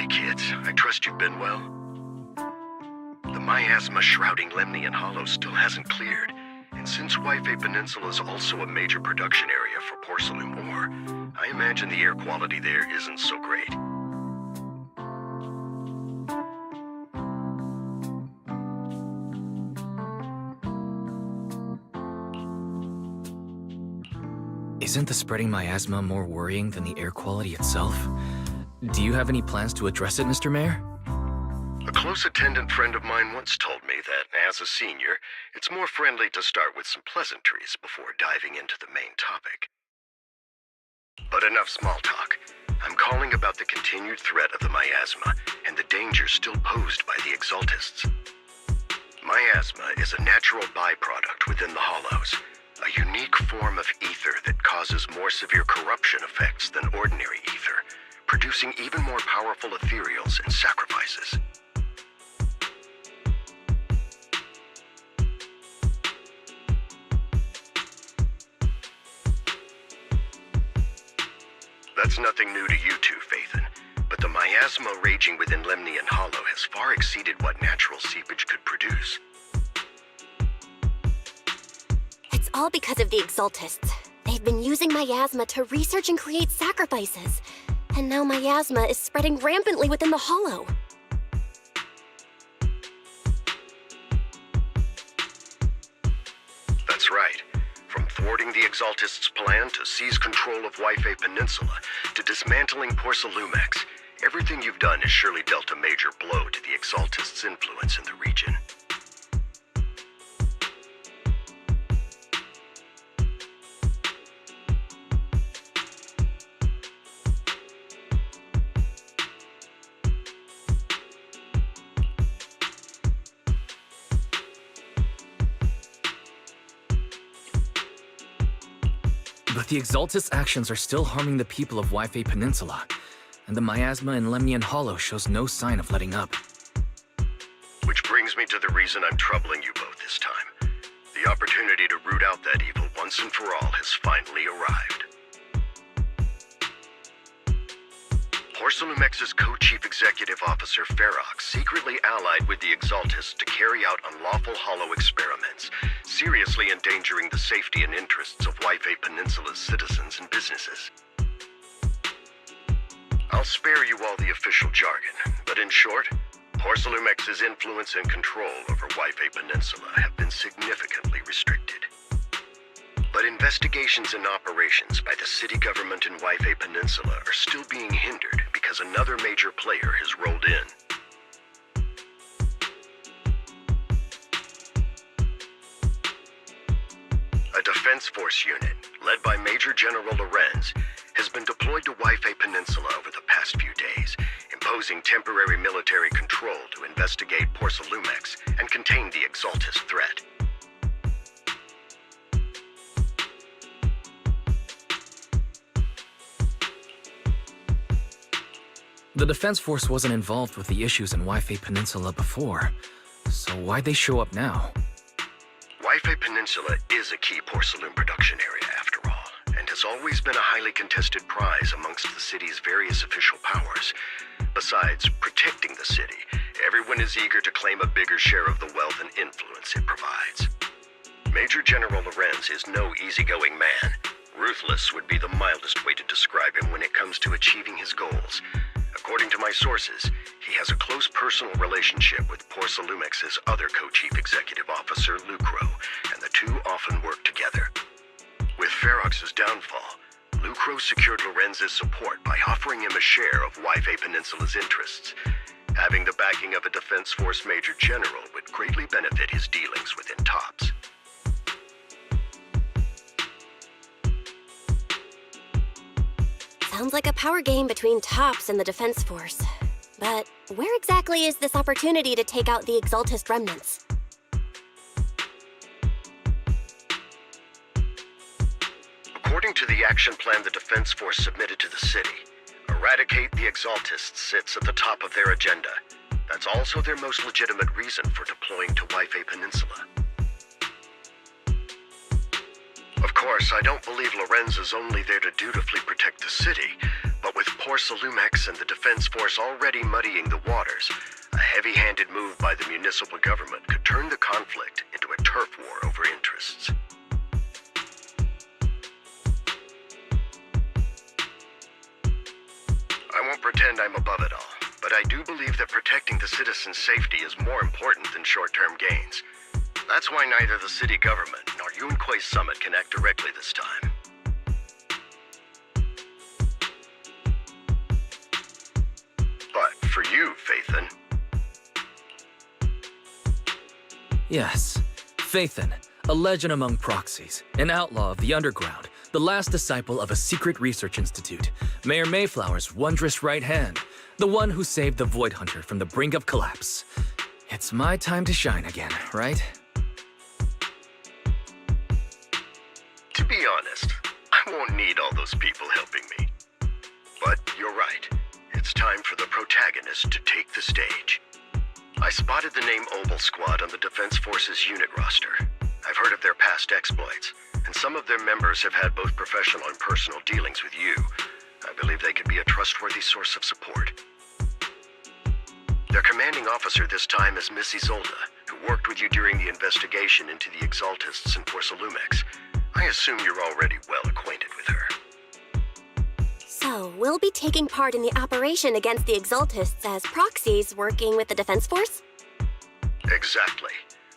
kids. I trust you've been well. The miasma shrouding Lemnian Hollow still hasn't cleared, and since Wi-Fi Peninsula is also a major production area for porcelain ore, I imagine the air quality there isn't so great. Isn't the spreading miasma more worrying than the air quality itself? Do you have any plans to address it, Mr. Mayor? A close attendant friend of mine once told me that, as a senior, it's more friendly to start with some pleasantries before diving into the main topic. But enough small talk. I'm calling about the continued threat of the miasma and the danger still posed by the Exaltists. Miasma is a natural byproduct within the Hollows, a unique form of ether that causes more severe corruption effects than ordinary ether, producing even more powerful ethereals and sacrifices. That's nothing new to you two, Phaethon, but the miasma raging within Lemnian Hollow has far exceeded what natural seepage could produce. It's all because of the Exaltists. They've been using miasma to research and create sacrifices. And now miasma is spreading rampantly within the Hollow. That's right. From thwarting the Exaltists' plan to seize control of Wi-Fi Peninsula to dismantling Porcelumex, everything you've done has surely dealt a major blow to the Exaltists' influence in the region. But the Exaltists' actions are still harming the people of Wi-Fi Peninsula, and the miasma in Lemnian Hollow shows no sign of letting up. Which brings me to the reason I'm troubling you both this time. The opportunity to root out that evil once and for all has finally arrived. Porcelumex's co-chief executive officer Ferox secretly allied with the Exaltists to carry out unlawful hollow experiments, seriously endangering the safety and interests of Wi-Fi Peninsula's citizens and businesses. I'll spare you all the official jargon, but in short, Porcelumex's influence and control over Wi-Fi Peninsula have been significantly restricted. But investigations and operations by the city government in Wi-Fi Peninsula are still being hindered because another major player has rolled in. A defense force unit, led by Major General Lorenz, has been deployed to Wi-Fi Peninsula over the past few days, imposing temporary military control to investigate Porcelumex and contain the Exaltist threat. The Defense Force wasn't involved with the issues in Wi-Fi Peninsula before, so why'd they show up now? Wi-Fi Peninsula is a key porcelain production area, after all, and has always been a highly contested prize amongst the city's various official powers. Besides protecting the city, everyone is eager to claim a bigger share of the wealth and influence it provides. Major General Lorenz is no easygoing man. Ruthless would be the mildest way to describe him when it comes to achieving his goals. According to my sources, he has a close personal relationship with Porcelumex's other co-chief executive officer, Lucro, and the two often work together. With Ferox's downfall, Lucro secured Lorenz's support by offering him a share of Wi-Fi Peninsula's interests. Having the backing of a Defense Force Major General would greatly benefit his dealings within TOPS. Sounds like a power game between TOPS and the Defense Force. But where exactly is this opportunity to take out the Exaltist remnants? According to the action plan the Defense Force submitted to the city, eradicate the Exaltists sits at the top of their agenda. That's also their most legitimate reason for deploying to Wi-Fi Peninsula. Of course, I don't believe Lorenz is only there to dutifully protect the city, But with Porcelumex and the Defense Force already muddying the waters, a heavy-handed move by the municipal government could turn the conflict into a turf war over interests. I won't pretend I'm above it all, but I do believe that protecting the citizens' safety is more important than short-term gains. That's why neither the city government nor Yunque's summit can act directly this time. But for you, Phaethon... Yes, Phaethon, a legend among proxies, an outlaw of the underground, the last disciple of a secret research institute, Mayor Mayflower's wondrous right hand, the one who saved the Void Hunter from the brink of collapse. It's my time to shine again, right? To be honest, I won't need all those people helping me. But you're right. It's time for the protagonist to take the stage. I spotted the name Obel Squad on the Defense Force's unit roster. I've heard of their past exploits, and some of their members have had both professional and personal dealings with you. I believe they could be a trustworthy source of support. Their commanding officer this time is Miss Isolde, who worked with you during the investigation into the Exaltists and Porcelumex. I assume you're already well acquainted with her. So, we'll be taking part in the operation against the Exaltists as proxies working with the Defense Force? Exactly.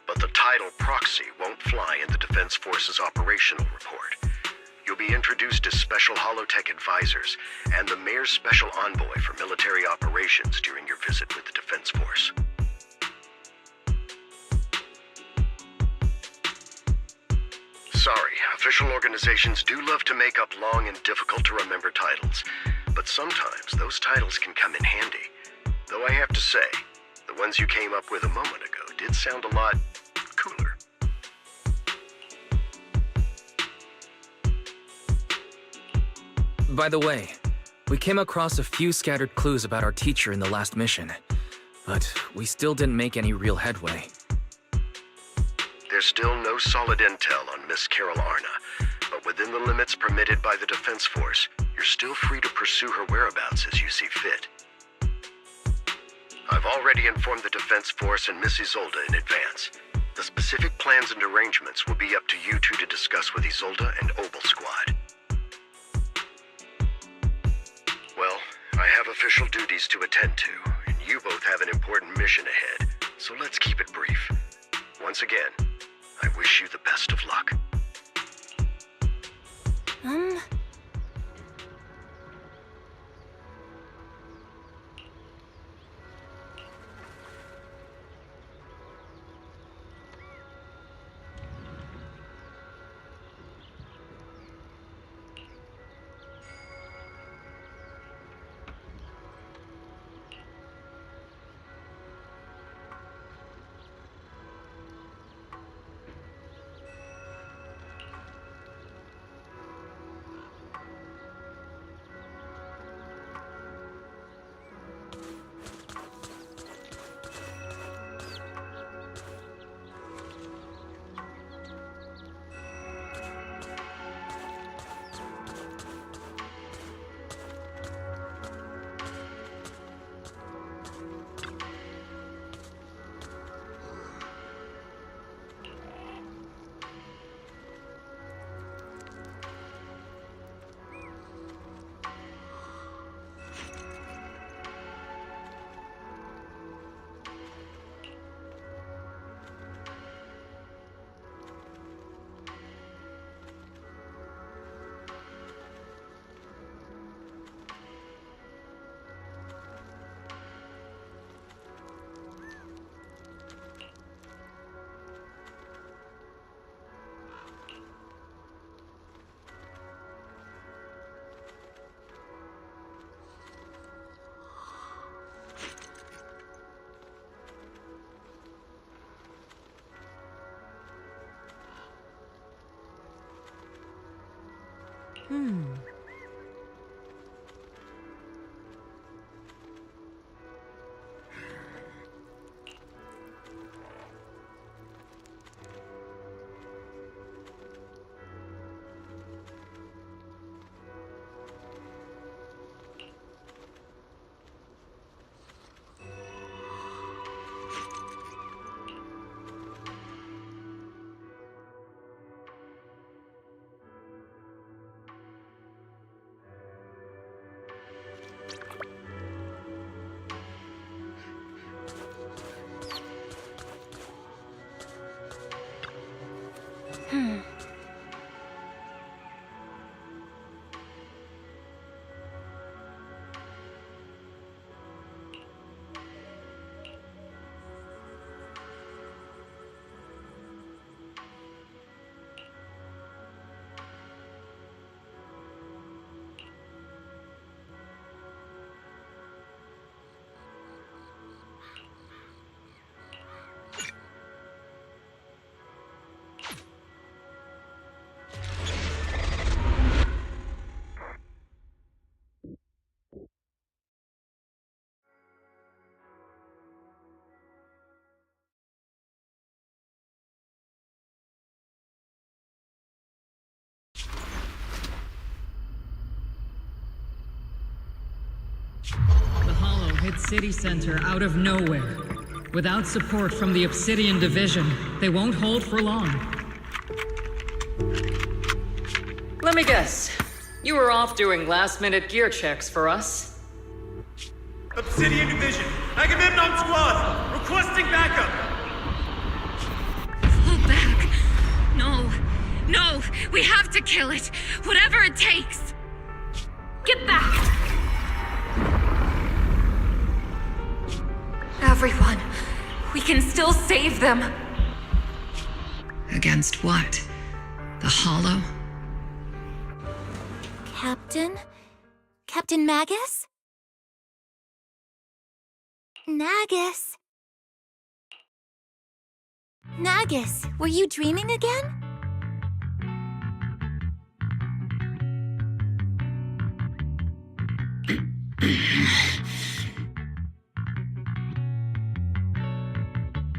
But the title proxy won't fly in the Defense Force's operational report. You'll be introduced as Special Holotech Advisors and the Mayor's Special Envoy for Military Operations during your visit with the Defense Force. Sorry, official organizations do love to make up long and difficult-to-remember titles, but sometimes those titles can come in handy. Though I have to say, the ones you came up with a moment ago did sound a lot cooler. By the way, we came across a few scattered clues about our teacher in the last mission, but we still didn't make any real headway. There's still no solid intel on Miss Carol Arna, but within the limits permitted by the Defense Force, you're still free to pursue her whereabouts as you see fit. I've already informed the Defense Force and Miss Isolde in advance. The specific plans and arrangements will be up to you two to discuss with Isolde and Obel Squad. Well, I have official duties to attend to, and you both have an important mission ahead, so let's keep it brief. Once again, I wish you the best of luck. The Hollow hit City Center out of nowhere. Without support from the Obsidian Division, they won't hold for long. Let me guess. You were off doing last-minute gear checks for us. Obsidian Division, Agamemnon Squad, requesting backup! Fall back. No. No, we have to kill it. Whatever it takes. Get back! Everyone, we can still save them. Against what? The Hollow? Captain? Captain Magus? Nagus? Nagus, were you dreaming again?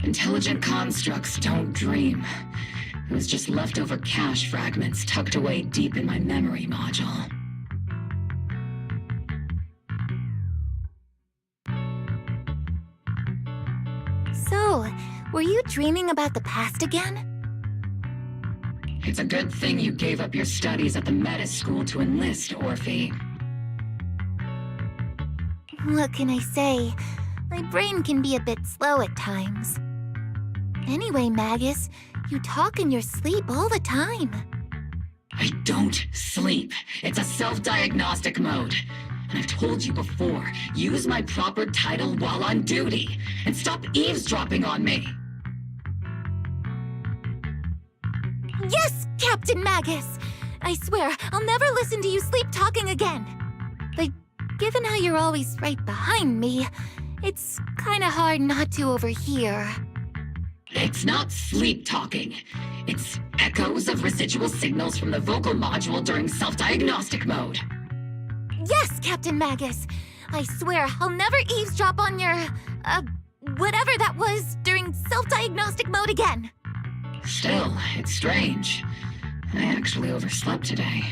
Intelligent constructs don't dream. It was just leftover cache fragments tucked away deep in my memory module. So, were you dreaming about the past again? It's a good thing you gave up your studies at the Meta School to enlist, Orphe. What can I say? My brain can be a bit slow at times. Anyway, Magus, you talk in your sleep all the time. I don't sleep. It's a self-diagnostic mode. And I've told you before, use my proper title while on duty, and stop eavesdropping on me. Yes, Captain Magus! I swear, I'll never listen to you sleep-talking again. But given how you're always right behind me, it's kinda hard not to overhear. It's not sleep-talking. It's echoes of residual signals from the vocal module during self-diagnostic mode. Yes, Captain Magus! I swear, I'll never eavesdrop on your, whatever that was during self-diagnostic mode again. Still, it's strange. I actually overslept today.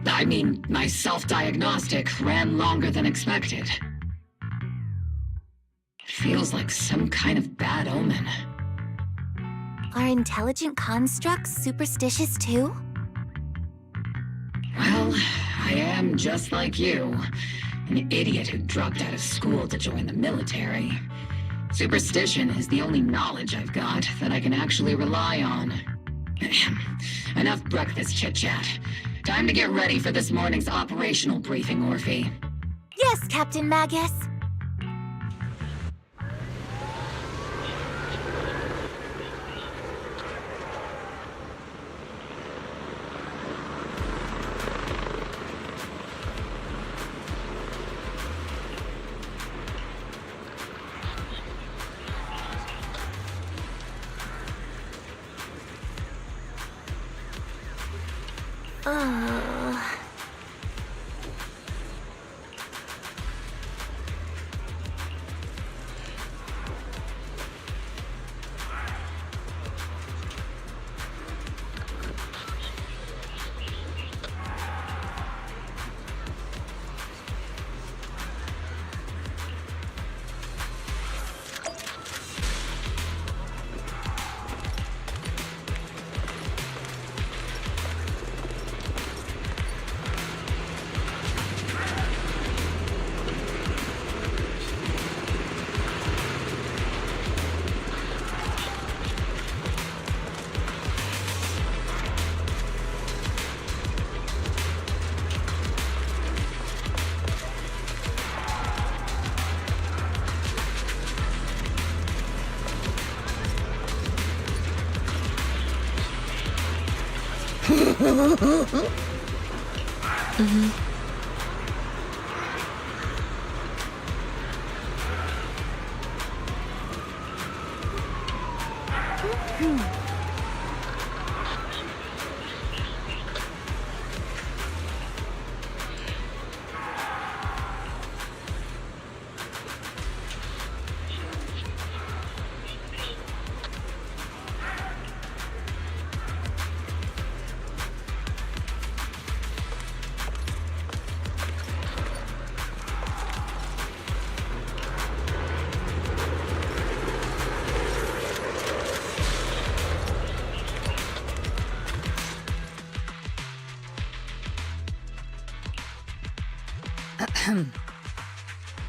I mean, my self-diagnostic ran longer than expected. It feels like some kind of bad omen. Are intelligent constructs superstitious too? Well, I am just like you. An idiot who dropped out of school to join the military. Superstition is the only knowledge I've got that I can actually rely on. Enough breakfast chit-chat. Time to get ready for this morning's operational briefing, Orphe. Yes, Captain Magus.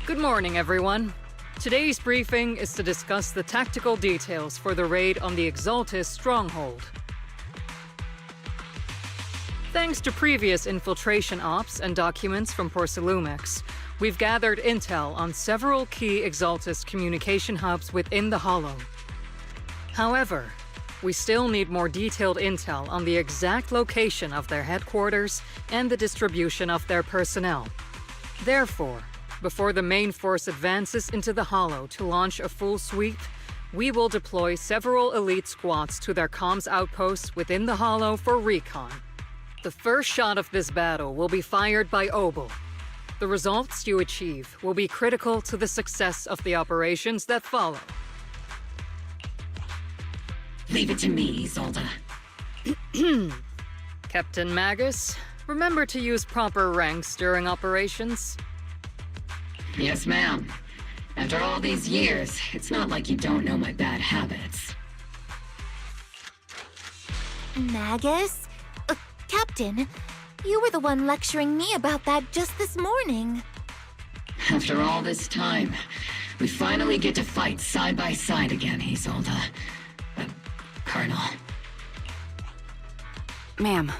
Good morning, everyone. Today's briefing is to discuss the tactical details for the raid on the Exaltis stronghold. Thanks to previous infiltration ops and documents from Porcelumex, we've gathered intel on several key Exaltis communication hubs within the Hollow. However, we still need more detailed intel on the exact location of their headquarters and the distribution of their personnel. Therefore, before the main force advances into the Hollow to launch a full sweep, we will deploy several elite squads to their comms outposts within the Hollow for recon. The first shot of this battle will be fired by Obel. The results you achieve will be critical to the success of the operations that follow. Leave it to me, Isolde. Captain Magus, remember to use proper ranks during operations. Yes, ma'am. After all these years, it's not like you don't know my bad habits. Magus? Captain, you were the one lecturing me about that just this morning. After all this time, we finally get to fight side by side again, Isolde. Colonel. Ma'am,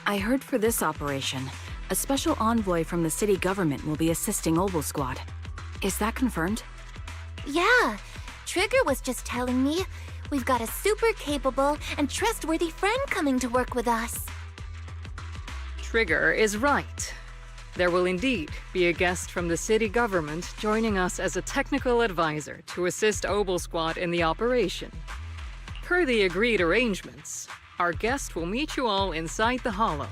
I heard for this operation, a special envoy from the city government will be assisting Obel Squad. Is that confirmed? Yeah, Trigger was just telling me we've got a super capable and trustworthy friend coming to work with us. Trigger is right. There will indeed be a guest from the city government joining us as a technical advisor to assist Obel Squad in the operation. Per the agreed arrangements, our guest will meet you all inside the Hollow.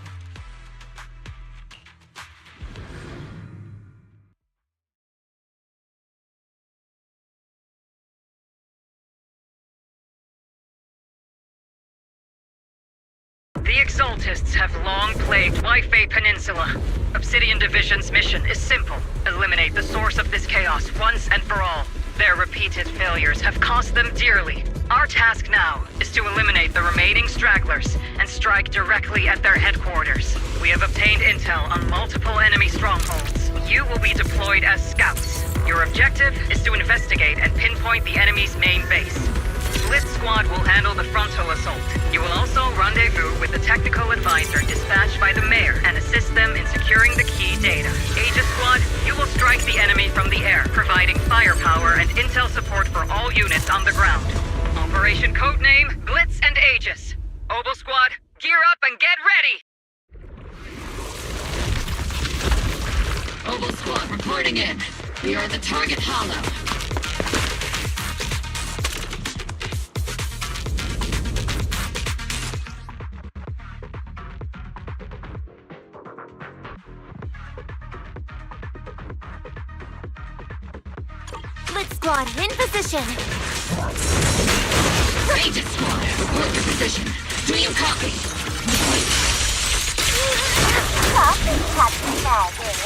The Exaltists have long plagued Wi-Fi Peninsula. Obsidian Division's mission is simple. Eliminate the source of this chaos once and for all. Their repeated failures have cost them dearly. Our task now is to eliminate the remaining stragglers and strike directly at their headquarters. We have obtained intel on multiple enemy strongholds. You will be deployed as scouts. Your objective is to investigate and pinpoint the enemy's main base. Blitz Squad will handle the frontal assault. You will also rendezvous with the technical advisor dispatched by the mayor and assist them in securing the key data. Aegis Squad, you will strike the enemy from the air, providing firepower and intel support for all units on the ground. Operation codename Blitz and Aegis. Obel Squad, gear up and get ready! Obel Squad reporting in. We are the target Hollow. Blitz Squad, in position! Aegis Squad, report your position. Do you copy? Copy, Captain Magus.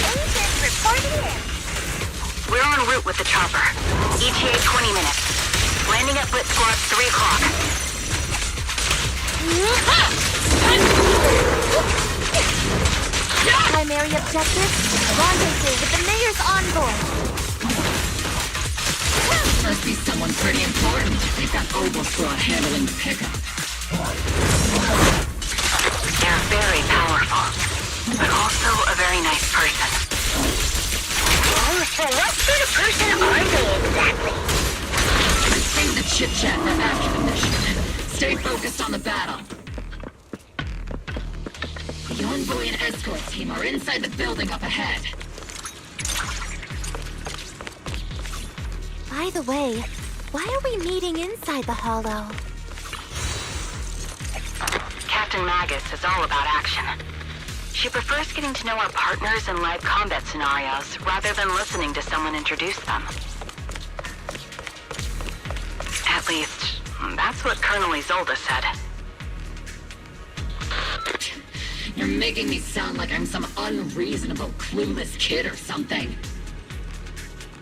Agent reporting in. We're en route with the chopper. ETA 20 minutes. Landing at Blitz Squad 3 o'clock. Primary objective, rendezvous with the mayor's envoy. Must be someone pretty important. They've got Obel Squad handling the pickup. They're very powerful, but also a very nice person. Oh, so what sort of person are they exactly? Save the chit-chat for after the mission. Stay focused on the battle. escort team are inside the building up ahead. By the way, why are we meeting inside the Hollow? Captain Magus is all about action. She prefers getting to know our partners in live combat scenarios rather than listening to someone introduce them. At least, that's what Colonel Isolde said. You're making me sound like I'm some unreasonable, clueless kid or something.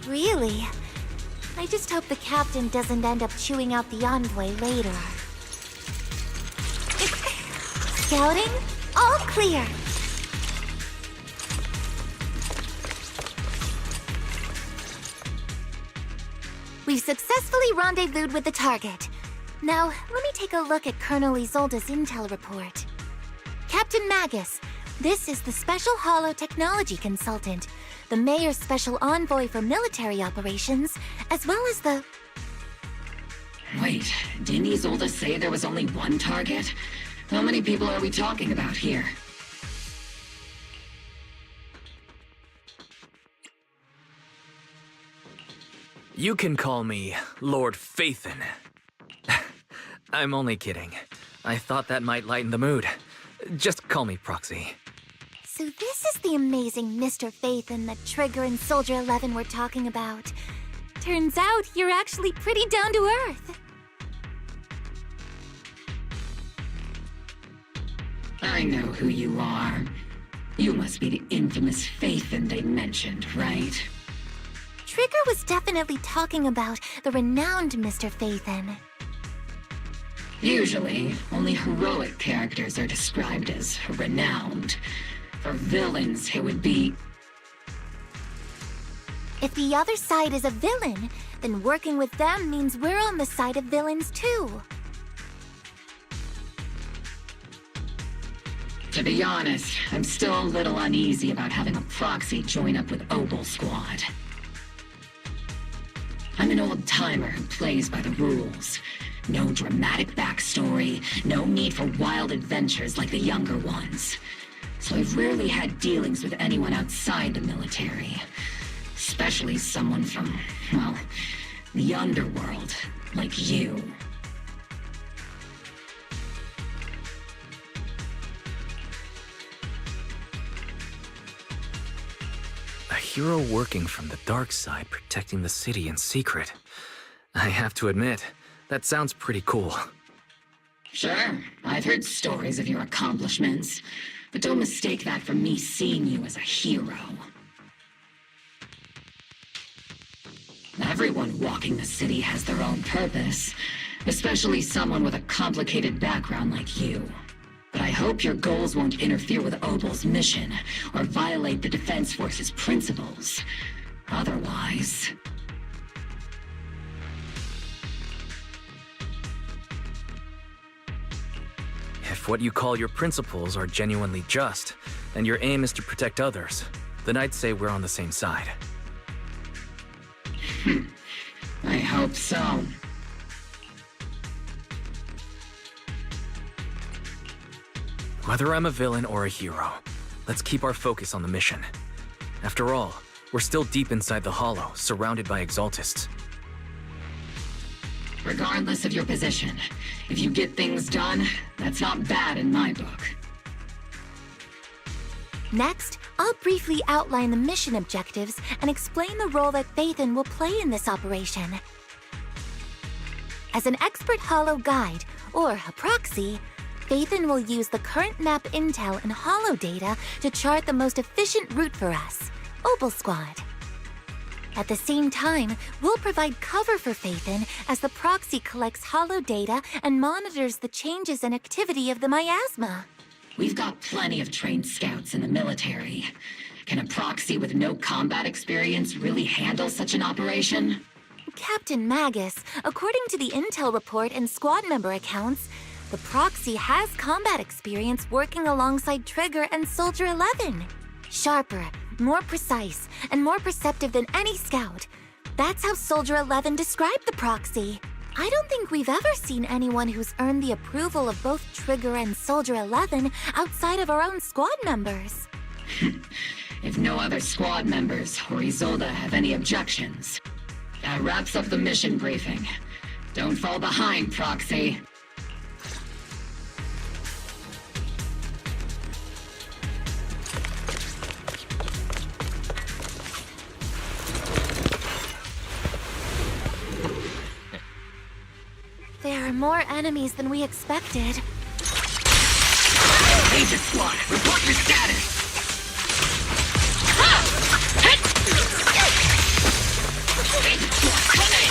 Really? I just hope the captain doesn't end up chewing out the envoy later. Scouting? All clear! We've successfully rendezvoused with the target. Now, let me take a look at Colonel Isolde's intel report. Captain Magus, this is the Special Hollow Technology Consultant, the Mayor's Special Envoy for Military Operations, as well as the... Wait, didn't Isolde say there was only one target? How many people are we talking about here? You can call me Lord Phaethon. I'm only kidding. I thought that might lighten the mood. Just call me Proxy. So this is the amazing Mr. Phaethon that Trigger and Soldier 11 were talking about. Turns out you're actually pretty down to earth. I know who you are. You must be the infamous Phaethon they mentioned, right? Trigger was definitely talking about the renowned Mr. Phaethon. Usually, only heroic characters are described as renowned. For villains, it would be... If the other side is a villain, then working with them means we're on the side of villains too. To be honest, I'm still a little uneasy about having a proxy join up with Obel Squad. I'm an old-timer who plays by the rules. No dramatic backstory, no need for wild adventures like the younger ones. So I've rarely had dealings with anyone outside the military. Especially someone from, well, the underworld, like you. A hero working from the dark side, protecting the city in secret. I have to admit, that sounds pretty cool. Sure, I've heard stories of your accomplishments, but don't mistake that for me seeing you as a hero. Everyone walking the city has their own purpose, especially someone with a complicated background like you. But I hope your goals won't interfere with Obel's mission, or violate the Defense Force's principles. Otherwise... If what you call your principles are genuinely just, and your aim is to protect others, then I'd say we're on the same side. I hope so. Whether I'm a villain or a hero, let's keep our focus on the mission. After all, we're still deep inside the Hollow, surrounded by Exaltists. Regardless of your position, if you get things done, that's not bad in my book. Next, I'll briefly outline the mission objectives and explain the role that Phaethon will play in this operation. As an expert Hollow guide, or a proxy, Phaethon will use the current map intel and Hollow data to chart the most efficient route for us, Obel Squad. At the same time, we'll provide cover for Phaethon as the proxy collects Hollow data and monitors the changes and activity of the miasma. We've got plenty of trained scouts in the military. Can a proxy with no combat experience really handle such an operation? Captain Magus, according to the intel report and squad member accounts, the proxy has combat experience working alongside Trigger and Soldier 11. Sharper, more precise, and more perceptive than any scout. That's how Soldier 11 described the proxy. I don't think we've ever seen anyone who's earned the approval of both Trigger and Soldier 11 outside of our own squad members. If no other squad members or Isolde have any objections, that wraps up the mission briefing. Don't fall behind, Proxy. There are more enemies than we expected. Agent Squad, report your status! Agent Squad, come in!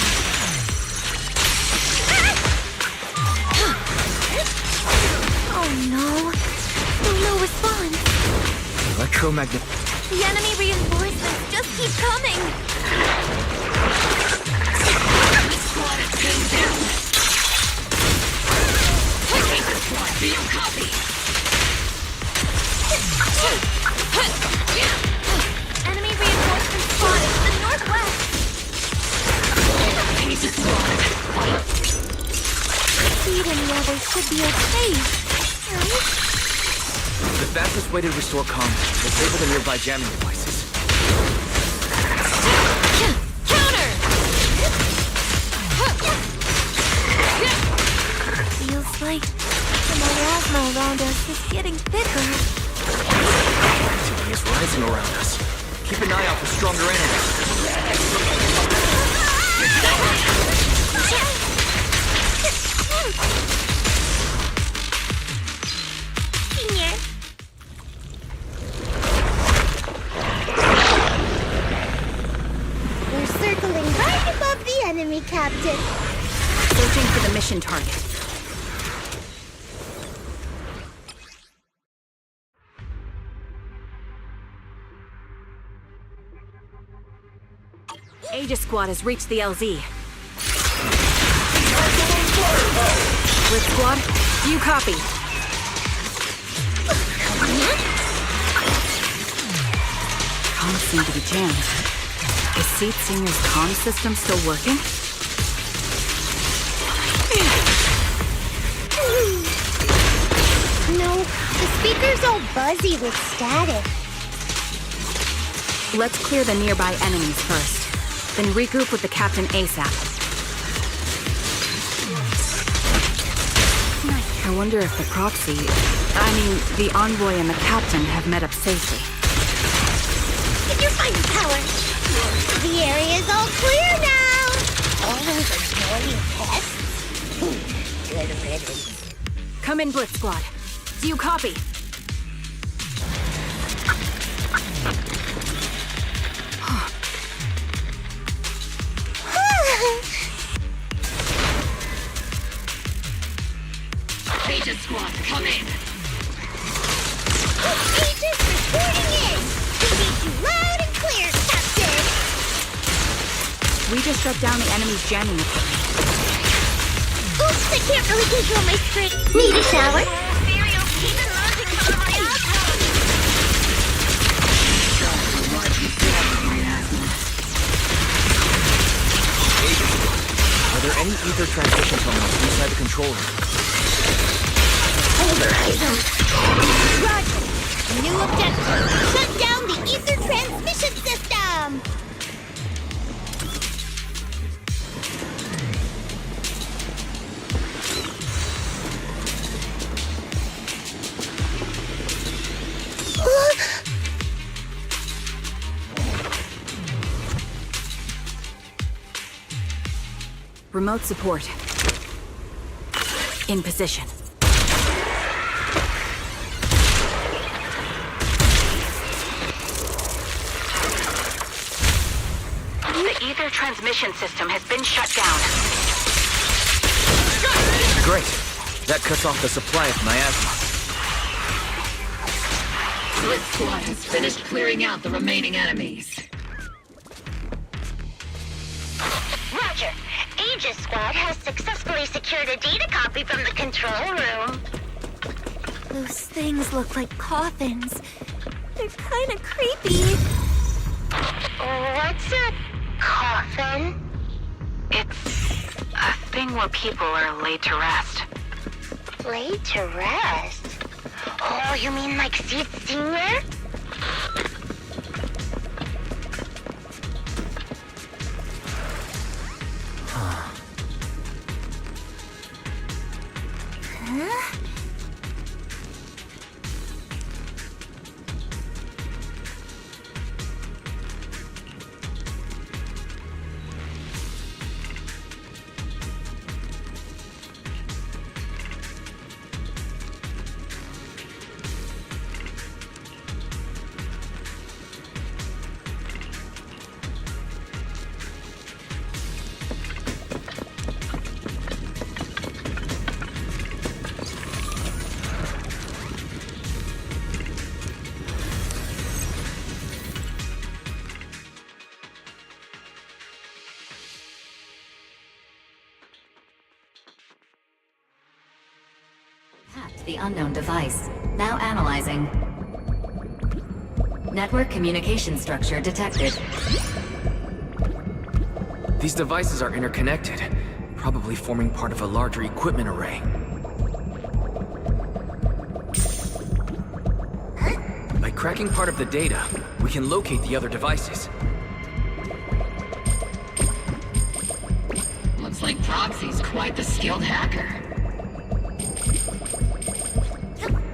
Oh no. Still no response. Electromagnet. The enemy reinforcements just keep coming. Squad is pinned down. Agent Squad, do you copy? Enemy reinforcement spotted to the northwest. Agent Squad. Speed and the others should be okay, right? The fastest way to restore combat is to disable the nearby jamming devices. Counter! Feels like the miasma around us is getting thicker. Activity is rising around us. Keep an eye out for stronger enemies. We're circling right above the enemy, Captain. Searching for the mission target. Aegis Squad has reached the LZ. Blitz Squad, do you copy? Comms seem to be jammed. Is Seat Singer's comm system still working? No, the speaker's all buzzy with static. Let's clear the nearby enemies first, then regroup with the captain ASAP. I wonder if the proxy, the envoy and the captain have met up safely. If you're finding power, the area's all clear now. All those annoying pests. Good riddance. Come in, Blitz Squad. Do you copy? Agent Squad, come in! Agent reporting in! We need you loud and clear, Captain! We just shut down the enemy's jamming equipment. Oops, I can't really control my strength. Need a shower? Are there any ether transmission terminals inside the control room? Roger! New objective! Shut down the ether transmission system! Remote support. In position. The ether transmission system has been shut down. Great. That cuts off the supply of miasma. Blitz Squad has finished clearing out the remaining enemies. Roger. Aegis Squad has successfully secured a data copy from the control room. Those things look like coffins. They're kind of creepy. What's a coffin? It's a thing where people are laid to rest. Laid to rest? Oh, you mean like Sid Senior? The unknown device. Now analyzing. Network communication structure detected. These devices are interconnected, probably forming part of a larger equipment array. By cracking part of the data, we can locate the other devices. Looks like Proxy's quite the skilled hacker.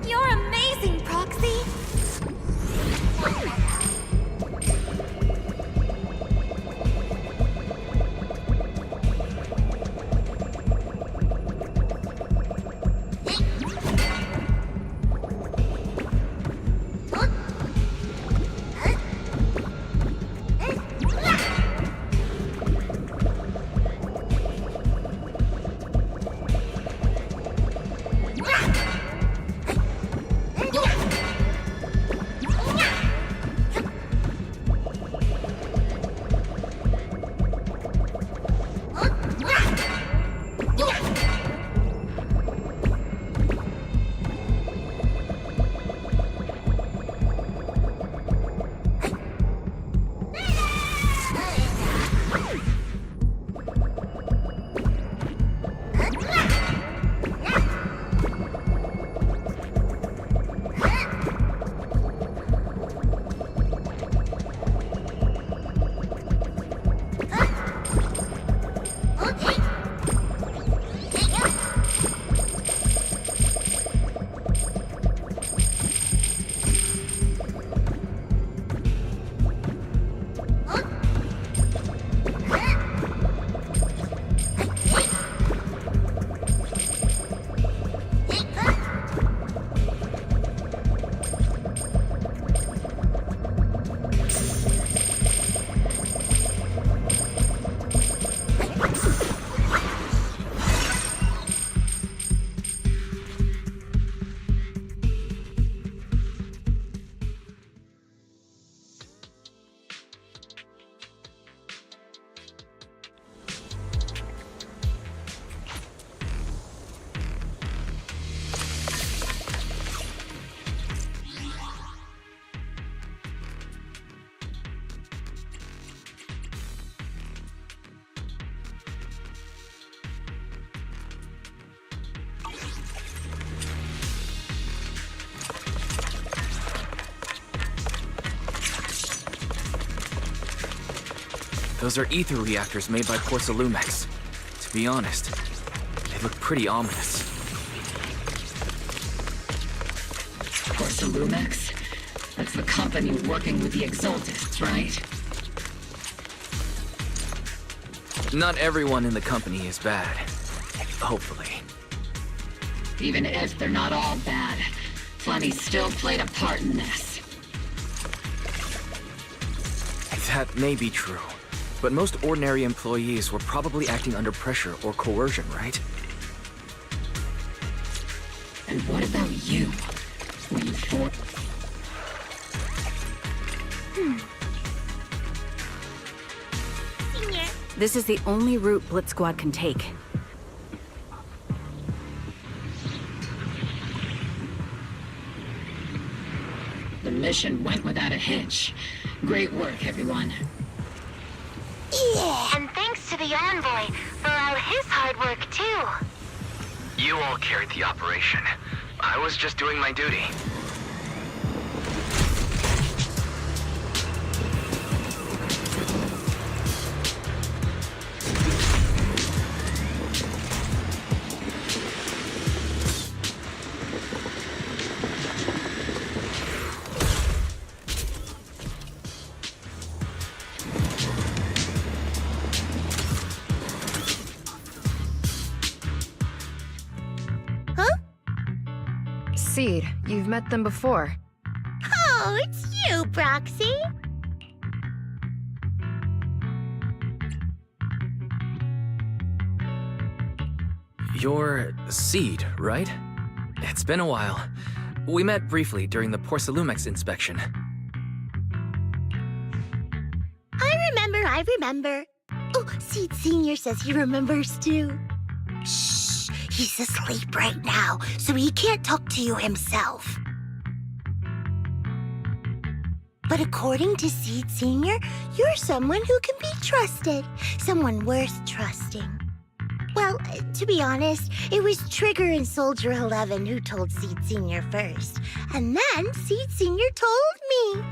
You're amazing, Proxy! Those are ether reactors made by Porcelumex. To be honest, they look pretty ominous. Porcelumex? That's the company working with the Exaltists, right? Not everyone in the company is bad. Hopefully. Even if they're not all bad, Flemmy still played a part in this. That may be true. But most ordinary employees were probably acting under pressure or coercion, right? And what about you? Were you for... This is the only route Blitz Squad can take. The mission went without a hitch. Great work, everyone. Yeah! And thanks to the Envoy for all his hard hard work, too. You all carried the operation. I was just doing my duty. Seed, you've met them before. Oh, it's you, Proxy. You're Seed, right? It's been a while. We met briefly during the Porcelumex inspection. I remember. Oh, Seed Sr. says he remembers too. Shh, he's asleep right now, so he can't talk to you himself. But according to Seed Sr., you're someone who can be trusted. Someone worth trusting. Well, to be honest, it was Trigger and Soldier 11 who told Seed Sr. first. And then Seed Sr. told me.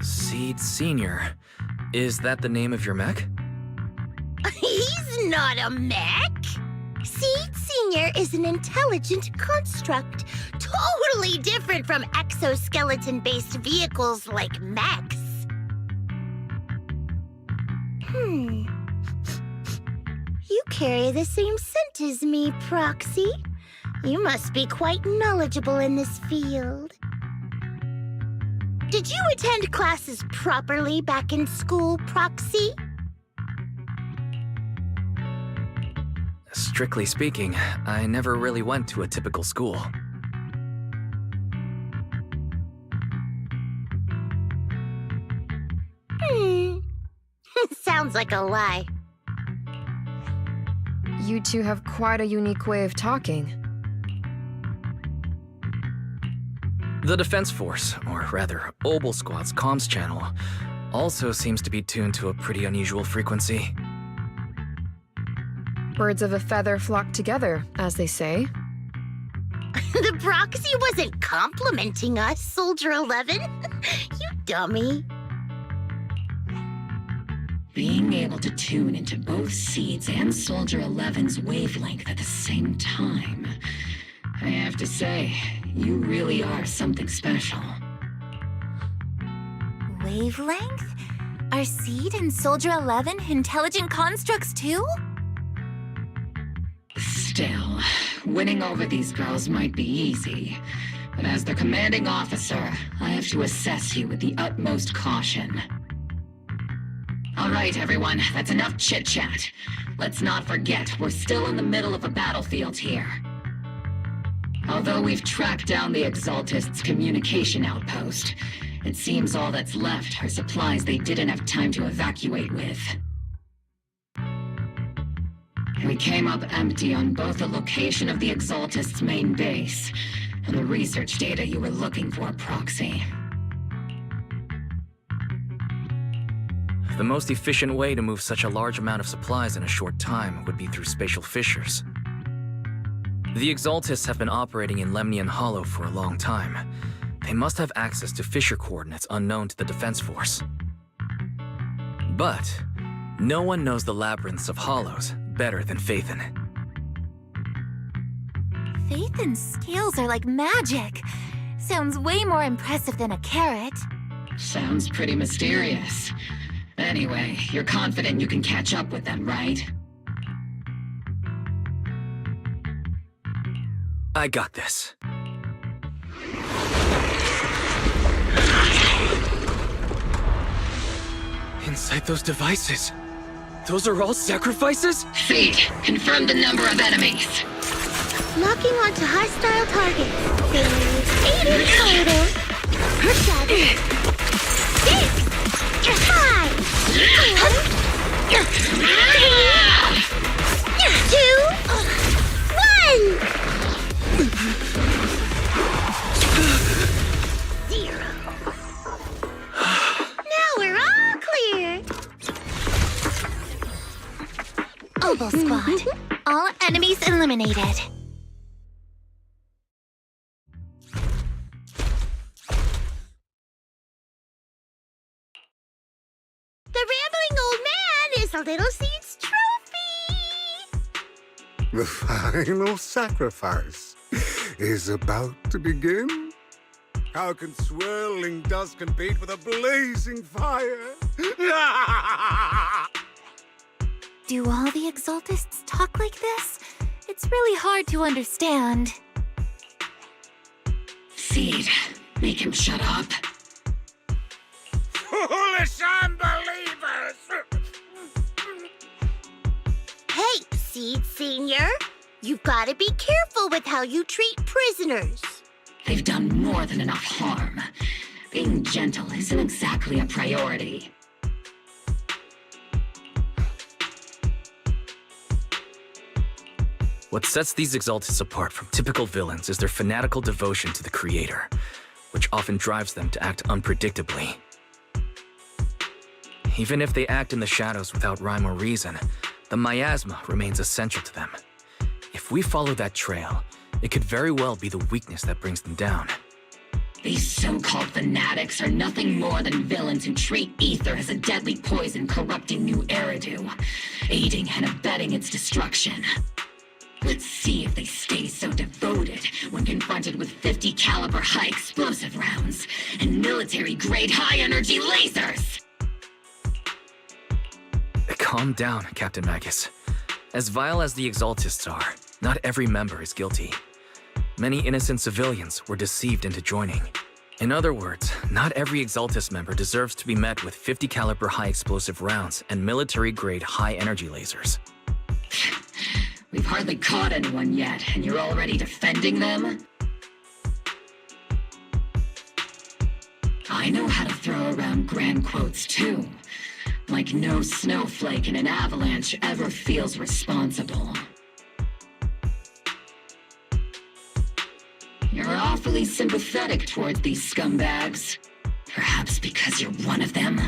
Seed Sr. Is that the name of your mech? He's not a mech. Seed Sr. is an intelligent construct, totally different from exoskeleton-based vehicles like mechs. You carry the same scent as me, Proxy. You must be quite knowledgeable in this field. Did you attend classes properly back in school, Proxy? Strictly speaking, I never really went to a typical school. Sounds like a lie. You two have quite a unique way of talking. The Defense Force, or rather, Obel Squad's comms channel, also seems to be tuned to a pretty unusual frequency. Birds of a feather flock together, as they say. The Proxy wasn't complimenting us, Soldier 11. You dummy. Being able to tune into both Seed's and Soldier 11's wavelength at the same time, I have to say, you really are something special. Wavelength? Are Seed and Soldier 11 intelligent constructs too? Still, winning over these girls might be easy, but as their commanding officer, I have to assess you with the utmost caution. All right, everyone, that's enough chit-chat. Let's not forget, we're still in the middle of a battlefield here. Although we've tracked down the Exaltists' communication outpost, it seems all that's left are supplies they didn't have time to evacuate with. We came up empty on both the location of the Exaltists' main base and the research data you were looking for, Proxy. The most efficient way to move such a large amount of supplies in a short time would be through spatial fissures. The Exaltists have been operating in Lemnian Hollow for a long time. They must have access to fissure coordinates unknown to the Defense Force. But no one knows the labyrinths of hollows better than Phaethon. Phaethon's scales are like magic. Sounds way more impressive than a carrot. Sounds pretty mysterious. Anyway, you're confident you can catch up with them, right? I got this. Inside those devices, those are all sacrifices? Seed, confirm the number of enemies. Locking onto hostile targets. There's 8 in total. 7, 6, 5, 4, 3, 2, 1. 0. Now we're all clear. Oval Squad. All enemies eliminated. The rambling old man is a little Seed's trophy! The final sacrifice is about to begin. How can swirling dust compete with a blazing fire? Do all the Exaltists talk like this? It's really hard to understand. Seed, make him shut up. Foolish unbelievers! Hey, Seed Senior, you've got to be careful with how you treat prisoners. They've done more than enough harm. Being gentle isn't exactly a priority. What sets these Exaltists apart from typical villains is their fanatical devotion to the Creator, which often drives them to act unpredictably. Even if they act in the shadows without rhyme or reason, the miasma remains essential to them. If we follow that trail, it could very well be the weakness that brings them down. These so-called fanatics are nothing more than villains who treat ether as a deadly poison corrupting new Eridu, aiding and abetting its destruction. Let's see if they stay so devoted when confronted with 50 caliber high explosive rounds and military-grade high-energy lasers! Calm down, Captain Magus. As vile as the Exaltists are, not every member is guilty. Many innocent civilians were deceived into joining. In other words, not every Exaltist member deserves to be met with 50 caliber high explosive rounds and military-grade high-energy lasers. We've hardly caught anyone yet, and you're already defending them? I know how to throw around grand quotes too. Like no snowflake in an avalanche ever feels responsible. You're awfully sympathetic towards these scumbags. Perhaps because you're one of them?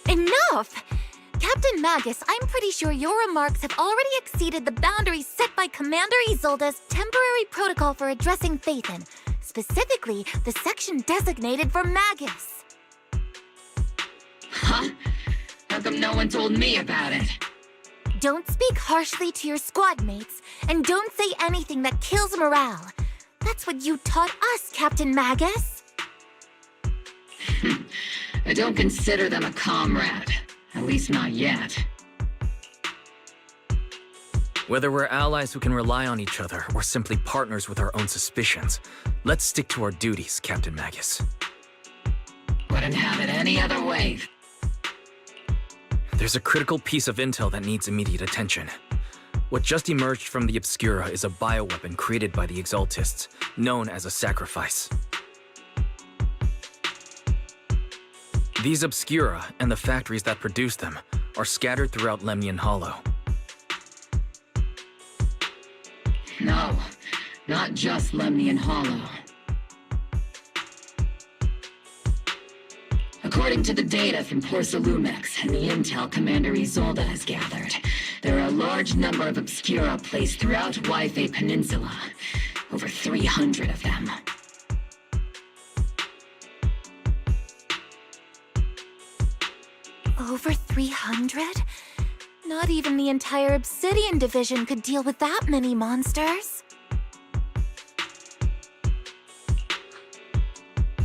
Enough! Captain Magus, I'm pretty sure your remarks have already exceeded the boundaries set by Commander Isolde's temporary protocol for addressing Phaethon, specifically the section designated for Magus. Huh? How come no one told me about it? Don't speak harshly to your squad mates, and don't say anything that kills morale. That's what you taught us, Captain Magus. I don't consider them a comrade. At least not yet. Whether we're allies who can rely on each other or simply partners with our own suspicions, let's stick to our duties, Captain Magus. Wouldn't have it any other way. There's a critical piece of intel that needs immediate attention. What just emerged from the Obscura is a bioweapon created by the Exaltists, known as a sacrifice. These Obscura, and the factories that produce them, are scattered throughout Lemnian Hollow. No, not just Lemnian Hollow. According to the data from Porcelumex and the intel Commander Isolde has gathered, there are a large number of Obscura placed throughout Wi-Fi Peninsula. Over 300 of them. Over 300? Not even the entire Obsidian Division could deal with that many monsters.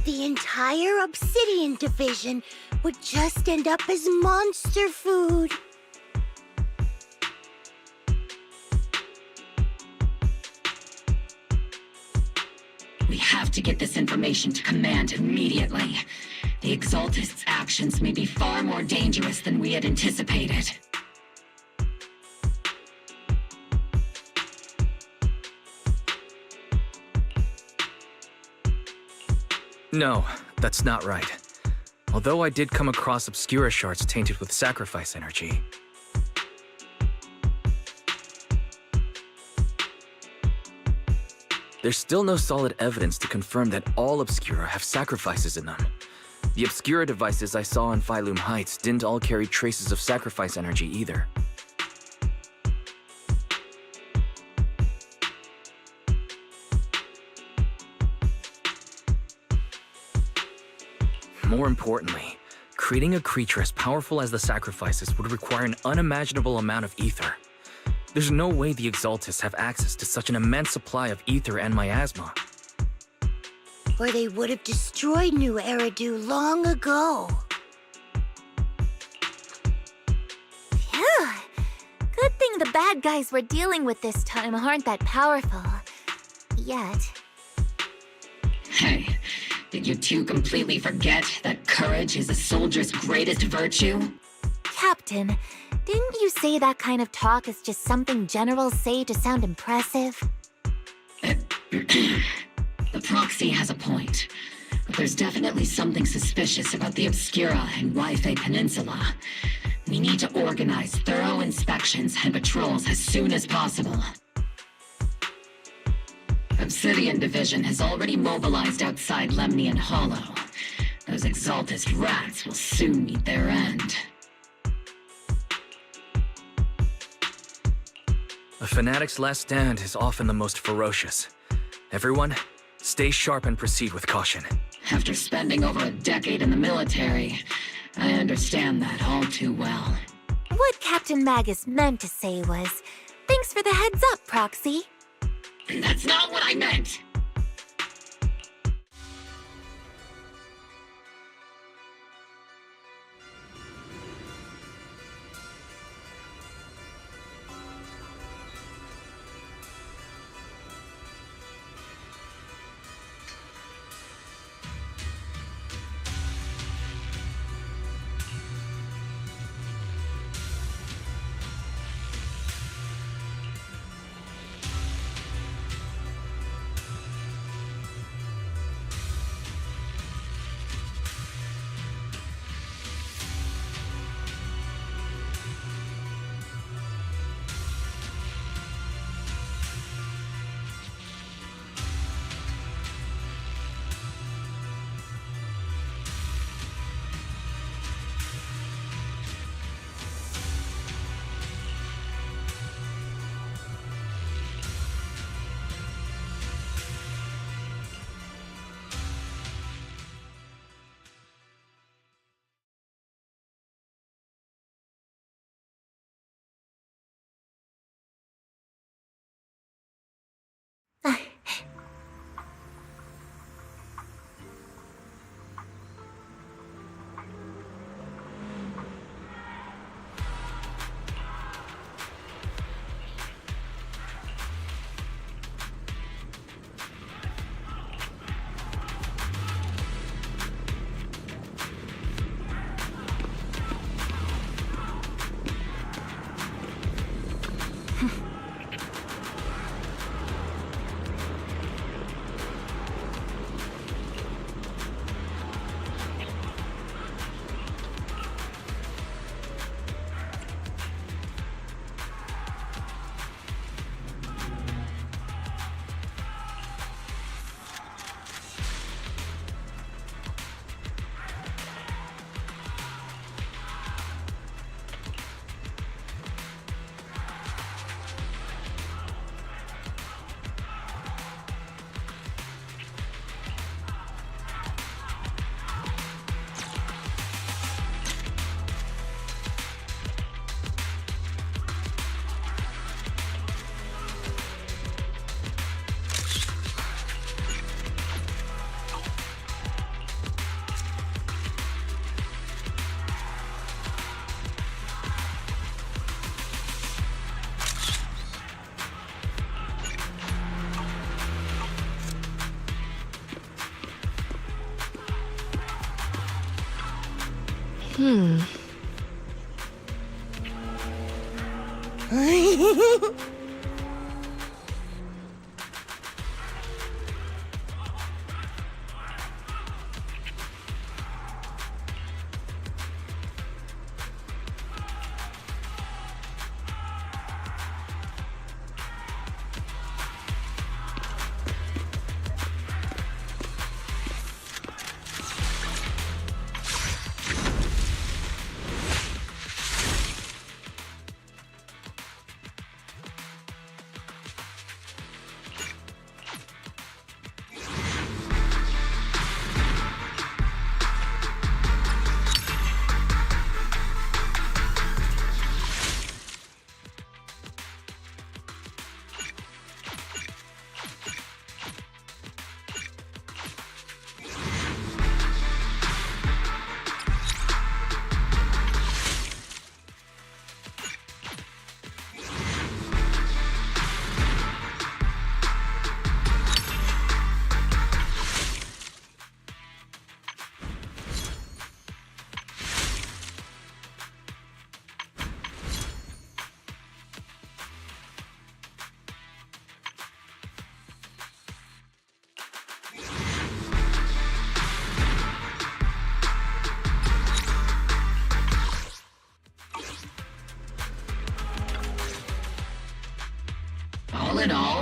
The entire Obsidian Division would just end up as monster food. We have to get this information to Command immediately. The Exaltists' actions may be far more dangerous than we had anticipated. No, that's not right. Although I did come across Obscura shards tainted with sacrifice energy. there's still no solid evidence to confirm that all Obscura have sacrifices in them. The Obscura devices I saw on Phylum Heights didn't all carry traces of sacrifice energy either. More importantly, creating a creature as powerful as the sacrifices would require an unimaginable amount of ether. There's no way the Exaltists have access to such an immense supply of ether and miasma. Or they would have destroyed New Eridu long ago. Phew. Good thing the bad guys we're dealing with this time aren't that powerful. Yet. Hey, did you two completely forget that courage is a soldier's greatest virtue? Captain, didn't you say that kind of talk is just something generals say to sound impressive? The proxy has a point, but there's definitely something suspicious about the Obscura and Wi-Fi Peninsula. We need to organize thorough inspections and patrols as soon as possible. Obsidian Division has already mobilized outside Lemnian Hollow. Those Exaltist rats will soon meet their end. A fanatic's last stand is often the most ferocious. Everyone, stay sharp and proceed with caution. After spending over a decade in the military, I understand that all too well. What Captain Magus meant to say was, thanks for the heads up, Proxy. That's not what I meant!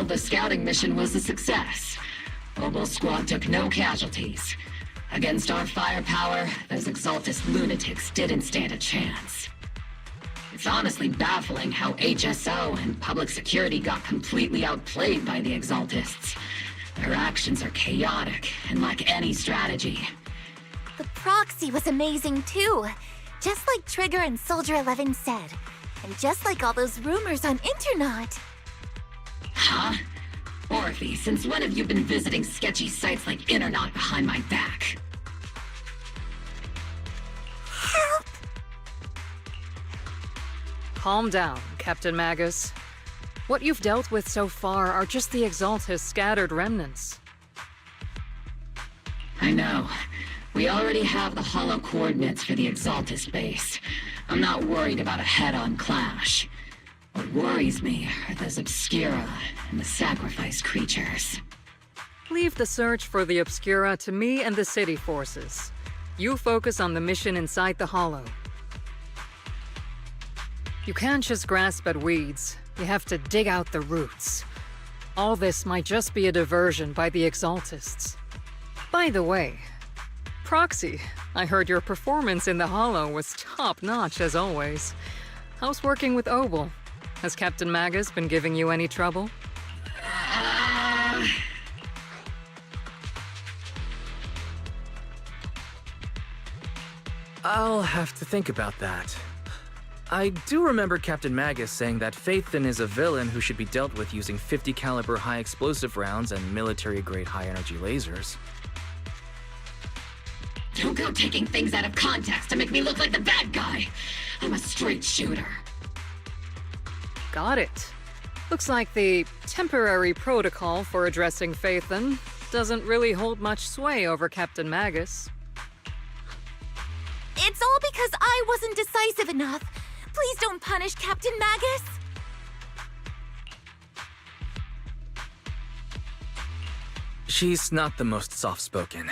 the scouting mission was a success. Obel Squad took no casualties. Against our firepower, those Exaltist lunatics didn't stand a chance. It's honestly baffling how HSO and public security got completely outplayed by the Exaltists. Their actions are chaotic and lack any strategy. The proxy was amazing too. Just like Trigger and Soldier 11 said. And just like all those rumors on Internet. Huh? Orphe, since when have you been visiting sketchy sites like Internet behind my back? Help! Calm down, Captain Magus. What you've dealt with so far are just the Exaltist scattered remnants. I know. We already have the hollow coordinates for the Exaltist base. I'm not worried about a head-on clash. What worries me are those Obscura and the Sacrifice creatures. Leave the search for the Obscura to me and the city forces. You focus on the mission inside the Hollow. You can't just grasp at weeds. You have to dig out the roots. All this might just be a diversion by the Exaltists. By the way, Proxy, I heard your performance in the Hollow was top-notch as always. How's working with Obel? Has Captain Magus been giving you any trouble? I'll have to think about that. I do remember Captain Magus saying that Phaethon is a villain who should be dealt with using 50 caliber high explosive rounds and military-grade high-energy lasers. Don't go taking things out of context to make me look like the bad guy. I'm a straight shooter. Got it. Looks like the temporary protocol for addressing Phaethon doesn't really hold much sway over Captain Magus. It's all because I wasn't decisive enough. Please don't punish Captain Magus. She's not the most soft-spoken.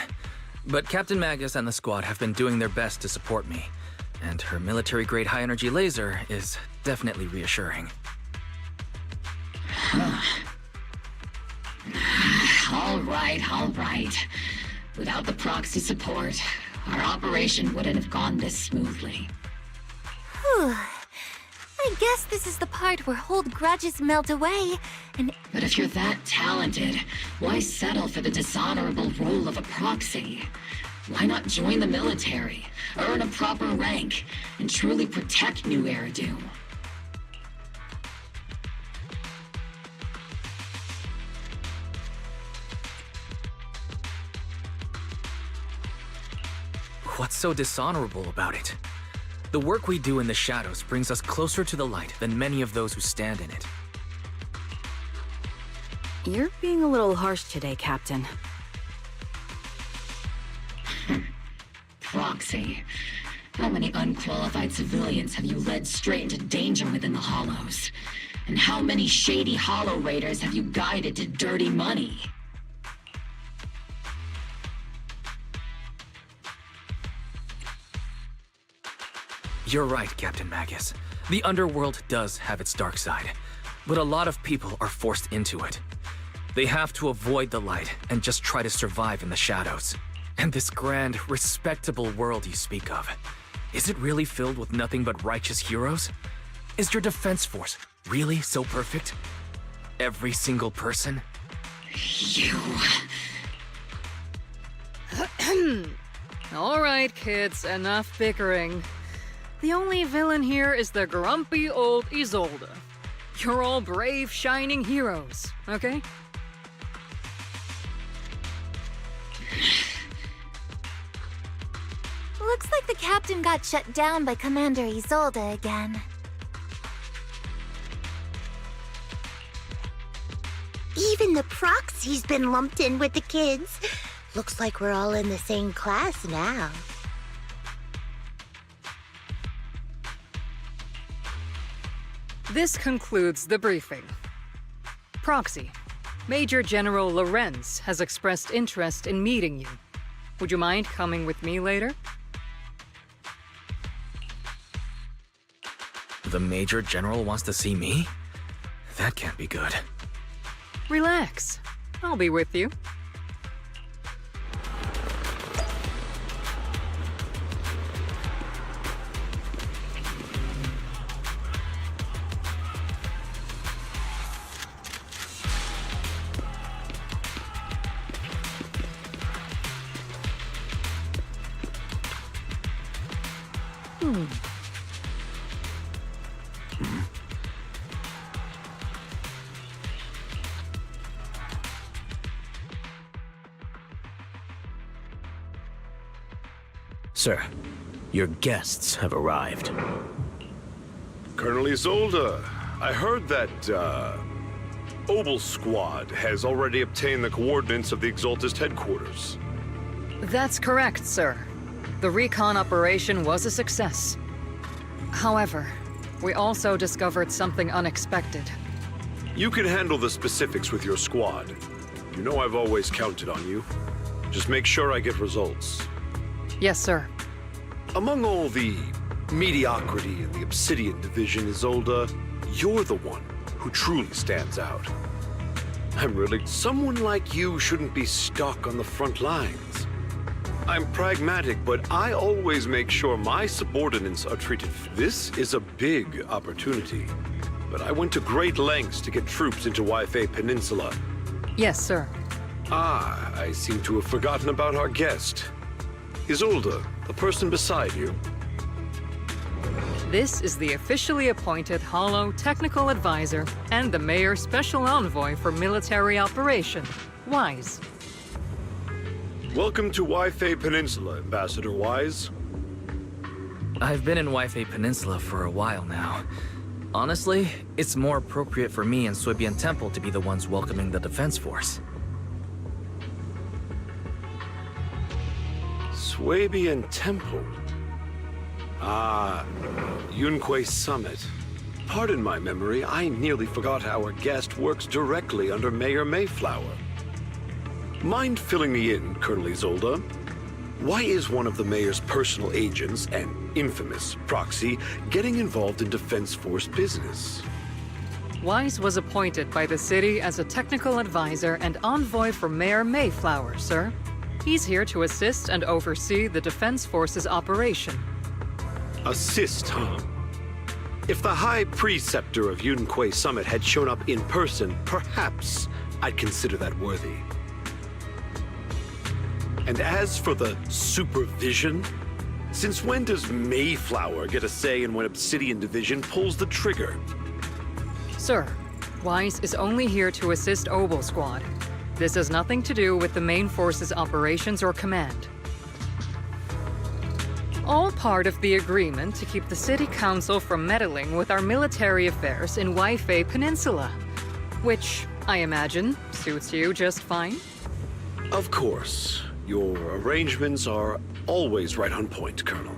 But Captain Magus and the squad have been doing their best to support me, and her military-grade high-energy laser is definitely reassuring. All right. Without the proxy support, our operation wouldn't have gone this smoothly. Whew. I guess this is the part where old grudges melt away, and... But if you're that talented, why settle for the dishonorable role of a proxy? Why not join the military, earn a proper rank, and truly protect New Eridu? What's so dishonorable about it? The work we do in the shadows brings us closer to the light than many of those who stand in it. You're being a little harsh today, Captain. Proxy. How many unqualified civilians have you led straight into danger within the Hollows? And how many shady Hollow Raiders have you guided to dirty money? You're right, Captain Magus. The underworld does have its dark side, but a lot of people are forced into it. They have to avoid the light and just try to survive in the shadows. And this grand, respectable world you speak of, is it really filled with nothing but righteous heroes? Is your defense force really so perfect? Every single person? You... All right, kids, enough bickering. The only villain here is the grumpy old Isolde. You're all brave, shining heroes, okay? Looks like the captain got shut down by Commander Isolde again. Even the proxy's been lumped in with the kids. Looks like we're all in the same class now. This concludes the briefing. Proxy, Major General Lorenz has expressed interest in meeting you. Would you mind coming with me later? The Major General wants to see me? That can't be good. Relax. I'll be with you. Sir, your guests have arrived. Colonel Isolde, I heard that, Obel Squad has already obtained the coordinates of the Exaltist headquarters. That's correct, sir. The recon operation was a success. However, we also discovered something unexpected. You can handle the specifics with your squad. You know I've always counted on you. Just make sure I get results. Yes, sir. Among all the mediocrity in the Obsidian Division, Isolde, you're the one who truly stands out. Someone like you shouldn't be stuck on the front lines. I'm pragmatic, but I always make sure my subordinates are treated. This is a big opportunity, but I went to great lengths to get troops into Wi-Fi Peninsula. Yes, sir. Ah, I seem to have forgotten about our guest. Isolde, the person beside you. This is the officially appointed Hollow Technical Advisor and the Mayor's Special Envoy for Military Operation, Wise. Welcome to Wi-Fi Peninsula, Ambassador Wise. I've been in Wi-Fi Peninsula for a while now. Honestly, it's more appropriate for me and Swabian Temple to be the ones welcoming the Defense Force. Swabian Temple? Ah, Yunque Summit. Pardon my memory, I nearly forgot our guest works directly under Mayor Mayflower. Mind filling me in, Colonel Isolde? Why is one of the mayor's personal agents, an infamous proxy, getting involved in Defense Force business? Wise was appointed by the city as a technical advisor and envoy for Mayor Mayflower, sir. He's here to assist and oversee the Defense Force's operation. Assist, huh? If the High Preceptor of Yunque Summit had shown up in person, perhaps I'd consider that worthy. And as for the supervision, since when does Mayflower get a say in when Obsidian Division pulls the trigger? Sir, Wise is only here to assist Obel Squad. This has nothing to do with the main force's operations or command. All part of the agreement to keep the City Council from meddling with our military affairs in Wi-Fi Peninsula, which, I imagine, suits you just fine? Of course. Your arrangements are always right on point, Colonel.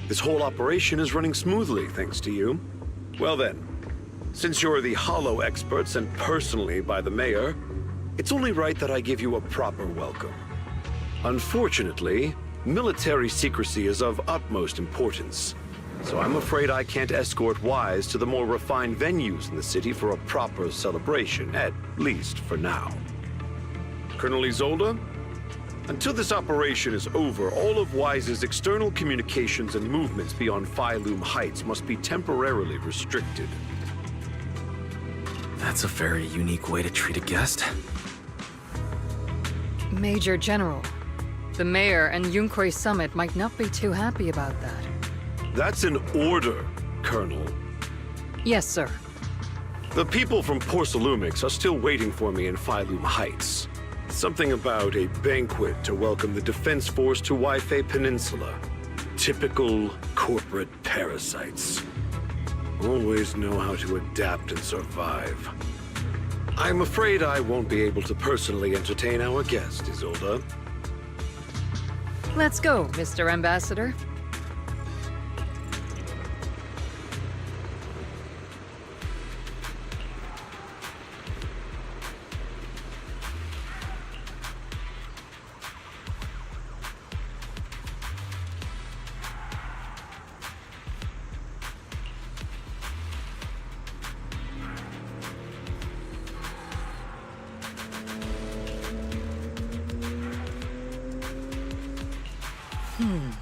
This whole operation is running smoothly, thanks to you. Well then, since you're the Hollow experts and personally by the Mayor, it's only right that I give you a proper welcome. Unfortunately, military secrecy is of utmost importance, so I'm afraid I can't escort Wise to the more refined venues in the city for a proper celebration, at least for now. Colonel Isolde? Until this operation is over, all of Wise's external communications and movements beyond Phylum Heights must be temporarily restricted. That's a very unique way to treat a guest. Major General, the Mayor and Yunque Summit might not be too happy about that. That's an order, Colonel. Yes, sir. The people from Porcelumix are still waiting for me in Phylum Heights. Something about a banquet to welcome the Defense Force to Wi-Fi Peninsula. Typical corporate parasites. Always know how to adapt and survive. I'm afraid I won't be able to personally entertain our guest, Isolde. Let's go, Mr. Ambassador. Oh?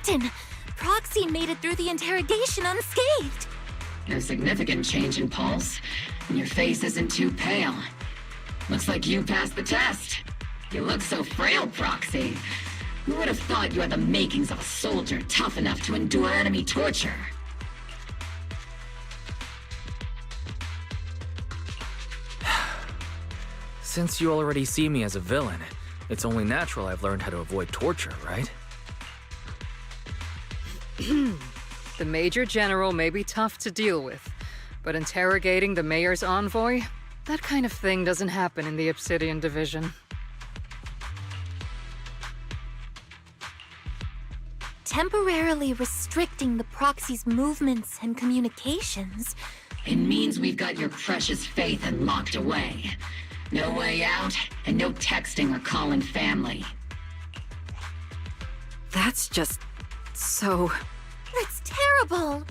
Captain! Proxy made it through the interrogation unscathed. No significant change in pulse, and your face isn't too pale. Looks like you passed the test. You look so frail, Proxy. Who would have thought you had the makings of a soldier tough enough to endure enemy torture? Since you already see me as a villain, it's only natural I've learned how to avoid torture, right? The Major General may be tough to deal with, but interrogating the Mayor's envoy? That kind of thing doesn't happen in the Obsidian Division. Temporarily restricting the Proxy's movements and communications. It means we've got your precious Phaethon locked away. No way out, and no texting or calling family. That's just... so... That's terrible!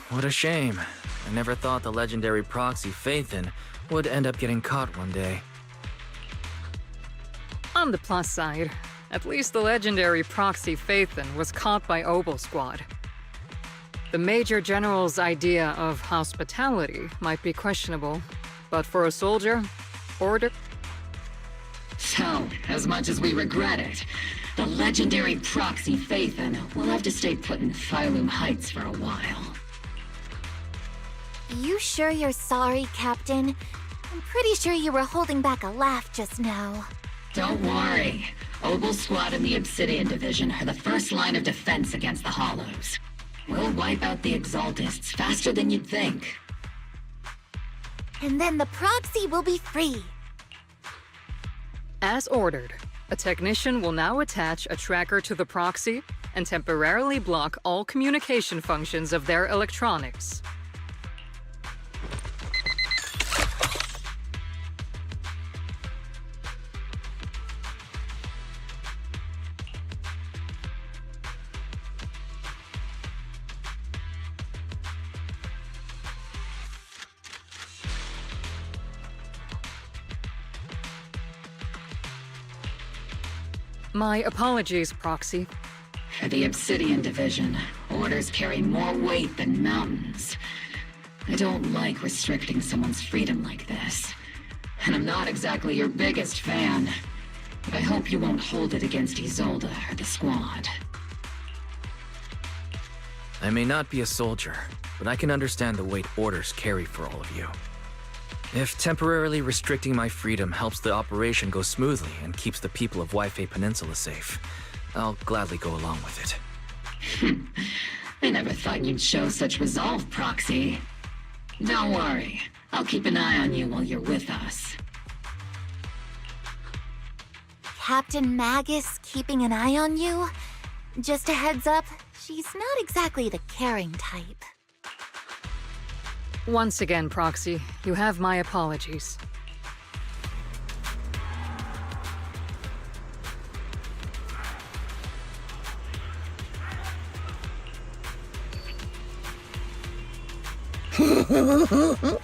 What a shame. I never thought the legendary proxy Phaethon would end up getting caught one day. On the plus side, at least the legendary proxy Phaethon was caught by Obel Squad. The Major General's idea of hospitality might be questionable, but for a soldier, order... So, as much as we regret it, the legendary proxy Phaethon will have to stay put in Phylum Heights for a while. You sure you're sorry, Captain? I'm pretty sure you were holding back a laugh just now. Don't worry. Obel Squad and the Obsidian Division are the first line of defense against the Hollows. We'll wipe out the Exaltists faster than you'd think. And then the proxy will be free. As ordered, a technician will now attach a tracker to the proxy and temporarily block all communication functions of their electronics. My apologies, Proxy. For the Obsidian Division, orders carry more weight than mountains. I don't like restricting someone's freedom like this. And I'm not exactly your biggest fan. But I hope you won't hold it against Isolde or the Squad. I may not be a soldier, but I can understand the weight orders carry for all of you. If temporarily restricting my freedom helps the operation go smoothly and keeps the people of Wi-Fi Peninsula safe, I'll gladly go along with it. I never thought you'd show such resolve, Proxy. Don't worry. I'll keep an eye on you while you're with us. Captain Magus keeping an eye on you? Just a heads up, she's not exactly the caring type. Once again, Proxy, you have my apologies. Huh?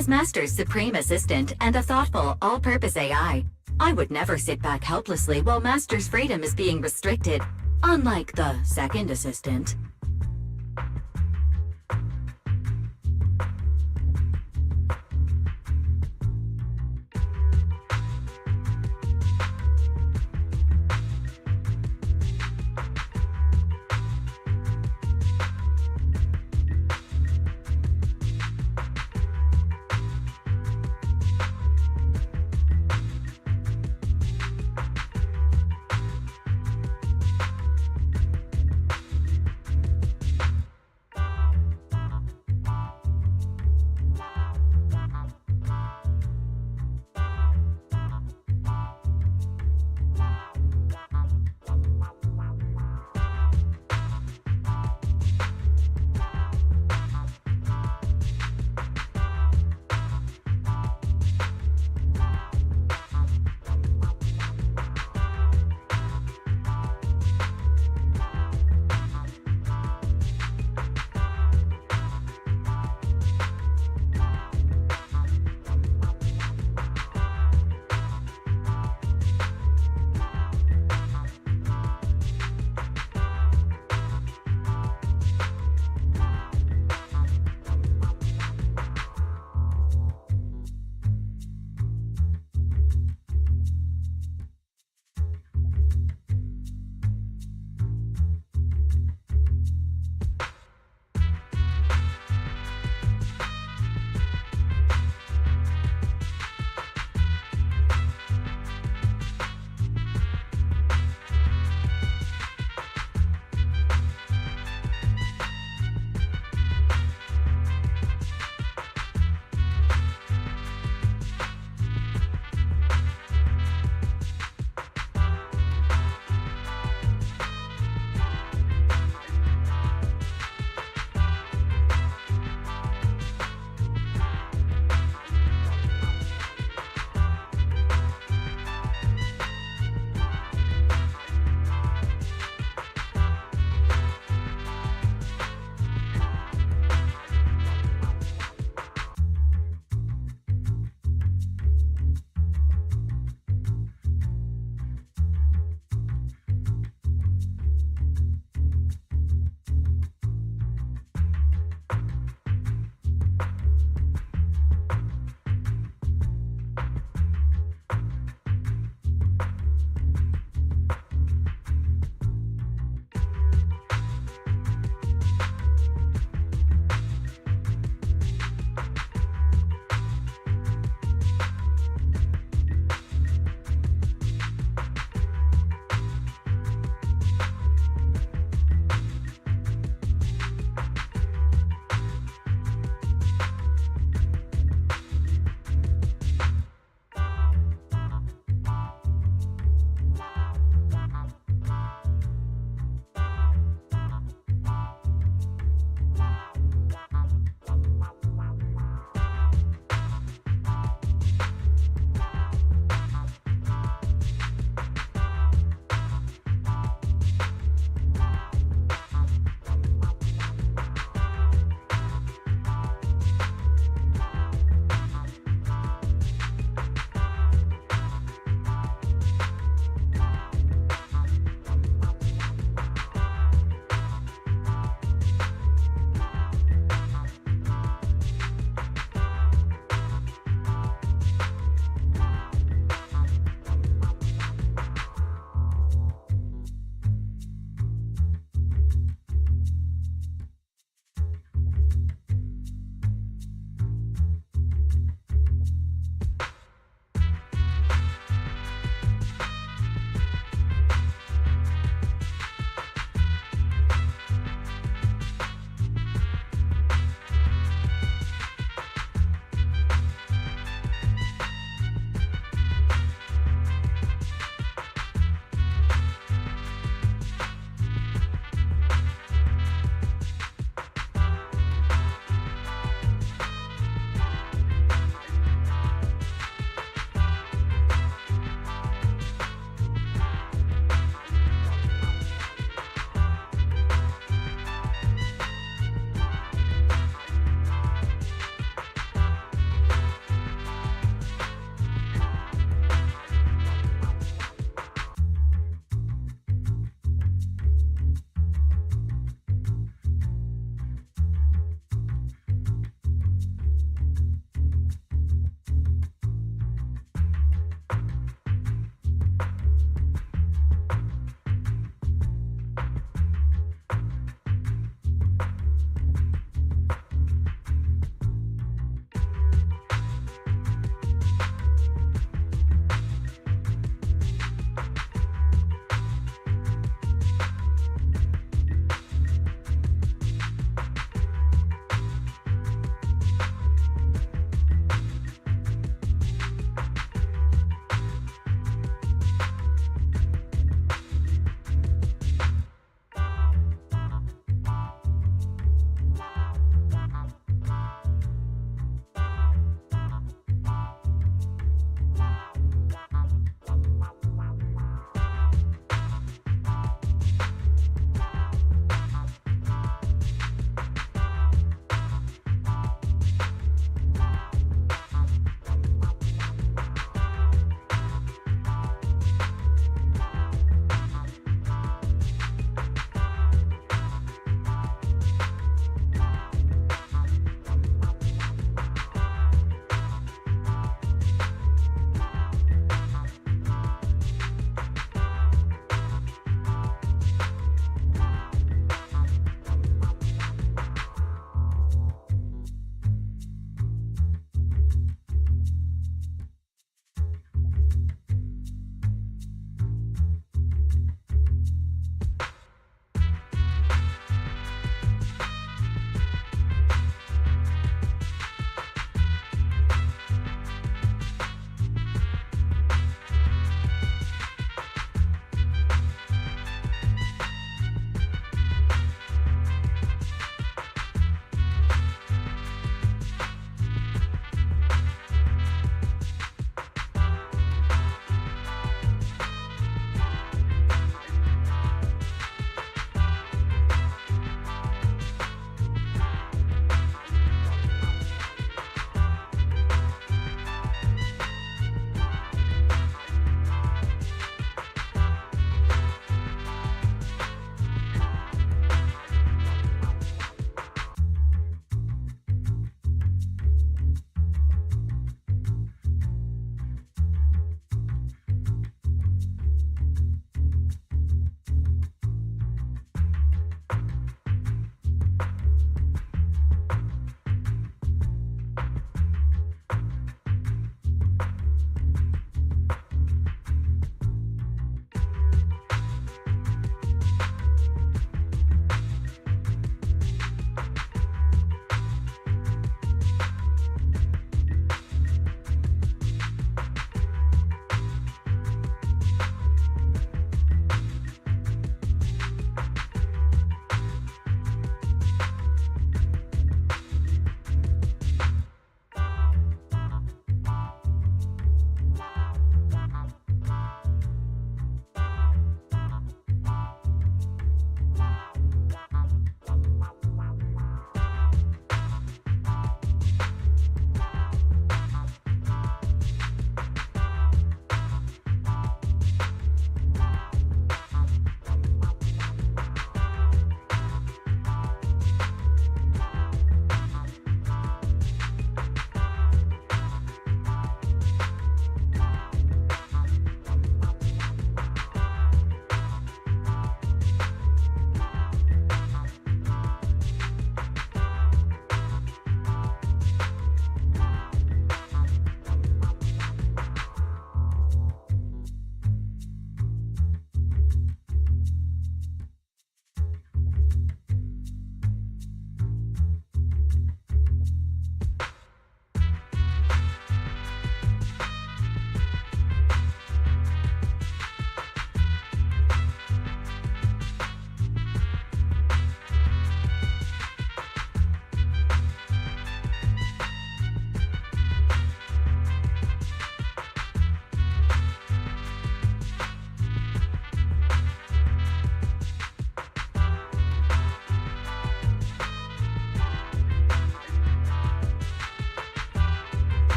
As Master's supreme assistant and a thoughtful, all-purpose AI, I would never sit back helplessly while Master's freedom is being restricted, unlike the second assistant.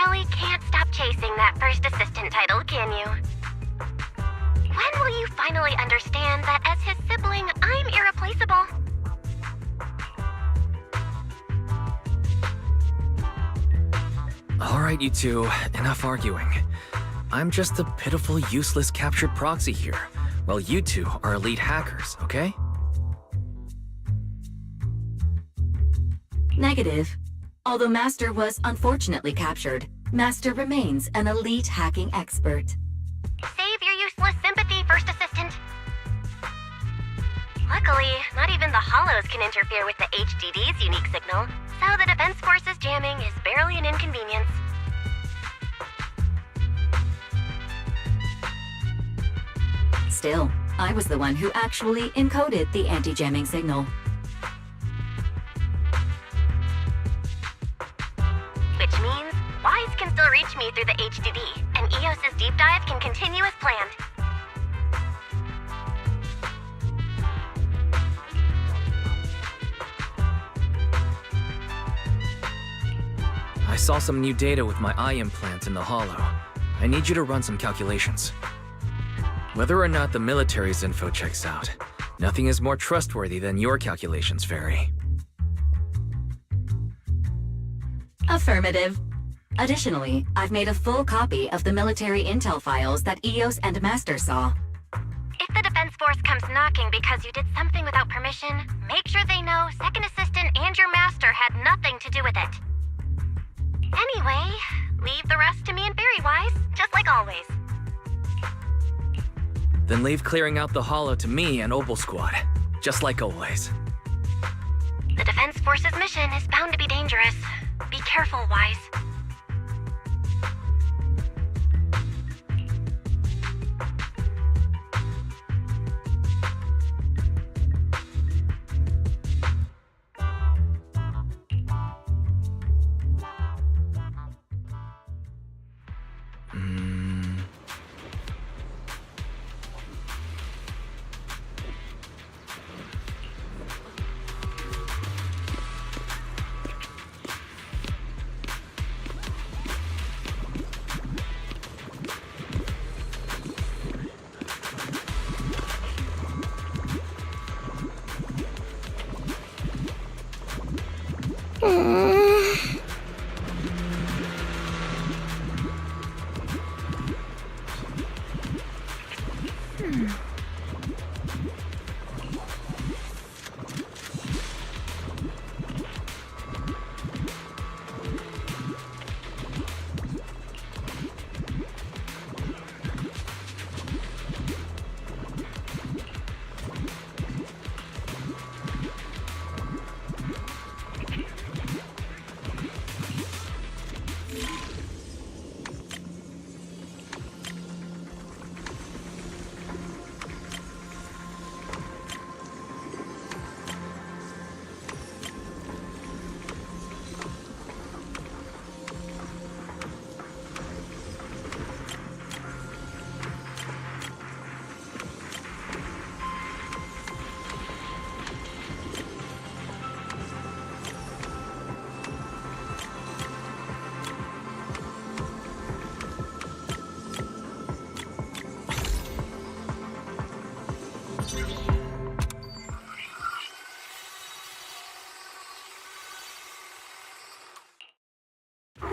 really can't stop chasing that first assistant title, can you? When will you finally understand that as his sibling, I'm irreplaceable? Alright, you two, enough arguing. I'm just a pitiful, useless captured proxy here, while you two are elite hackers, okay? Negative. Although Master was unfortunately captured, Master remains an elite hacking expert. Save your useless sympathy, First Assistant. Luckily, not even the Hollows can interfere with the HDD's unique signal, so the Defense Force's jamming is barely an inconvenience. Still, I was the one who actually encoded the anti-jamming signal. Which means, Wise can still reach me through the HDD, and EOS's deep dive can continue as planned. I saw some new data with my eye implant in the Hollow. I need you to run some calculations. Whether or not the military's info checks out, nothing is more trustworthy than your calculations, Fairy. Affirmative. Additionally, I've made a full copy of the military intel files that EOS and Master saw. If the Defense Force comes knocking because you did something without permission, make sure they know Second Assistant and your Master had nothing to do with it. Anyway, leave the rest to me and Fairy Wise, just like always. Then leave clearing out the Hollow to me and Opal Squad, just like always. The Defense Force's mission is bound to be dangerous. Be careful, Wise.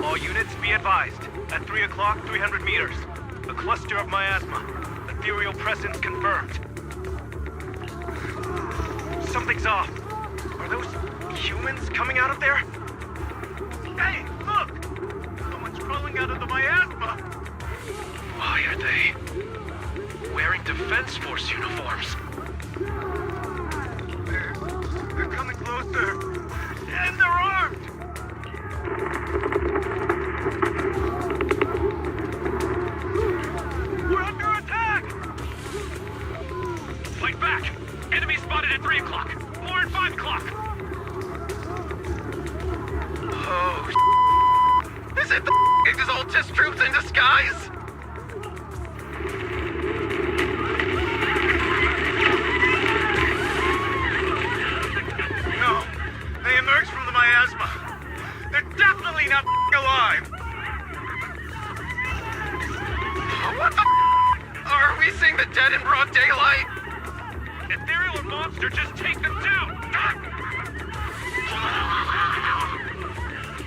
All units be advised. At 3 o'clock, 300 meters. A cluster of miasma. Ethereal presence confirmed. Something's off. Are those humans coming out of there? Hey, look! Someone's crawling out of the miasma! Why are they wearing Defense Force uniforms? They're coming closer. And they're armed! We're under attack! Fight back! Enemy spotted at 3 o'clock. More at 5 o'clock. Oh, Is it the Exaltus troops in disguise? no. They emerged from the miasma. They're definitely not alive. we seeing the dead in broad daylight? Ethereal or monster, just take them down!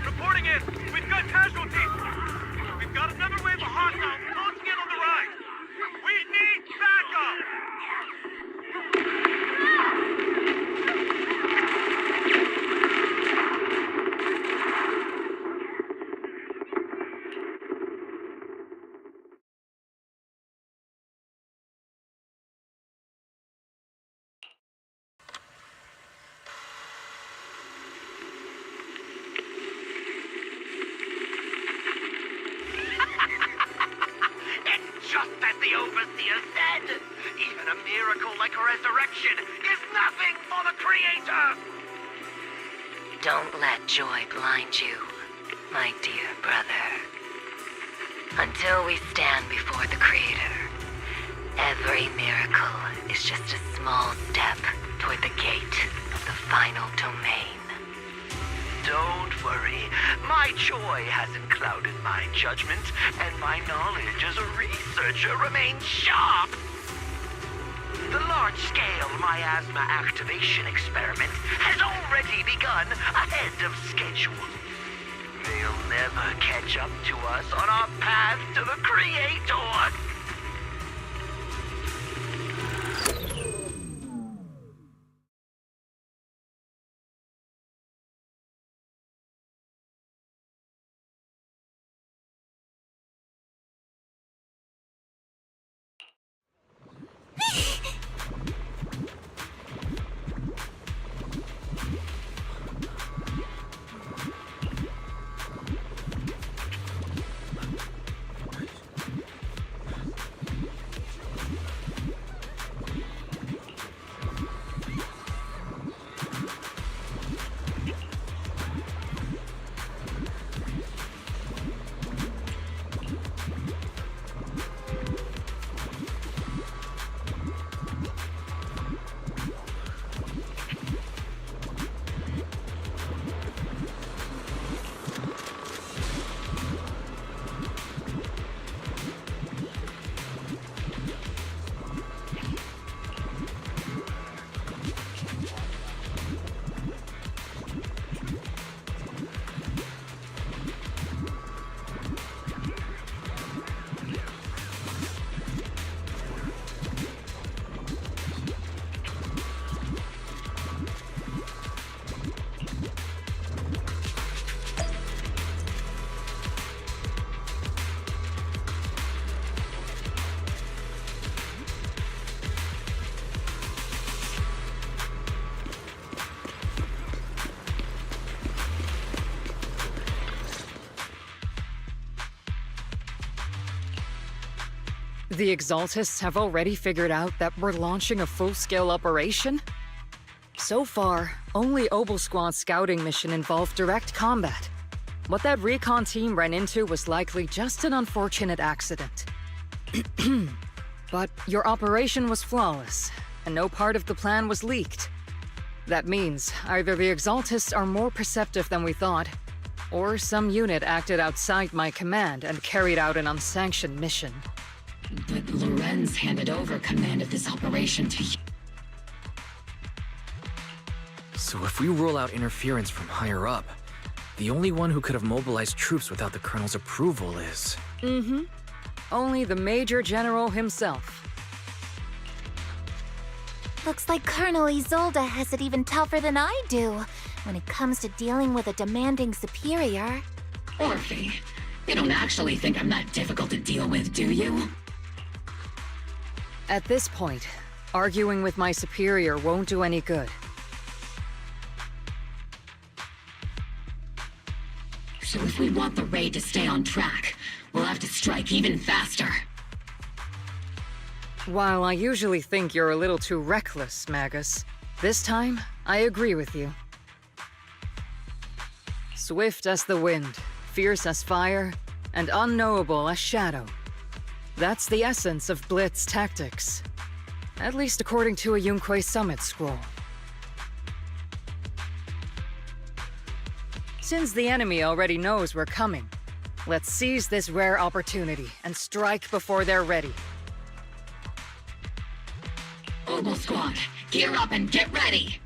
Reporting in, we've got casualties! We've got another wave of hostiles closing in on the right! We need backup! Just as the Overseer said, even a miracle like a resurrection is nothing for the Creator! Don't let joy blind you, my dear brother. Until we stand before the Creator, every miracle is just a small step toward the gate of the final domain. Don't worry, my joy hasn't clouded my judgment, and my knowledge as a researcher remains sharp. The large-scale miasma activation experiment has already begun ahead of schedule. They'll never catch up to us on our path to the Creator. The Exaltists have already figured out that we're launching a full-scale operation? So far, only Obel Squad's scouting mission involved direct combat. What that recon team ran into was likely just an unfortunate accident. But your operation was flawless, and no part of the plan was leaked. That means either the Exaltists are more perceptive than we thought, or some unit acted outside my command and carried out an unsanctioned mission. But Lorenz handed over command of this operation to you. So if we roll out interference from higher up, the only one who could have mobilized troops without the Colonel's approval is... Mm-hmm. Only the Major General himself. Looks like Colonel Isolde has it even tougher than I do when it comes to dealing with a demanding superior. Orphe, you don't actually think I'm that difficult to deal with, do you? At this point, arguing with my superior won't do any good. So if we want the raid to stay on track, we'll have to strike even faster. While I usually think you're a little too reckless, Magus, this time, I agree with you. Swift as the wind, fierce as fire, and unknowable as shadow. That's the essence of Blitz tactics. At least according to a Yunque Summit scroll. Since the enemy already knows we're coming, let's seize this rare opportunity and strike before they're ready. Oboe Squad. Gear up and get ready!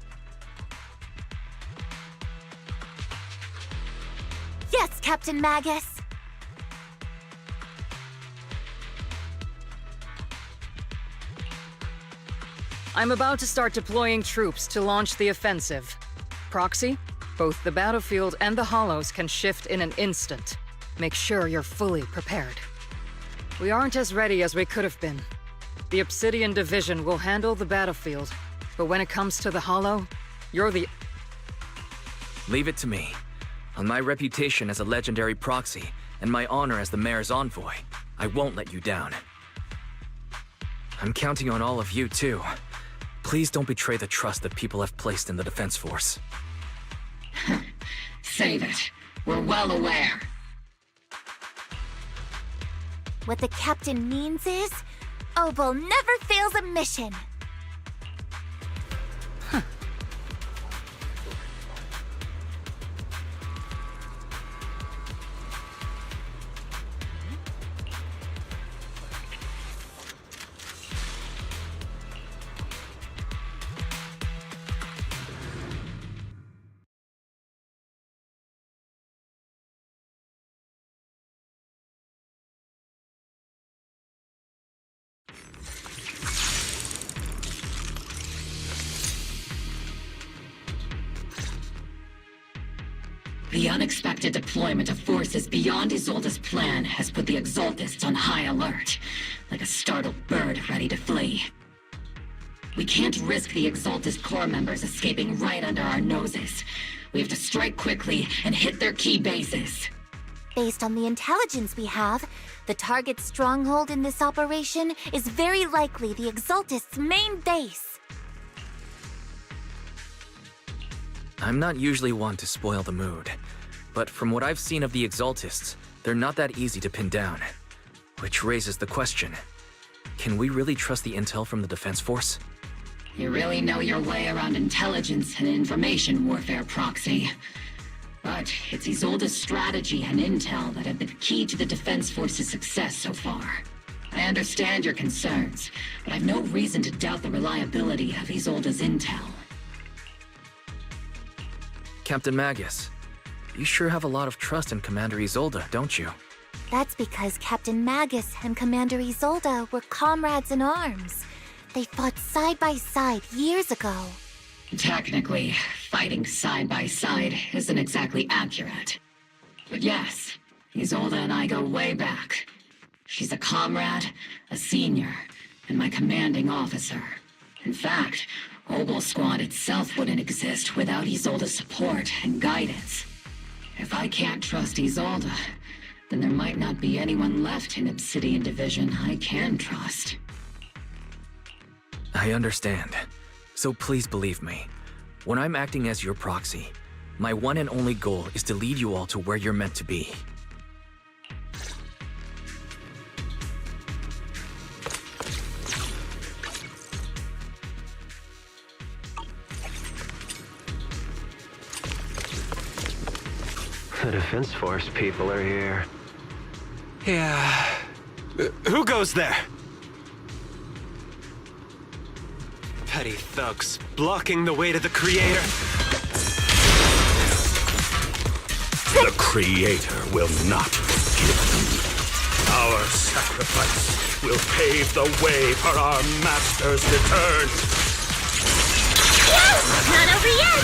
Yes, Captain Magus. I'm about to start deploying troops to launch the offensive. Proxy, both the battlefield and the hollows can shift in an instant. Make sure you're fully prepared. We aren't as ready as we could have been. The Obsidian Division will handle the battlefield, but when it comes to the hollow, you're the... Leave it to me. On my reputation as a legendary proxy, and my honor as the mayor's envoy, I won't let you down. I'm counting on all of you, too. Please don't betray the trust that people have placed in the Defense Force. Save it. We're well aware. What the captain means is, Oboe never fails a mission. The unexpected deployment of forces beyond Isolde's plan has put the Exaltists on high alert, like a startled bird ready to flee. We can't risk the Exaltist Corps members escaping right under our noses. We have to strike quickly and hit their key bases. Based on the intelligence we have, the target's stronghold in this operation is very likely the Exaltists' main base. I'm not usually one to spoil the mood, but from what I've seen of the Exaltists, they're not that easy to pin down. Which raises the question, can we really trust the intel from the Defense Force? You really know your way around intelligence and information warfare, Proxy. But it's Isolde's strategy and intel that have been key to the Defense Force's success so far. I understand your concerns, but I've no reason to doubt the reliability of Isolde's intel. Captain Magus, you sure have a lot of trust in Commander Isolde, don't you? That's because Captain Magus and Commander Isolde were comrades in arms. They fought side by side years ago. Technically, fighting side by side isn't exactly accurate. But yes, Isolde and I go way back. She's a comrade, a senior, and my commanding officer. In fact, Oboe Squad itself wouldn't exist without Isolde's support and guidance. If I can't trust Isolde, then there might not be anyone left in Obsidian Division I can trust. I understand. So please believe me. When I'm acting as your proxy, my one and only goal is to lead you all to where you're meant to be. The Defense Force people are here. Yeah. Who goes there? Petty thugs, blocking the way to the Creator. The Creator will not forgive you. Our sacrifice will pave the way for our Master's return. Not over yet!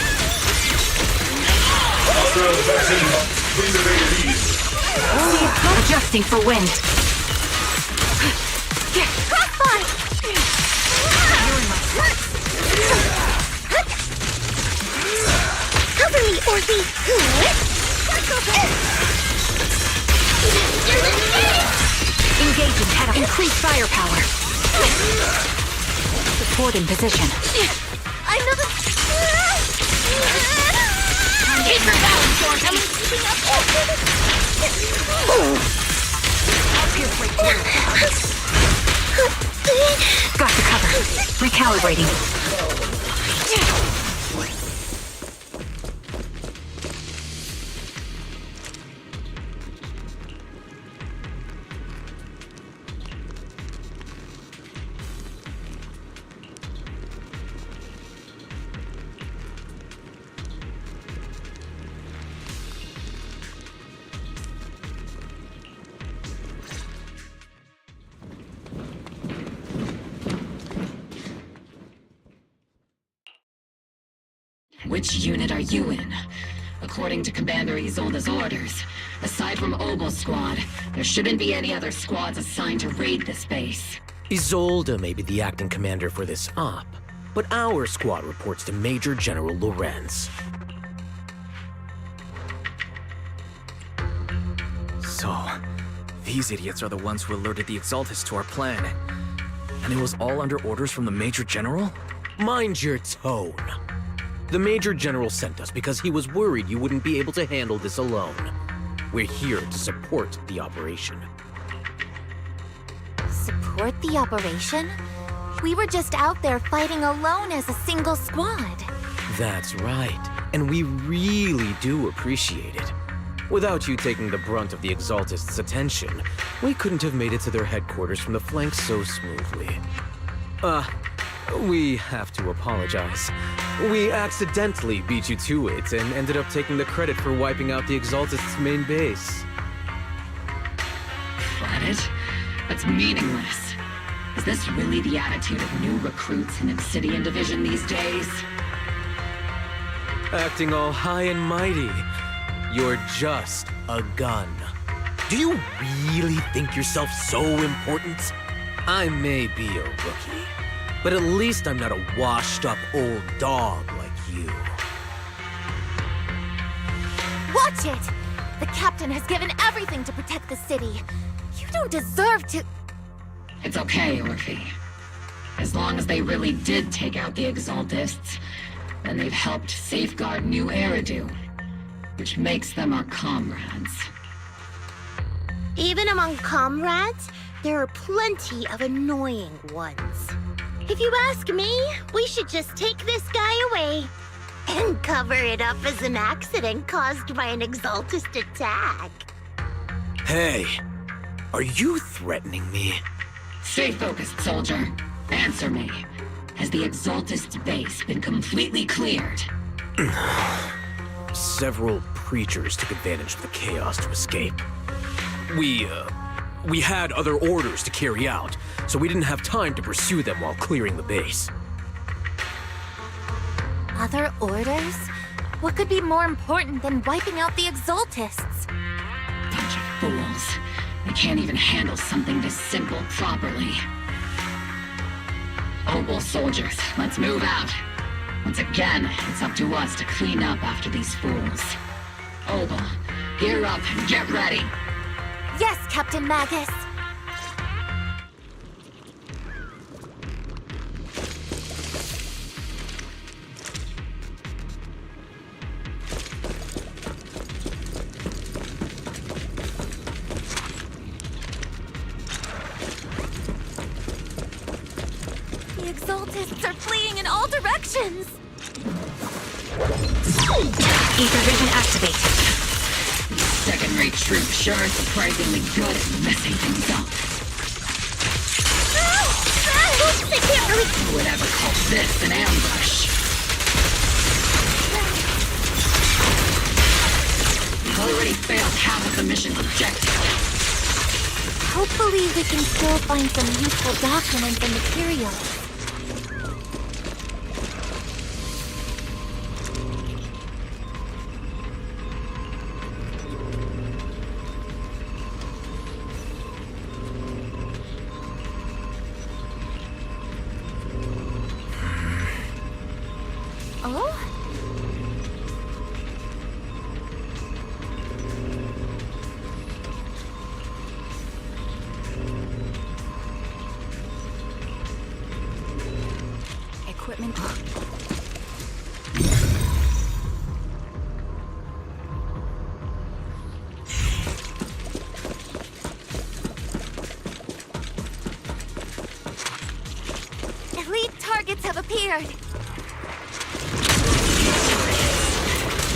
Adjusting for wind. Crossfire! Cover me, Orphe! Engaging head up. Increase firepower. Support in position. I'm not... Keep your balance, Dorothy. I'm keeping up. Got the cover. Recalibrating. Which unit are you in? According to Commander Isolde's orders, aside from Obel Squad, there shouldn't be any other squads assigned to raid this base. Isolde may be the acting commander for this op, but our squad reports to Major General Lorenz. So, these idiots are the ones who alerted the Exaltists to our plan. And it was all under orders from the Major General? Mind your tone. The Major General sent us because he was worried you wouldn't be able to handle this alone. We're here to support the operation. Support the operation? We were just out there fighting alone as a single squad. That's right, and we really do appreciate it. Without you taking the brunt of the Exaltists' attention, we couldn't have made it to their headquarters from the flank so smoothly. We have to apologize. We accidentally beat you to it and ended up taking the credit for wiping out the Exaltists' main base. Credit? That's meaningless. Is this really the attitude of new recruits in Obsidian Division these days? Acting all high and mighty. You're just a gun. Do you really think yourself so important? I may be a rookie, but at least I'm not a washed-up old dog like you. Watch it! The captain has given everything to protect the city. You don't deserve to... It's okay, Orphe. As long as they really did take out the Exaltists, then they've helped safeguard New Eridu, which makes them our comrades. Even among comrades, there are plenty of annoying ones. If you ask me, we should just take this guy away and cover it up as an accident caused by an Exaltist attack. Hey, are you threatening me? Stay focused, soldier. Answer me. Has the Exaltist base been completely cleared? Several preachers took advantage of the chaos to escape. We had other orders to carry out, so we didn't have time to pursue them while clearing the base. Other orders? What could be more important than wiping out the Exaltists? Bunch of fools. They can't even handle something this simple properly. Obel soldiers, let's move out. Once again, it's up to us to clean up after these fools. Obel, gear up and get ready. Yes, Captain Magus. The Exaltists are fleeing in all directions. Ether vision activated. Second-rate troop sure is surprisingly good at messing things up. They can't really... Who would ever call this an ambush? We've already failed half of the mission's objective. Hopefully we can still find some useful documents and materials. Oh? Equipment. Elite targets have appeared.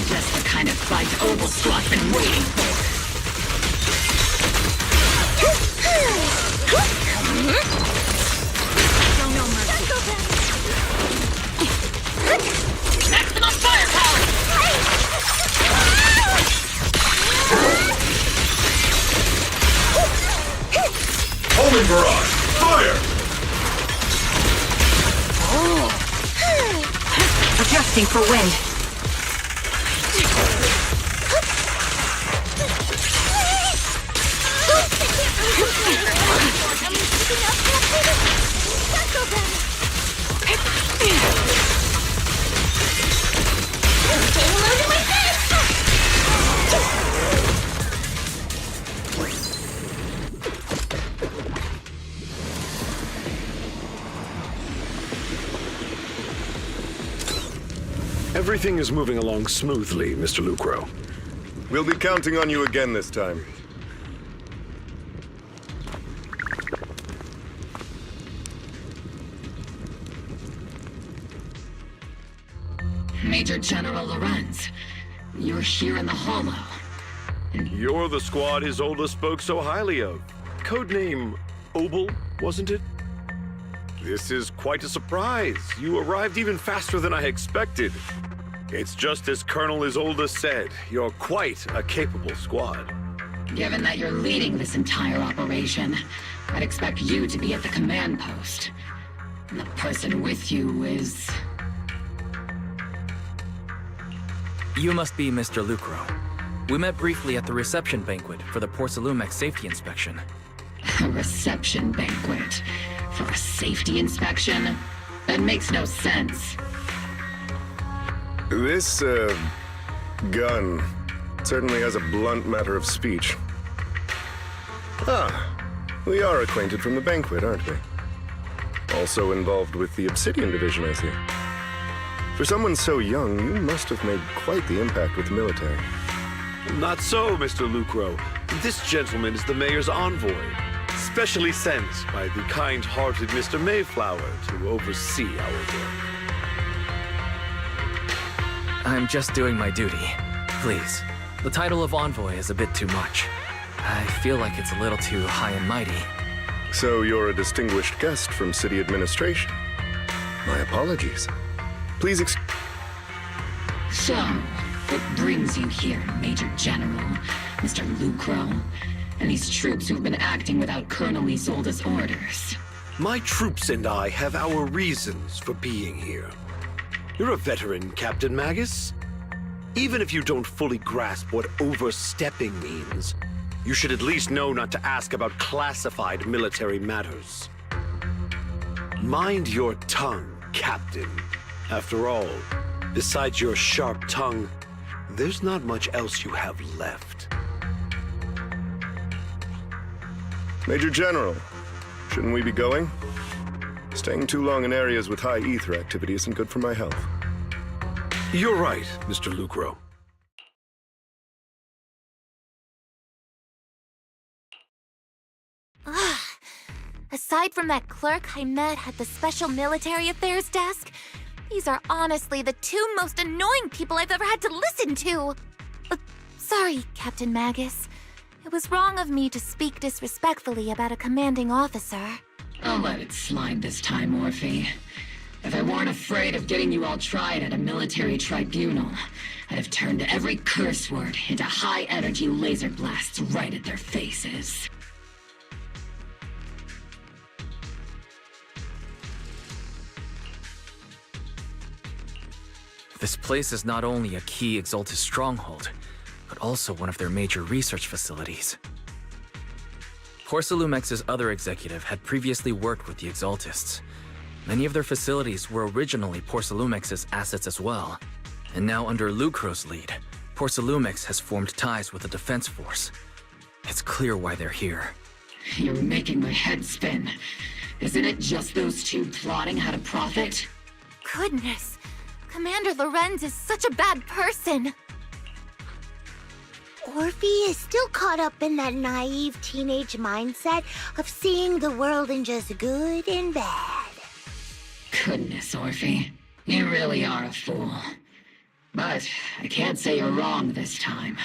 Just the kind of fight Obel Squad's been waiting for. Show no mercy. Maximum firepower! Homing barrage! Fire! Adjusting for wind. Everything is moving along smoothly, Mr. Lucro. We'll be counting on you again this time. Major General Lorenz, you're here in the Hollow. You're the squad Isolde spoke so highly of. Codename Obel, wasn't it? This is quite a surprise. You arrived even faster than I expected. It's just as Colonel Isolde said, you're quite a capable squad. Given that you're leading this entire operation, I'd expect you to be at the command post. And the person with you is... You must be Mr. Lucro. We met briefly at the reception banquet for the Porcelumex safety inspection. A reception banquet? For a safety inspection? That makes no sense. This, gun certainly has a blunt matter of speech. Ah, we are acquainted from the banquet, aren't we? Also involved with the Obsidian Division, I see. For someone so young, you must have made quite the impact with the military. Not so, Mr. Lucro. This gentleman is the mayor's envoy, specially sent by the kind-hearted Mr. Mayflower to oversee our work. I'm just doing my duty. Please. The title of envoy is a bit too much. I feel like it's a little too high and mighty. So you're a distinguished guest from city administration. My apologies. Please So, what brings you here, Major General, Mr. Lucro, and these troops who've been acting without Colonel Isolde's orders? My troops and I have our reasons for being here. You're a veteran, Captain Magus. Even if you don't fully grasp what overstepping means, you should at least know not to ask about classified military matters. Mind your tongue, Captain. After all, besides your sharp tongue, there's not much else you have left. Major General, shouldn't we be going? Staying too long in areas with high ether activity isn't good for my health. You're right, Mr. Lucro. Aside from that clerk I met at the Special Military Affairs desk, these are honestly the two most annoying people I've ever had to listen to. Sorry, Captain Magus. It was wrong of me to speak disrespectfully about a commanding officer. I'll let it slide this time, Orphe. If I weren't afraid of getting you all tried at a military tribunal, I'd have turned every curse word into high-energy laser blasts right at their faces. This place is not only a key Exaltus stronghold, but also one of their major research facilities. Porcelumex's other executive had previously worked with the Exaltists. Many of their facilities were originally Porcelumex's assets as well. And now under Lucro's lead, Porcelumex has formed ties with the defense force. It's clear why they're here. You're making my head spin. Isn't it just those two plotting how to profit? Goodness, Commander Lorenz is such a bad person. Orphe is still caught up in that naive teenage mindset of seeing the world in just good and bad. Goodness, Orphe. You really are a fool. But I can't say you're wrong this time.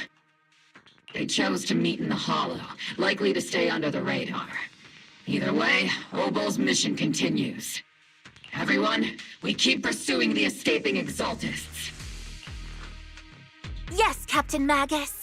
They chose to meet in the Hollow, likely to stay under the radar. Either way, Obel's mission continues. Everyone, we keep pursuing the escaping Exaltists. Yes, Captain Magus.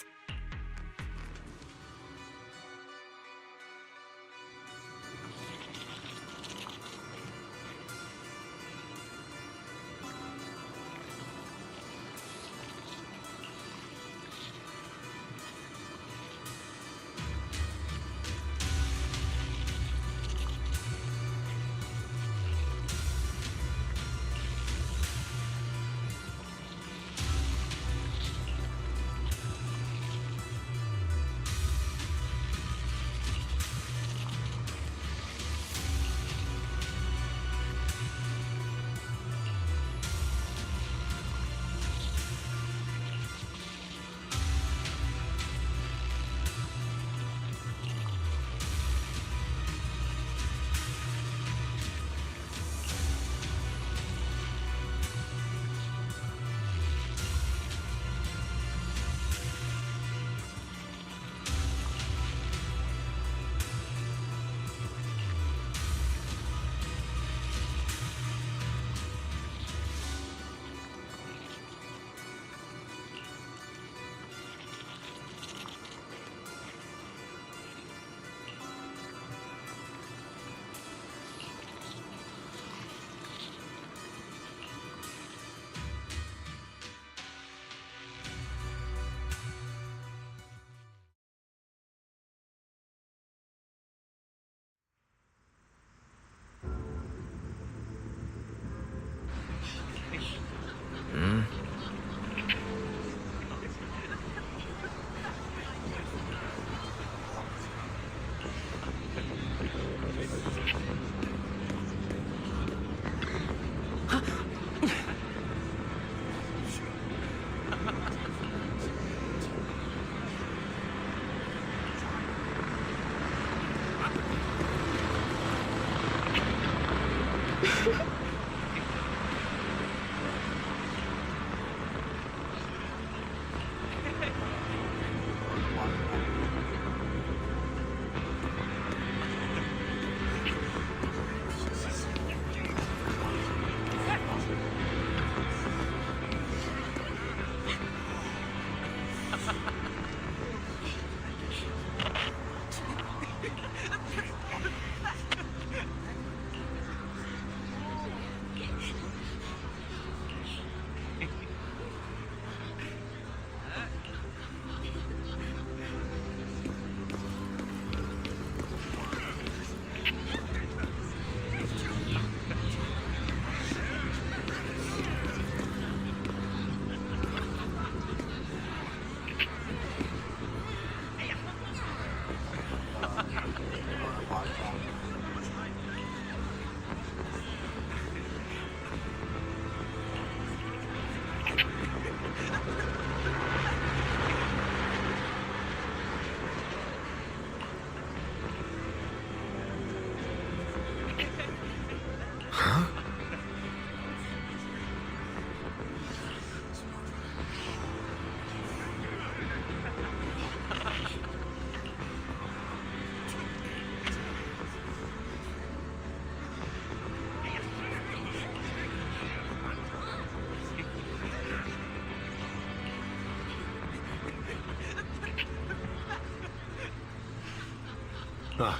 Ah.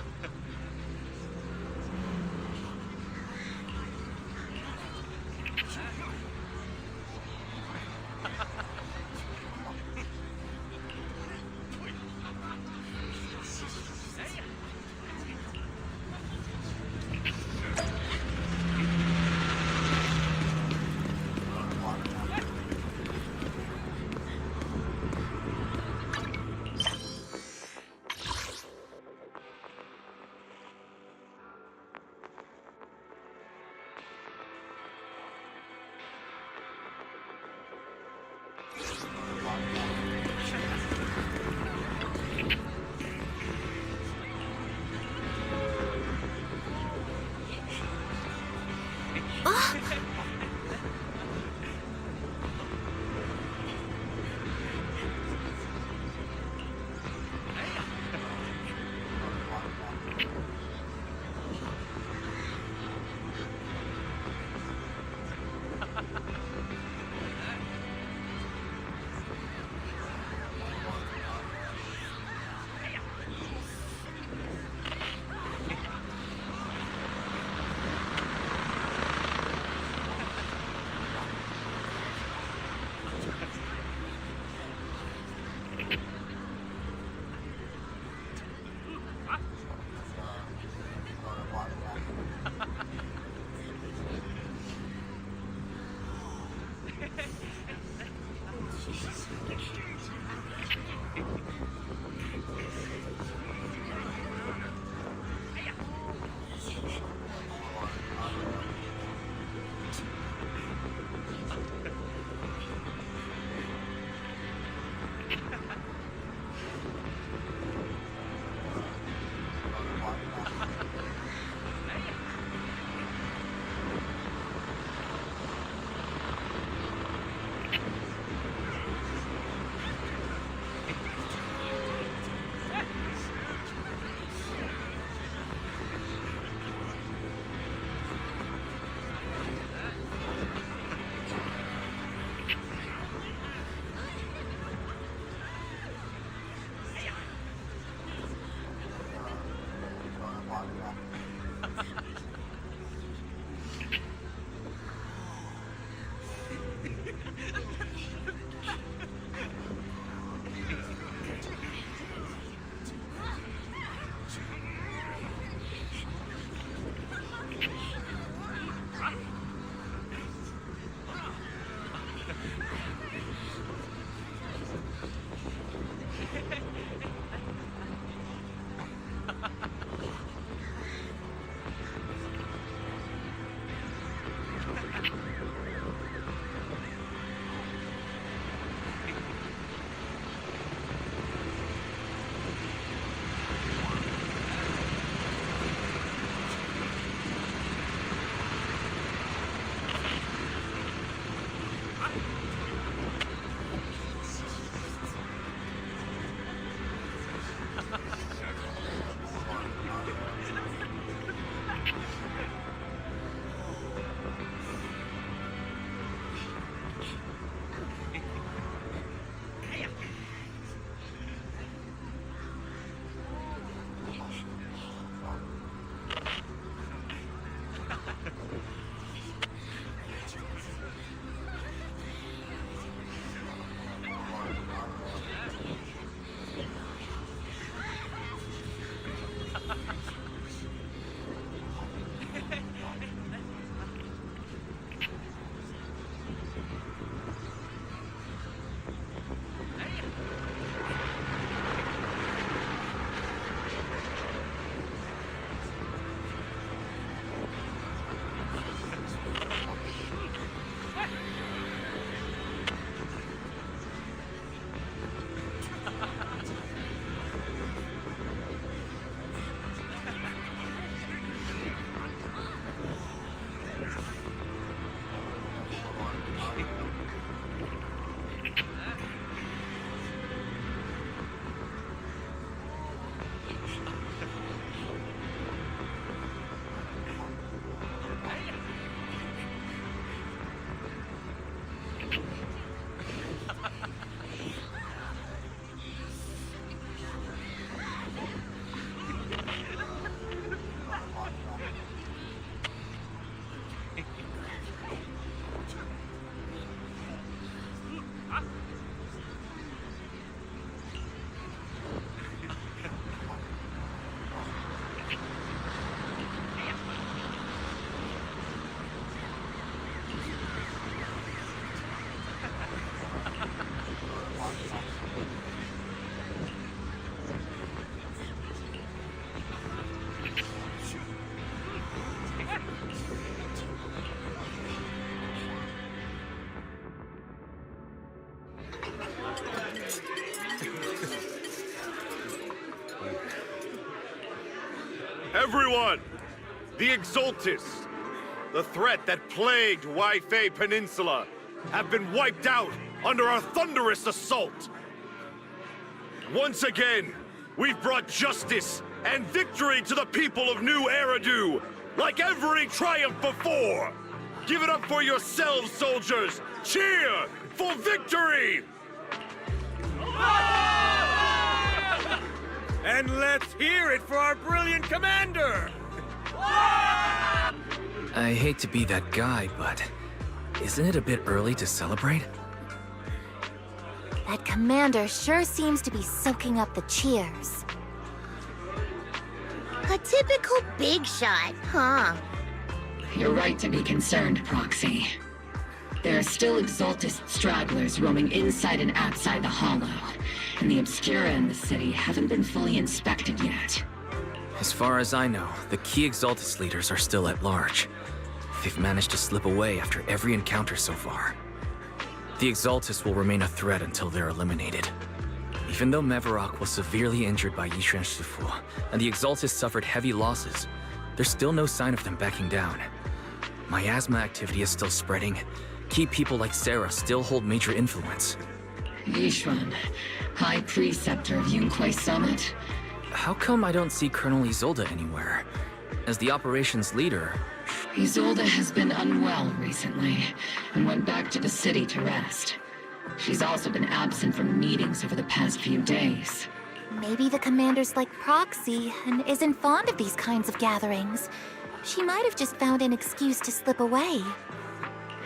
Everyone! The Exaltists, the threat that plagued Waifei Peninsula, have been wiped out under our thunderous assault. Once again, we've brought justice and victory to the people of New Eridu, like every triumph before! Give it up for yourselves, soldiers! Cheer for victory! And let's hear it for our brilliant commander! I hate to be that guy, but isn't it a bit early to celebrate? That commander sure seems to be soaking up the cheers. A typical big shot, huh? You're right to be concerned, Proxy. There are still Exaltist stragglers roaming inside and outside the Hollow, and the Obscura in the city haven't been fully inspected yet. As far as I know, the key Exaltist leaders are still at large. They've managed to slip away after every encounter so far. The Exaltists will remain a threat until they're eliminated. Even though Mevarok was severely injured by Yishuan Shifu, and the Exaltists suffered heavy losses, there's still no sign of them backing down. Miasma activity is still spreading. Key people like Sarah still hold major influence. Yishuan, High Preceptor of Yunquai Summit? How come I don't see Colonel Isolde anywhere? As the operations leader... Isolde has been unwell recently, and went back to the city to rest. She's also been absent from meetings over the past few days. Maybe the commander's like Proxy and isn't fond of these kinds of gatherings. She might have just found an excuse to slip away.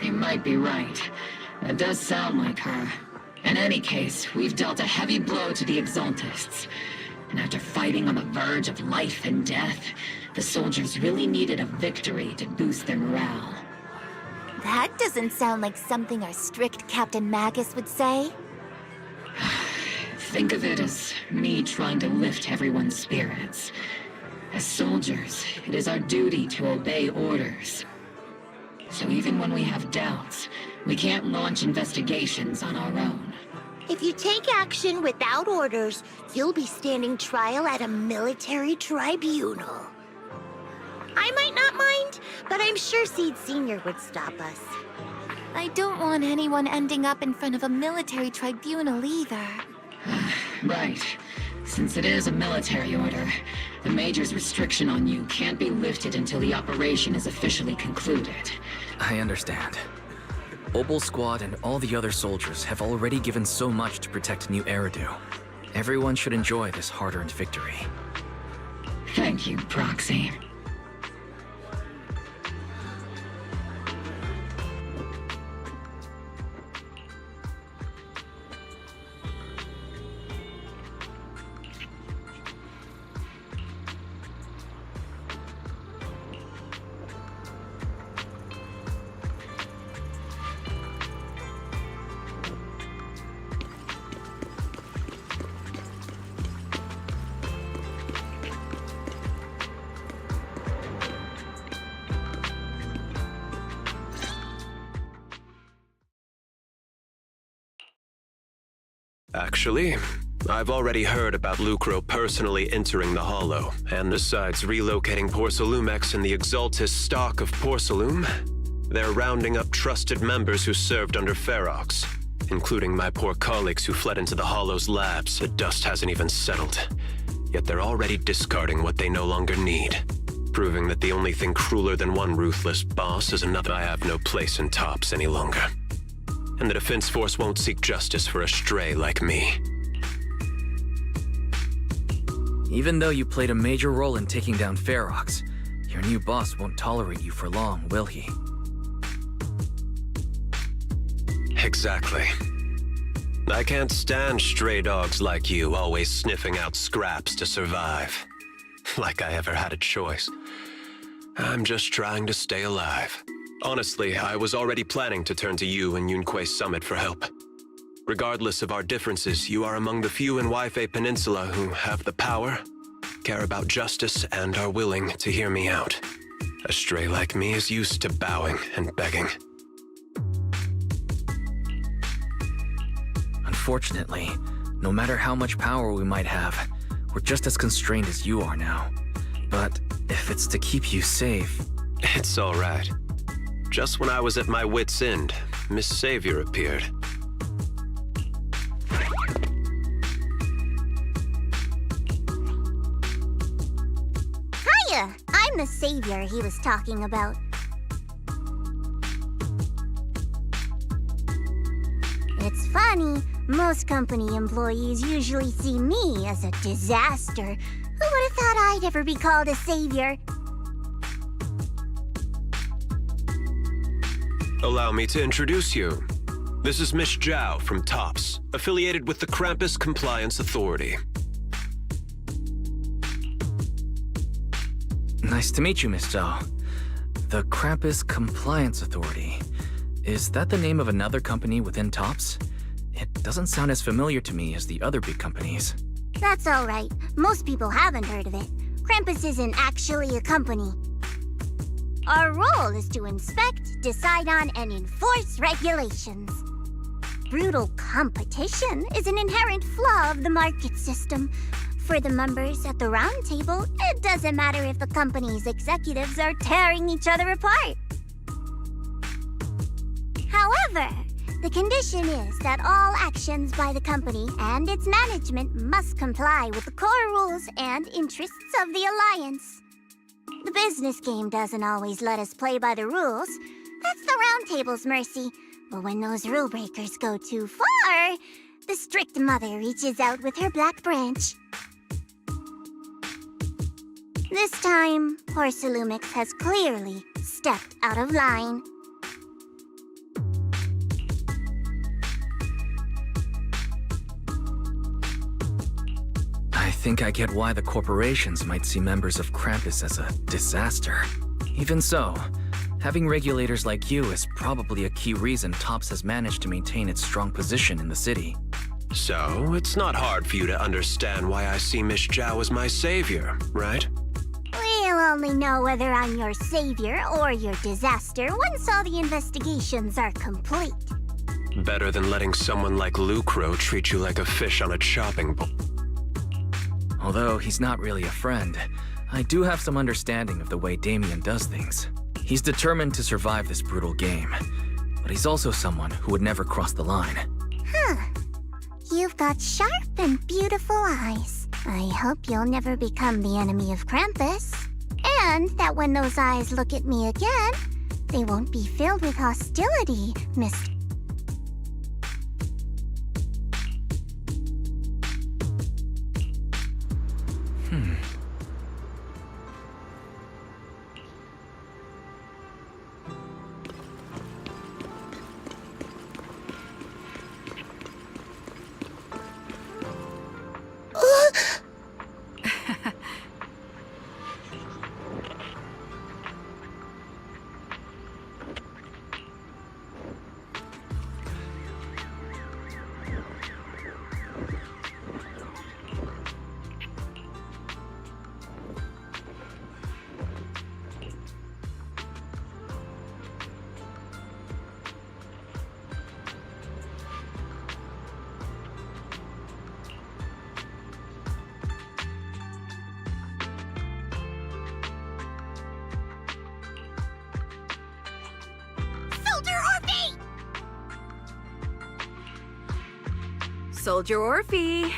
You might be right. That does sound like her. In any case, we've dealt a heavy blow to the Exaltists. And after fighting on the verge of life and death, the soldiers really needed a victory to boost their morale. That doesn't sound like something our strict Captain Magus would say. Think of it as me trying to lift everyone's spirits. As soldiers, it is our duty to obey orders. So even when we have doubts, we can't launch investigations on our own. If you take action without orders, you'll be standing trial at a military tribunal. I might not mind, but I'm sure Seed Sr. would stop us. I don't want anyone ending up in front of a military tribunal either. Right. Since it is a military order, the Major's restriction on you can't be lifted until the operation is officially concluded. I understand. Obel Squad and all the other soldiers have already given so much to protect New Eridu. Everyone should enjoy this hard-earned victory. Thank you, Proxy. Actually, I've already heard about Lucro personally entering the Hollow, and besides relocating Porcelumex and the Exaltist stock of Porcelume, they're rounding up trusted members who served under Ferox, including my poor colleagues who fled into the Hollow's labs. The dust hasn't even settled, yet they're already discarding what they no longer need, proving that the only thing crueler than one ruthless boss is another. I have no place in Tops any longer. And the Defense Force won't seek justice for a stray like me. Even though you played a major role in taking down Ferox, your new boss won't tolerate you for long, will he? Exactly. I can't stand stray dogs like you always sniffing out scraps to survive. Like I ever had a choice. I'm just trying to stay alive. Honestly, I was already planning to turn to you and Yunquai Summit for help. Regardless of our differences, you are among the few in Waifei Peninsula who have the power, care about justice, and are willing to hear me out. A stray like me is used to bowing and begging. Unfortunately, no matter how much power we might have, we're just as constrained as you are now. But if it's to keep you safe... It's all right. Just when I was at my wit's end, Miss Savior appeared. Hiya! I'm the savior he was talking about. It's funny, most company employees usually see me as a disaster. Who would have thought I'd ever be called a savior? Allow me to introduce you. This is Miss Zhao from TOPS, affiliated with the Krampus Compliance Authority. Nice to meet you, Miss Zhao. The Krampus Compliance Authority. Is that the name of another company within TOPS? It doesn't sound as familiar to me as the other big companies. That's all right. Most people haven't heard of it. Krampus isn't actually a company. Our role is to inspect, decide on, and enforce regulations. Brutal competition is an inherent flaw of the market system. For the members at the round table, it doesn't matter if the company's executives are tearing each other apart. However, the condition is that all actions by the company and its management must comply with the core rules and interests of the Alliance. The business game doesn't always let us play by the rules. That's the round table's mercy. But when those rule breakers go too far, the strict mother reaches out with her black branch. This time, Porcelumix has clearly stepped out of line. I think I get why the corporations might see members of Krampus as a disaster. Even so, having regulators like you is probably a key reason TOPS has managed to maintain its strong position in the city. So, it's not hard for you to understand why I see Miss Zhao as my savior, right? We'll only know whether I'm your savior or your disaster once all the investigations are complete. Better than letting someone like Lucro treat you like a fish on a chopping board. Although he's not really a friend, I do have some understanding of the way Damien does things. He's determined to survive this brutal game, but he's also someone who would never cross the line. Huh. You've got sharp and beautiful eyes. I hope you'll never become the enemy of Krampus. And that when those eyes look at me again, they won't be filled with hostility, Mr. Soldier Orphe!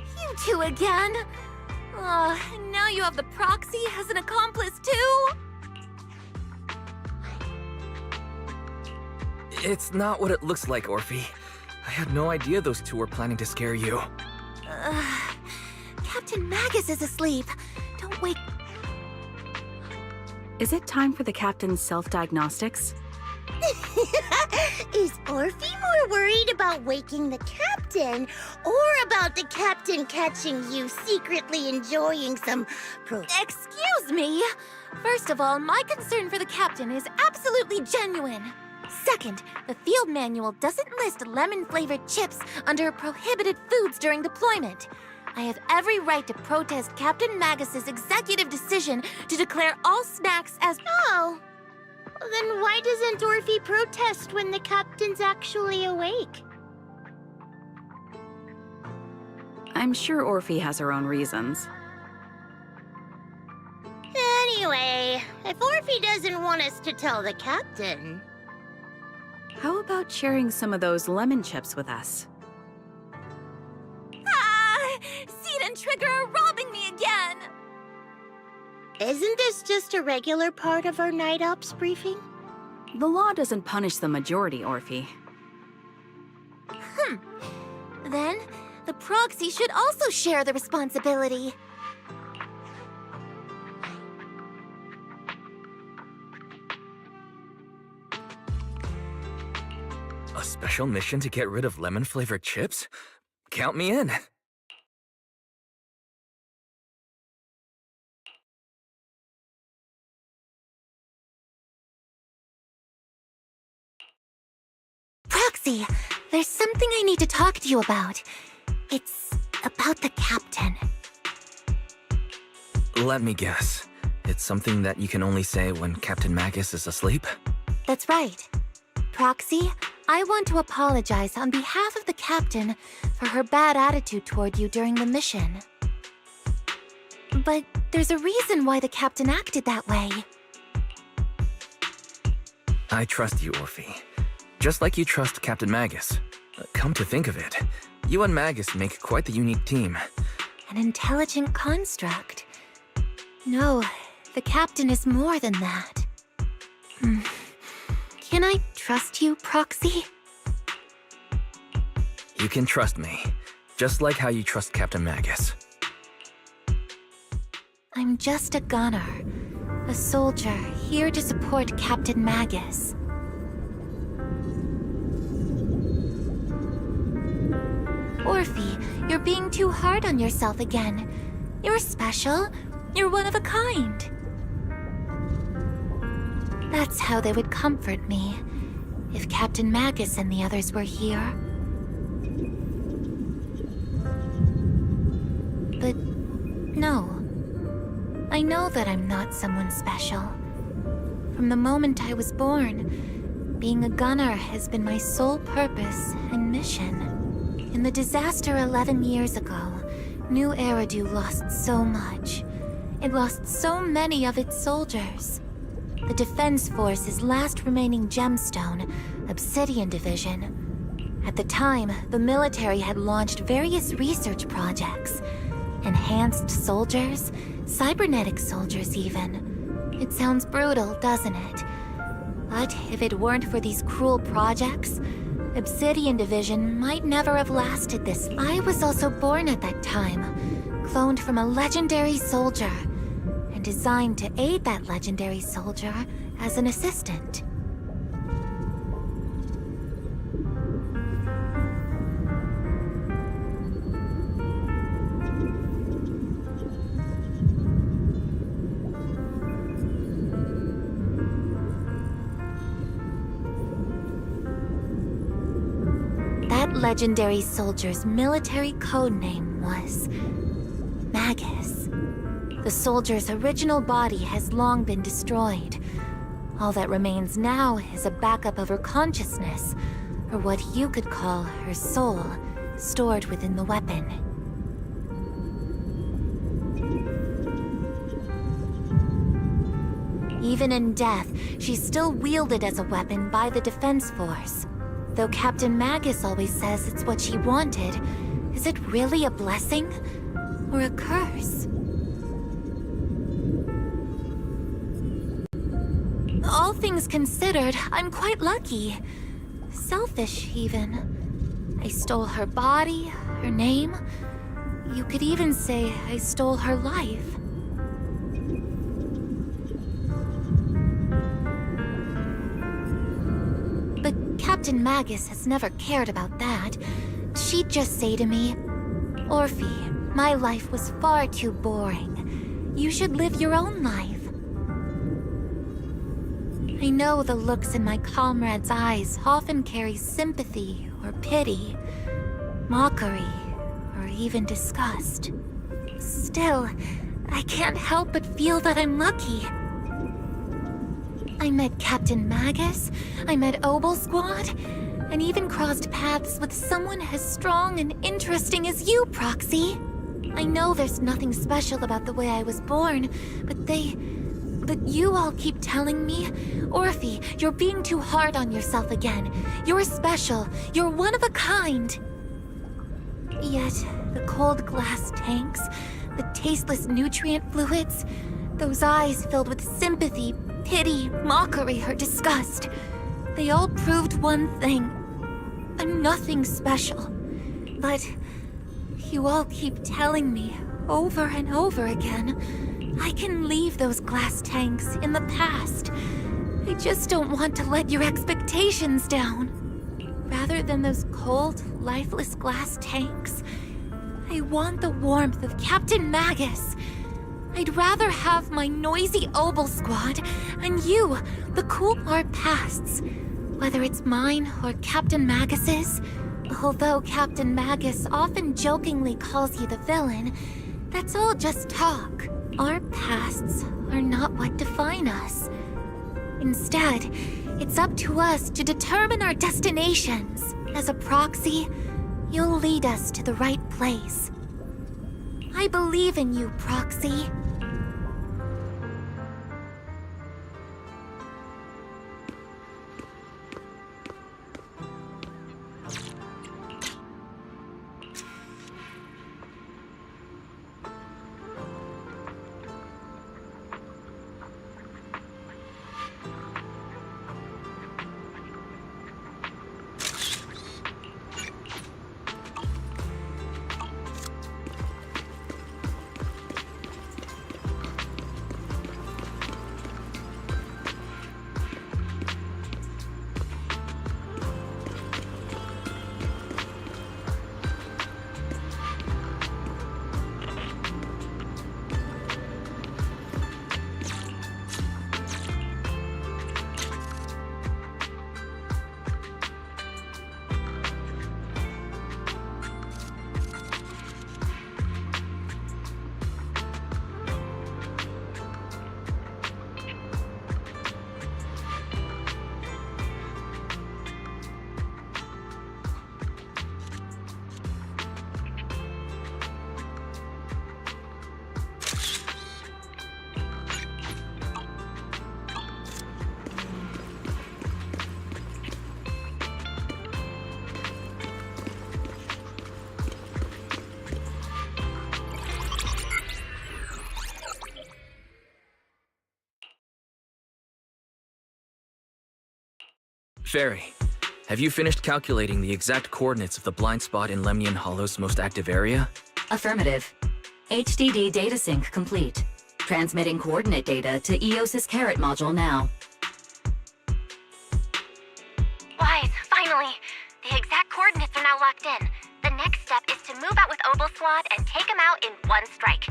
You two again? Now you have the proxy as an accomplice too? It's not what it looks like, Orphe. I had no idea those two were planning to scare you. Captain Magus is asleep. Don't wake... Is it time for the captain's self-diagnostics? Is Orphe more worried about waking the captain or about the captain catching you secretly enjoying some Excuse me! First of all, my concern for the captain is absolutely genuine. Second, the field manual doesn't list lemon-flavored chips under prohibited foods during deployment. I have every right to protest Captain Magus's executive decision to declare all snacks as... Oh! Then why doesn't Orphe protest when the captain's actually awake? I'm sure Orphe has her own reasons. Anyway, if Orphe doesn't want us to tell the captain... How about sharing some of those lemon chips with us? Ah! Seed and Trigger are robbing me again! Isn't this just a regular part of our night ops briefing? The law doesn't punish the majority, Orphe. Then, the proxy should also share the responsibility. A special mission to get rid of lemon-flavored chips? Count me in. Proxy, there's something I need to talk to you about. It's about the captain. Let me guess. It's something that you can only say when Captain Magus is asleep? That's right. Proxy, I want to apologize on behalf of the captain for her bad attitude toward you during the mission. But there's a reason why the captain acted that way. I trust you, Orphe. Just like you trust Captain Magus. Come to think of it, you and Magus make quite the unique team. An intelligent construct. No, the captain is more than that. Can I trust you, Proxy? You can trust me, just like how you trust Captain Magus. I'm just a gunner, a soldier here to support Captain Magus. Orphe, you're being too hard on yourself again. You're special. You're one of a kind. That's how they would comfort me, if Captain Magus and the others were here. But no. I know that I'm not someone special. From the moment I was born, being a gunner has been my sole purpose and mission. In the disaster 11 years ago, New Eridu lost so much. It lost so many of its soldiers. The Defense Force's last remaining gemstone, Obsidian Division. At the time, the military had launched various research projects. Enhanced soldiers, cybernetic soldiers even. It sounds brutal, doesn't it? But if it weren't for these cruel projects, Obsidian Division might never have lasted this. I was also born at that time, cloned from a legendary soldier, and designed to aid that legendary soldier as an assistant. That legendary soldier's military codename was Magus. The soldier's original body has long been destroyed. All that remains now is a backup of her consciousness, or what you could call her soul, stored within the weapon. Even in death, she's still wielded as a weapon by the Defense Force. Though Captain Magus always says it's what she wanted, is it really a blessing or a curse? All things considered, I'm quite lucky. Selfish, even. I stole her body, her name. You could even say I stole her life. Captain Magus has never cared about that. She'd just say to me, Orphe, my life was far too boring. You should live your own life. I know the looks in my comrades' eyes often carry sympathy or pity, mockery, or even disgust. Still, I can't help but feel that I'm lucky. I met Captain Magus, I met Obel Squad, and even crossed paths with someone as strong and interesting as you, Proxy. I know there's nothing special about the way I was born, but you all keep telling me, Orphe, you're being too hard on yourself again. You're special. You're one of a kind. Yet, the cold glass tanks, the tasteless nutrient fluids, those eyes filled with sympathy, pity, mockery, or disgust, they all proved one thing. I'm nothing special. But you all keep telling me, over and over again, I can leave those glass tanks in the past. I just don't want to let your expectations down. Rather than those cold, lifeless glass tanks, I want the warmth of Captain Magus. I'd rather have my noisy Obel squad and you, the cool art pasts. Whether it's mine or Captain Magus's, although Captain Magus often jokingly calls you the villain, that's all just talk. Our pasts are not what define us. Instead, it's up to us to determine our destinations. As a proxy, you'll lead us to the right place. I believe in you, Proxy. Fairy, have you finished calculating the exact coordinates of the blind spot in Lemnian Hollow's most active area? Affirmative. HDD data sync complete. Transmitting coordinate data to EOS's Carrot module now. Wise, finally! The exact coordinates are now locked in. The next step is to move out with Obel Squad and take them out in one strike.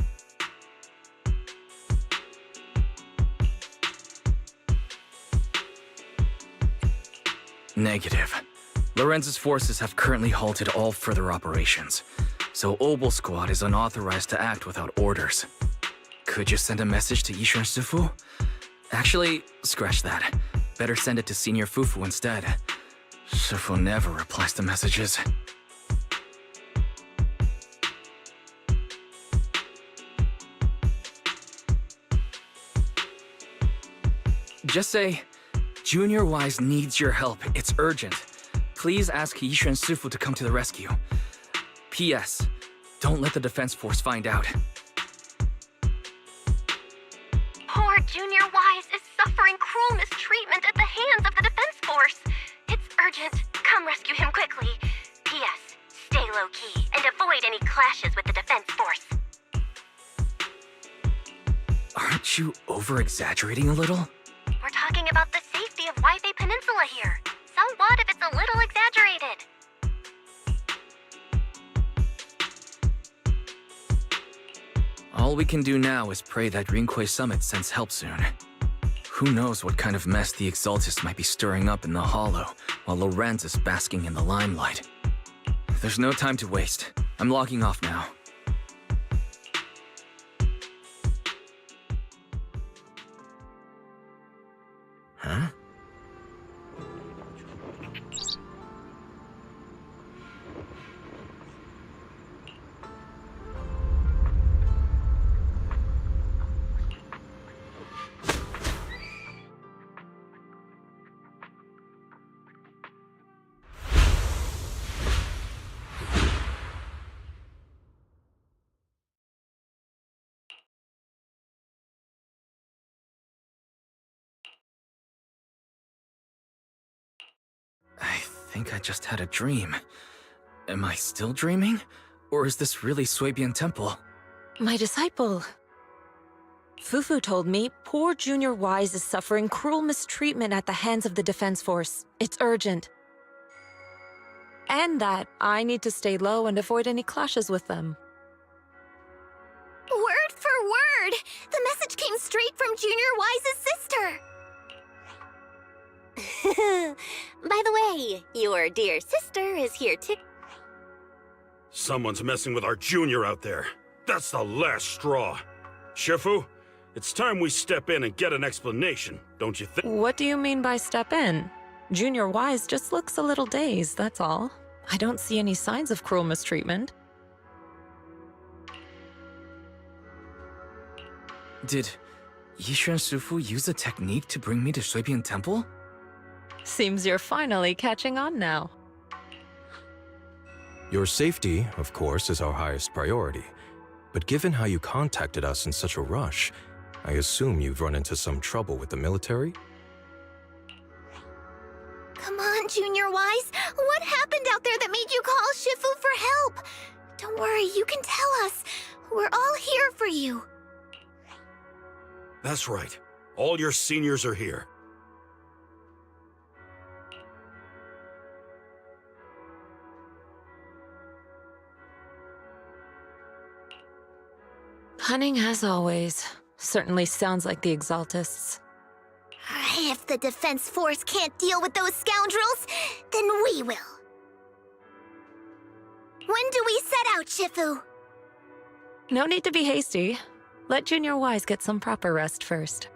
Negative. Lorenz's forces have currently halted all further operations, so Obel Squad is unauthorized to act without orders. Could you send a message to Yishuan Sufu? Actually, scratch that. Better send it to Senior Fufu instead. Sufu never replies to messages. Just say, Junior Wise needs your help. It's urgent. Please ask Yishuan Sufu to come to the rescue. P.S. Don't let the defense force find out. Poor Junior Wise is suffering cruel mistreatment at the hands of the defense force. It's urgent. Come rescue him quickly. P.S. Stay low-key and avoid any clashes with the defense force. Aren't you over-exaggerating a little? We're talking about the safety of Waifei Peninsula here. So what if it's a little exaggerated? All we can do now is pray that Rinquei Summit sends help soon. Who knows what kind of mess the Exaltists might be stirring up in the Hollow, while Lorenz is basking in the limelight. There's no time to waste. I'm logging off now. Huh? think I just had a dream. Am I still dreaming? Or is this really Swabian Temple? My disciple. Fufu told me poor Junior Wise is suffering cruel mistreatment at the hands of the Defense Force. It's urgent. And that I need to stay low and avoid any clashes with them. Word for word! The message came straight from Junior Wise's sister! By the way, your dear sister is here too. Someone's messing with our junior out there. That's the last straw. Shifu, it's time we step in and get an explanation, don't you think? What do you mean by step in? Junior Wise just looks a little dazed, that's all. I don't see any signs of cruel mistreatment. Did Yishuan Sufu use a technique to bring me to Shuibian Temple? Seems you're finally catching on now. Your safety, of course, is our highest priority. But given how you contacted us in such a rush, I assume you've run into some trouble with the military? Come on, Junior Wise. What happened out there that made you call Shifu for help? Don't worry, you can tell us. We're all here for you. That's right. All your seniors are here. Cunning as always. Certainly sounds like the Exaltists. If the Defense Force can't deal with those scoundrels, then we will. When do we set out, Shifu? No need to be hasty. Let Junior Wise get some proper rest first.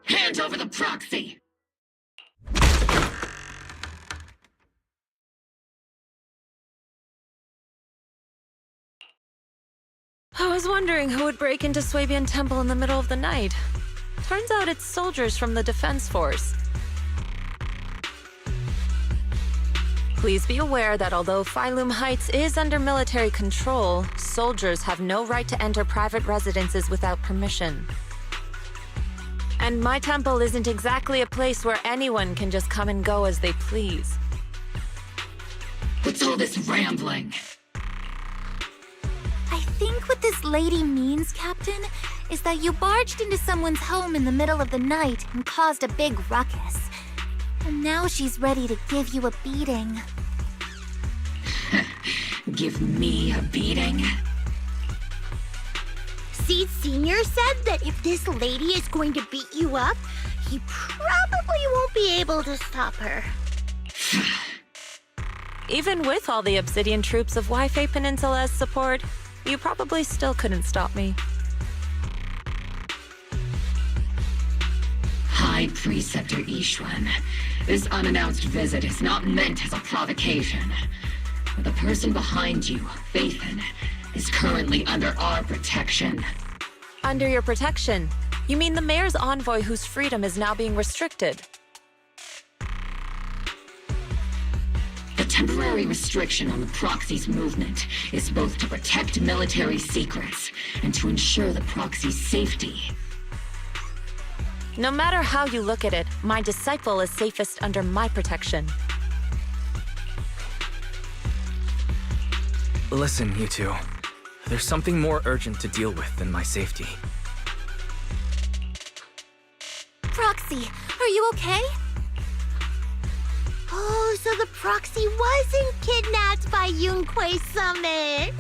Hand over the proxy! I was wondering who would break into Swabian Temple in the middle of the night. Turns out it's soldiers from the Defense Force. Please be aware that although Phylum Heights is under military control, soldiers have no right to enter private residences without permission. And my temple isn't exactly a place where anyone can just come and go as they please. What's all this rambling? I think what this lady means, Captain, is that you barged into someone's home in the middle of the night and caused a big ruckus. And now she's ready to give you a beating. Give me a beating? Seed Sr. said that if this lady is going to beat you up, he probably won't be able to stop her. Even with all the Obsidian troops of Wi-Fi Peninsula as support, you probably still couldn't stop me. High Preceptor Yishuan, this unannounced visit is not meant as a provocation. The person behind you, Phaethon, is currently under our protection. Under your protection? You mean the mayor's envoy whose freedom is now being restricted? The temporary restriction on the proxy's movement is both to protect military secrets and to ensure the proxy's safety. No matter how you look at it, my disciple is safest under my protection. Listen, you two. There's something more urgent to deal with than my safety. Proxy, are you okay? Oh, so the Proxy wasn't kidnapped by Yunquei Summit.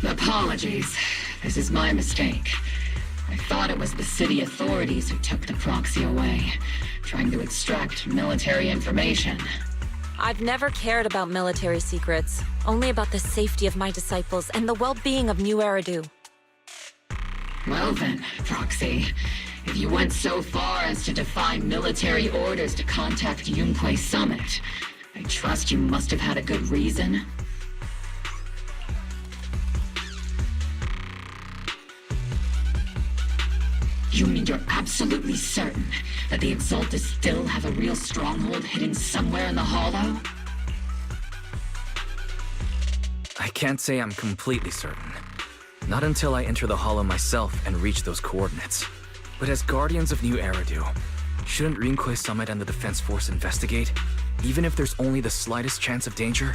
Apologies. This is my mistake. I thought it was the city authorities who took the Proxy away, trying to extract military information. I've never cared about military secrets, only about the safety of my disciples and the well-being of New Eridu. Well then, Proxy, if you went so far as to defy military orders to contact Yunquei Summit, I trust you must have had a good reason. You mean you're absolutely certain that the Exaltists still have a real stronghold hidden somewhere in the Hollow? I can't say I'm completely certain. Not until I enter the Hollow myself and reach those coordinates. But as Guardians of New Eridu, shouldn't Yunquei Summit and the Defense Force investigate, even if there's only the slightest chance of danger?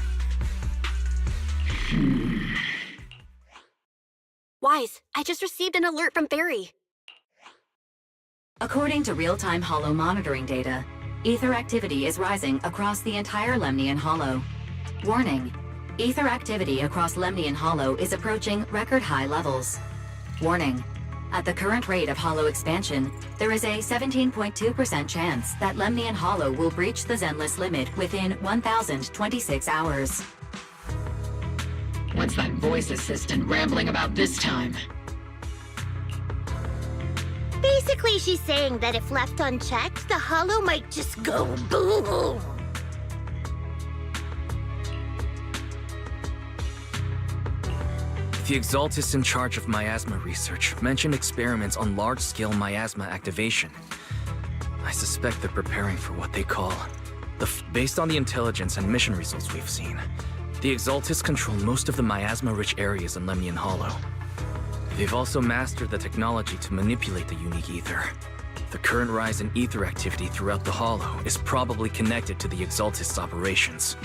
Wise, I just received an alert from Barry. According to real-time Hollow monitoring data, ether activity is rising across the entire Lemnian Hollow. Warning: ether activity across Lemnian Hollow is approaching record-high levels. Warning: at the current rate of Hollow expansion, there is a 17.2% chance that Lemnian Hollow will breach the Zenless limit within 1,026 hours. What's that voice assistant rambling about this time? Basically, she's saying that if left unchecked, the Hollow might just go boom. The Exaltists in charge of miasma research mentioned experiments on large-scale miasma activation. I suspect they're preparing for what they call based on the intelligence and mission results we've seen, the Exaltists control most of the miasma-rich areas in Lemnian Hollow. They've also mastered the technology to manipulate the unique ether. The current rise in ether activity throughout the Hollow is probably connected to the Exaltists' operations.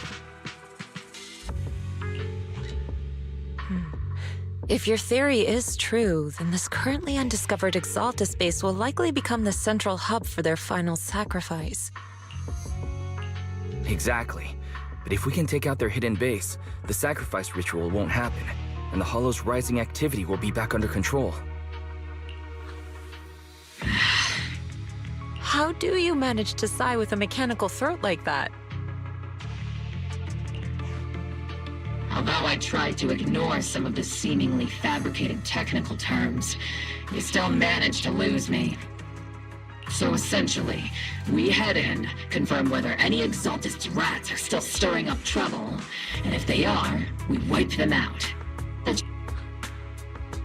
If your theory is true, then this currently undiscovered Exaltist base will likely become the central hub for their final sacrifice. Exactly. But if we can take out their hidden base, the sacrifice ritual won't happen, and the Hollow's rising activity will be back under control. How do you manage to sigh with a mechanical throat like that? Although I tried to ignore some of the seemingly fabricated technical terms, you still managed to lose me. So essentially, we head in, confirm whether any Exaltist rats are still stirring up trouble, and if they are, we wipe them out.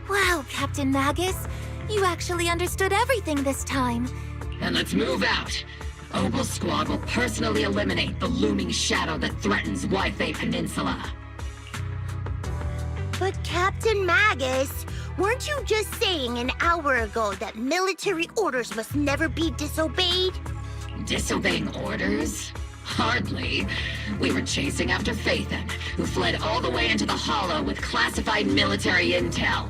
Wow, Captain Magus. You actually understood everything this time. And let's move out. Opal Squad will personally eliminate the looming shadow that threatens Wi-Fi Peninsula. But Captain Magus, weren't you just saying an hour ago that military orders must never be disobeyed? Disobeying orders? Hardly. We were chasing after Phaethon, who fled all the way into the Hollow with classified military intel.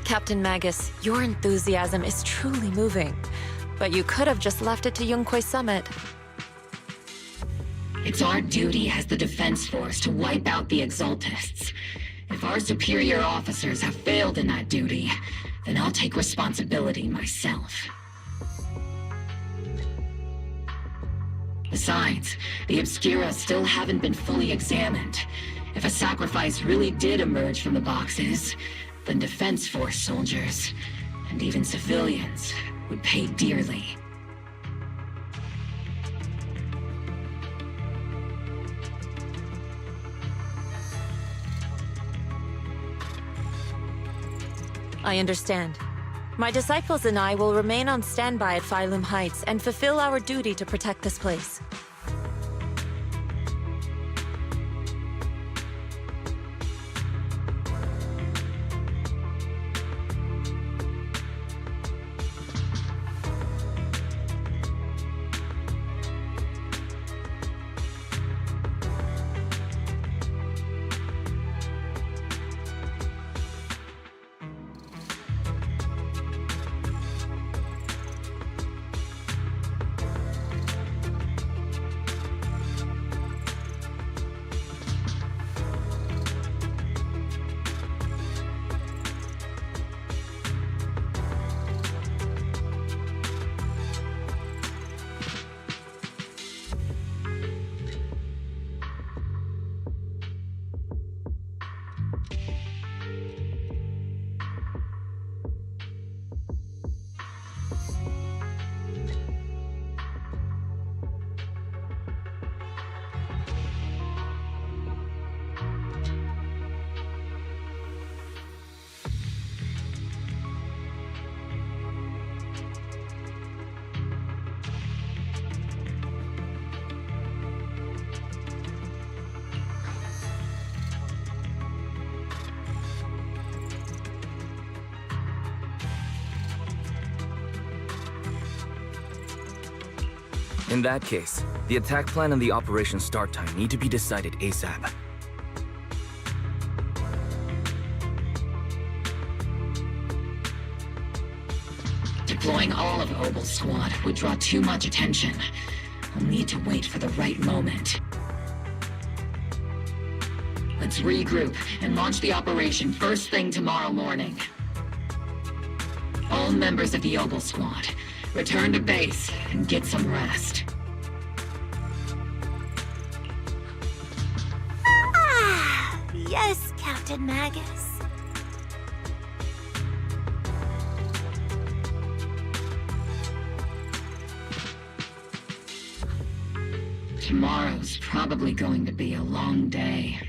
Captain Magus, your enthusiasm is truly moving. But you could have just left it to Yunquei Summit. It's our duty as the Defense Force to wipe out the Exaltists. If our superior officers have failed in that duty, then I'll take responsibility myself. Besides, the Obscura still haven't been fully examined. If a sacrifice really did emerge from the boxes, then Defense Force soldiers, and even civilians, would pay dearly. I understand. My disciples and I will remain on standby at Phylum Heights and fulfill our duty to protect this place. In that case, the attack plan and the operation start time need to be decided ASAP. Deploying all of Obel Squad would draw too much attention. I'll need to wait for the right moment. Let's regroup and launch the operation first thing tomorrow morning. All members of the Obel Squad, return to base and get some rest. Ah, yes, Captain Magus. Tomorrow's probably going to be a long day.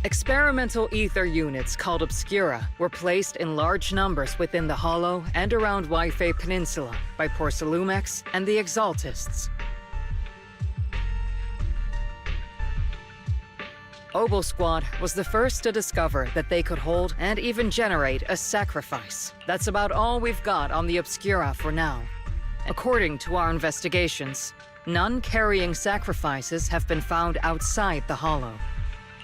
Experimental ether units called Obscura were placed in large numbers within the Hollow and around Wi-Fi Peninsula by Porcelumex and the Exaltists. Obel Squad was the first to discover that they could hold and even generate a sacrifice. That's about all we've got on the Obscura for now. According to our investigations, none carrying sacrifices have been found outside the Hollow.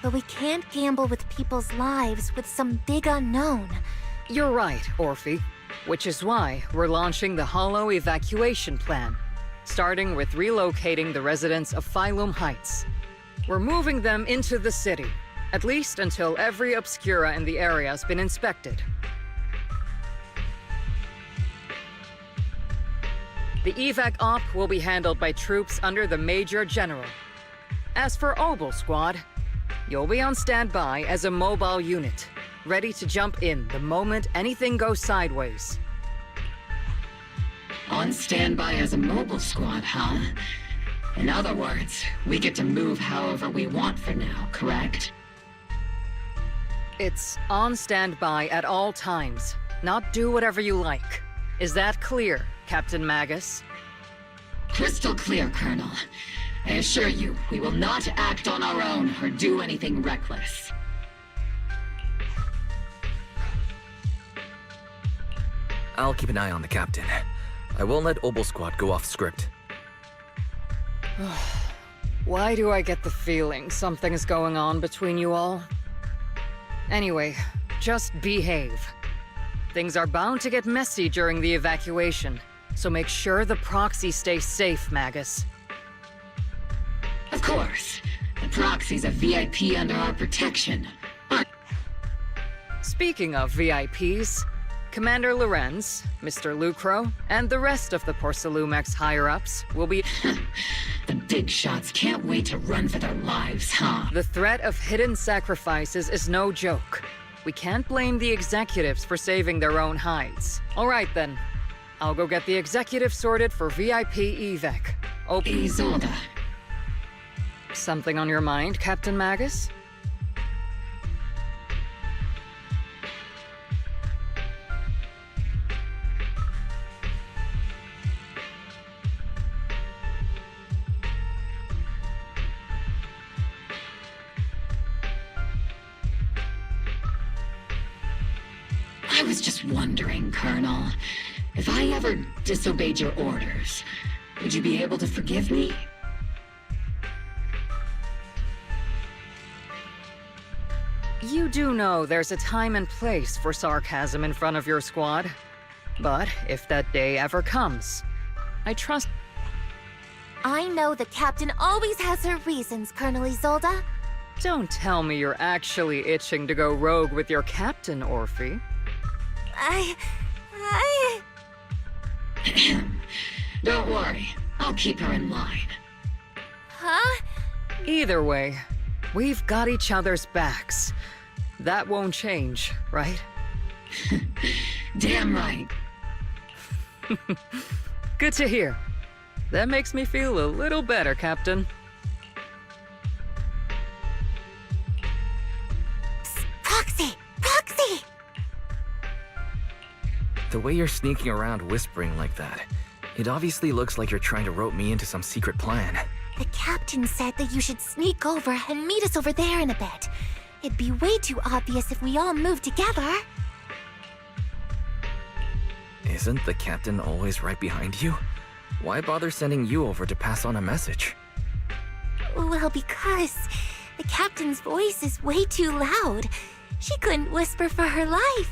But we can't gamble with people's lives with some big unknown. You're right, Orphe. Which is why we're launching the Hollow evacuation plan, starting with relocating the residents of Phylum Heights. We're moving them into the city, at least until every Obscura in the area has been inspected. The evac op will be handled by troops under the Major General. As for Obel Squad, you'll be on standby as a mobile unit, ready to jump in the moment anything goes sideways. On standby as a mobile squad, huh? In other words, we get to move however we want for now, correct? It's on standby at all times, not do whatever you like. Is that clear, Captain Magus? Crystal clear, Colonel. I assure you, we will not act on our own or do anything reckless. I'll keep an eye on the captain. I won't let Obel Squad go off script. Why do I get the feeling something is going on between you all? Anyway, just behave. Things are bound to get messy during the evacuation, so make sure the proxy stays safe, Magus. Of course. The proxy's a VIP under our protection. Speaking of VIPs, Commander Lorenz, Mr. Lucro, and the rest of the Porcelumex higher-ups will be... The big shots can't wait to run for their lives, huh? The threat of hidden sacrifices is no joke. We can't blame the executives for saving their own hides. All right, then. I'll go get the executive sorted for VIP evac. Isolde. Something on your mind, Captain Magus? I was just wondering, Colonel, if I ever disobeyed your orders, would you be able to forgive me? You do know there's a time and place for sarcasm in front of your squad. But if that day ever comes, I trust... I know the captain always has her reasons, Colonel Isolde. Don't tell me you're actually itching to go rogue with your captain, Orphe. Don't worry, I'll keep her in line. Huh? Either way, we've got each other's backs. That won't change, right? Damn right. Good to hear. That makes me feel a little better, Captain. Proxy! Proxy! The way you're sneaking around whispering like that, it obviously looks like you're trying to rope me into some secret plan. The captain said that you should sneak over and meet us over there in a bit. It'd be way too obvious if we all moved together. Isn't the captain always right behind you? Why bother sending you over to pass on a message? Well, because the captain's voice is way too loud. She couldn't whisper for her life.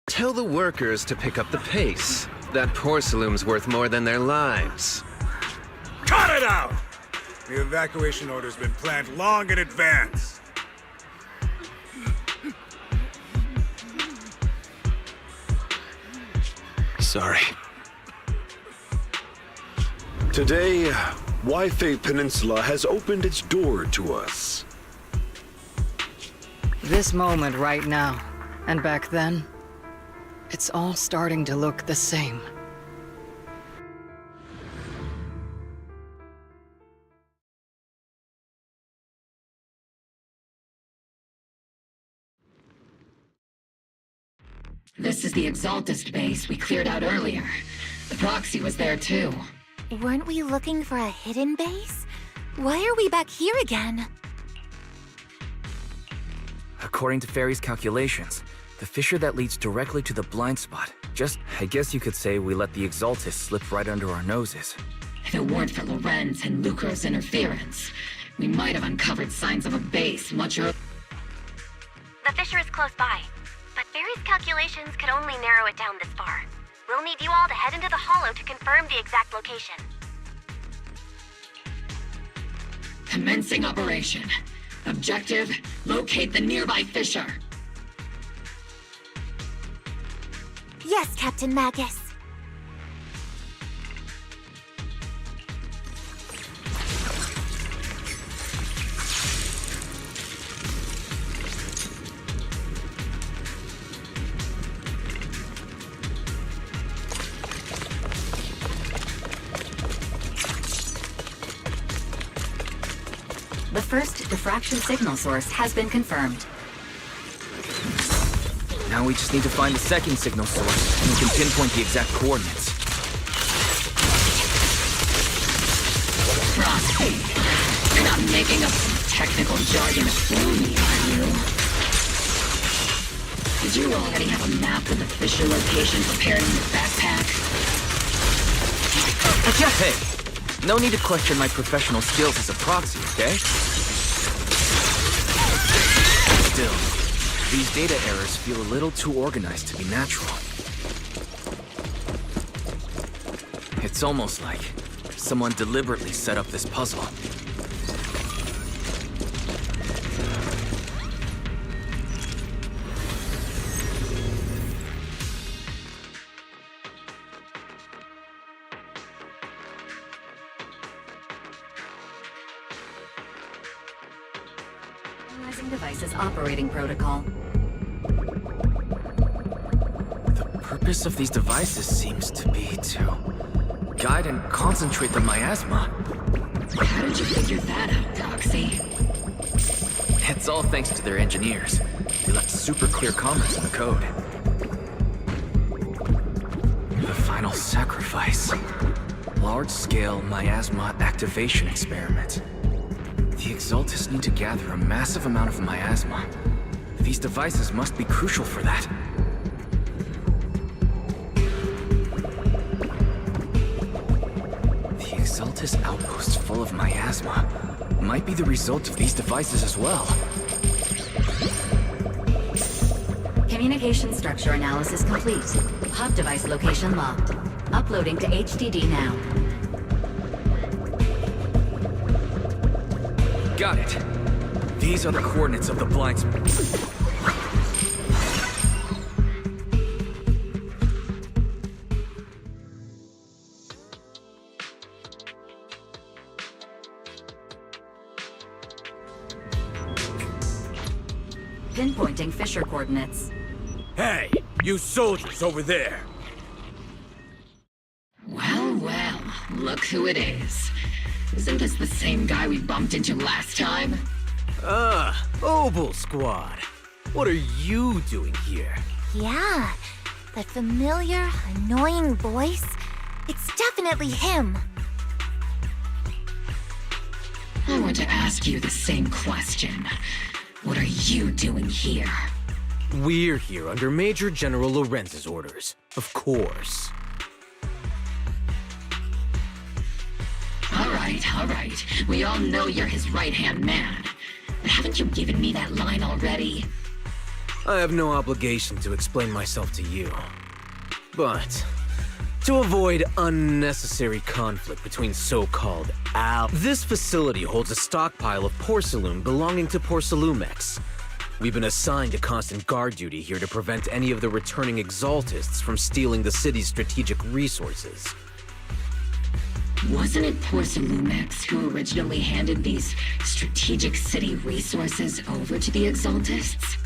Tell the workers to pick up the pace. That porcelain's worth more than their lives. Cut it out! The evacuation order's been planned long in advance. Sorry. Today, Wi-Fi Peninsula has opened its door to us. This moment right now, and back then, it's all starting to look the same. This is the Exaltist base we cleared out earlier. The proxy was there too. Weren't we looking for a hidden base? Why are we back here again? According to Fairy's calculations, the fissure that leads directly to the blind spot. I guess you could say we let the Exaltist slip right under our noses. If it weren't for Lorenz and Lucro's interference, we might have uncovered signs of a base much earlier. The fissure is close by, but Fairy's calculations could only narrow it down this far. We'll need you all to head into the hollow to confirm the exact location. Commencing operation. Objective, locate the nearby fissure. Yes, Captain Magus. The first diffraction signal source has been confirmed. Now we just need to find the second signal source, and we can pinpoint the exact coordinates. Frosty, you're not making up some technical jargon to fool me, are you? Did you already have a map with the fissure location prepared in your backpack? Hey, no need to question my professional skills as a proxy, okay? Still, these data errors feel a little too organized to be natural. It's almost like someone deliberately set up this puzzle. Analyzing device's operating protocol. The purpose of these devices seems to be to guide and concentrate the miasma. How did you figure that out, Doxy? It's all thanks to their engineers. They left super clear comments in the code. The final sacrifice. Large-scale miasma activation experiment. The Exaltists need to gather a massive amount of miasma. These devices must be crucial for that. The Exaltist outpost full of miasma might be the result of these devices as well. Communication structure analysis complete. Hub device location locked. Uploading to HDD now. Got it. These are the coordinates of the blind spot. Pinpointing fissure coordinates. Hey, you soldiers over there! Well, look who it is. Isn't this the same guy we bumped into last time? Obel Squad. What are you doing here? Yeah, that familiar, annoying voice. It's definitely him. to ask you the same question. What are you doing here? We're here under Major General Lorenz's orders, of course. All right. We all know you're his right-hand man. But haven't you given me that line already? I have no obligation to explain myself to you. But to avoid unnecessary conflict between so-called this facility holds a stockpile of porcelain belonging to Porcelumex. We've been assigned to constant guard duty here to prevent any of the returning exaltists from stealing the city's strategic resources. Wasn't it Porcelumex who originally handed these strategic city resources over to the exaltists?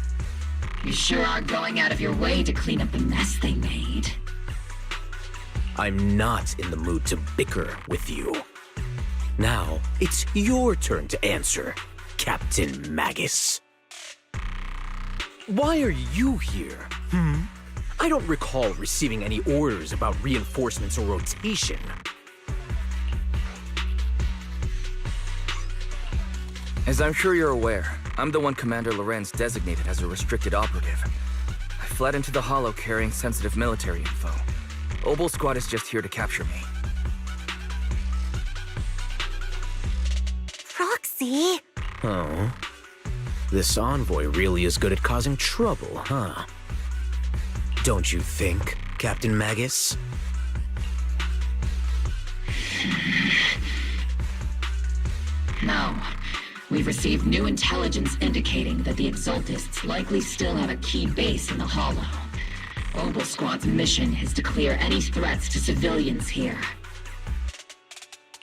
You sure are going out of your way to clean up the mess they made. I'm not in the mood to bicker with you. Now, it's your turn to answer, Captain Magus. Why are you here? I don't recall receiving any orders about reinforcements or rotation. As I'm sure you're aware, I'm the one Commander Lorenz designated as a restricted operative. I fled into the Hollow carrying sensitive military info. Obel Squad is just here to capture me. Proxy? Oh. This envoy really is good at causing trouble, huh? Don't you think, Captain Magus? No. We've received new intelligence indicating that the Exaltists likely still have a key base in the Hollow. Obel Squad's mission is to clear any threats to civilians here.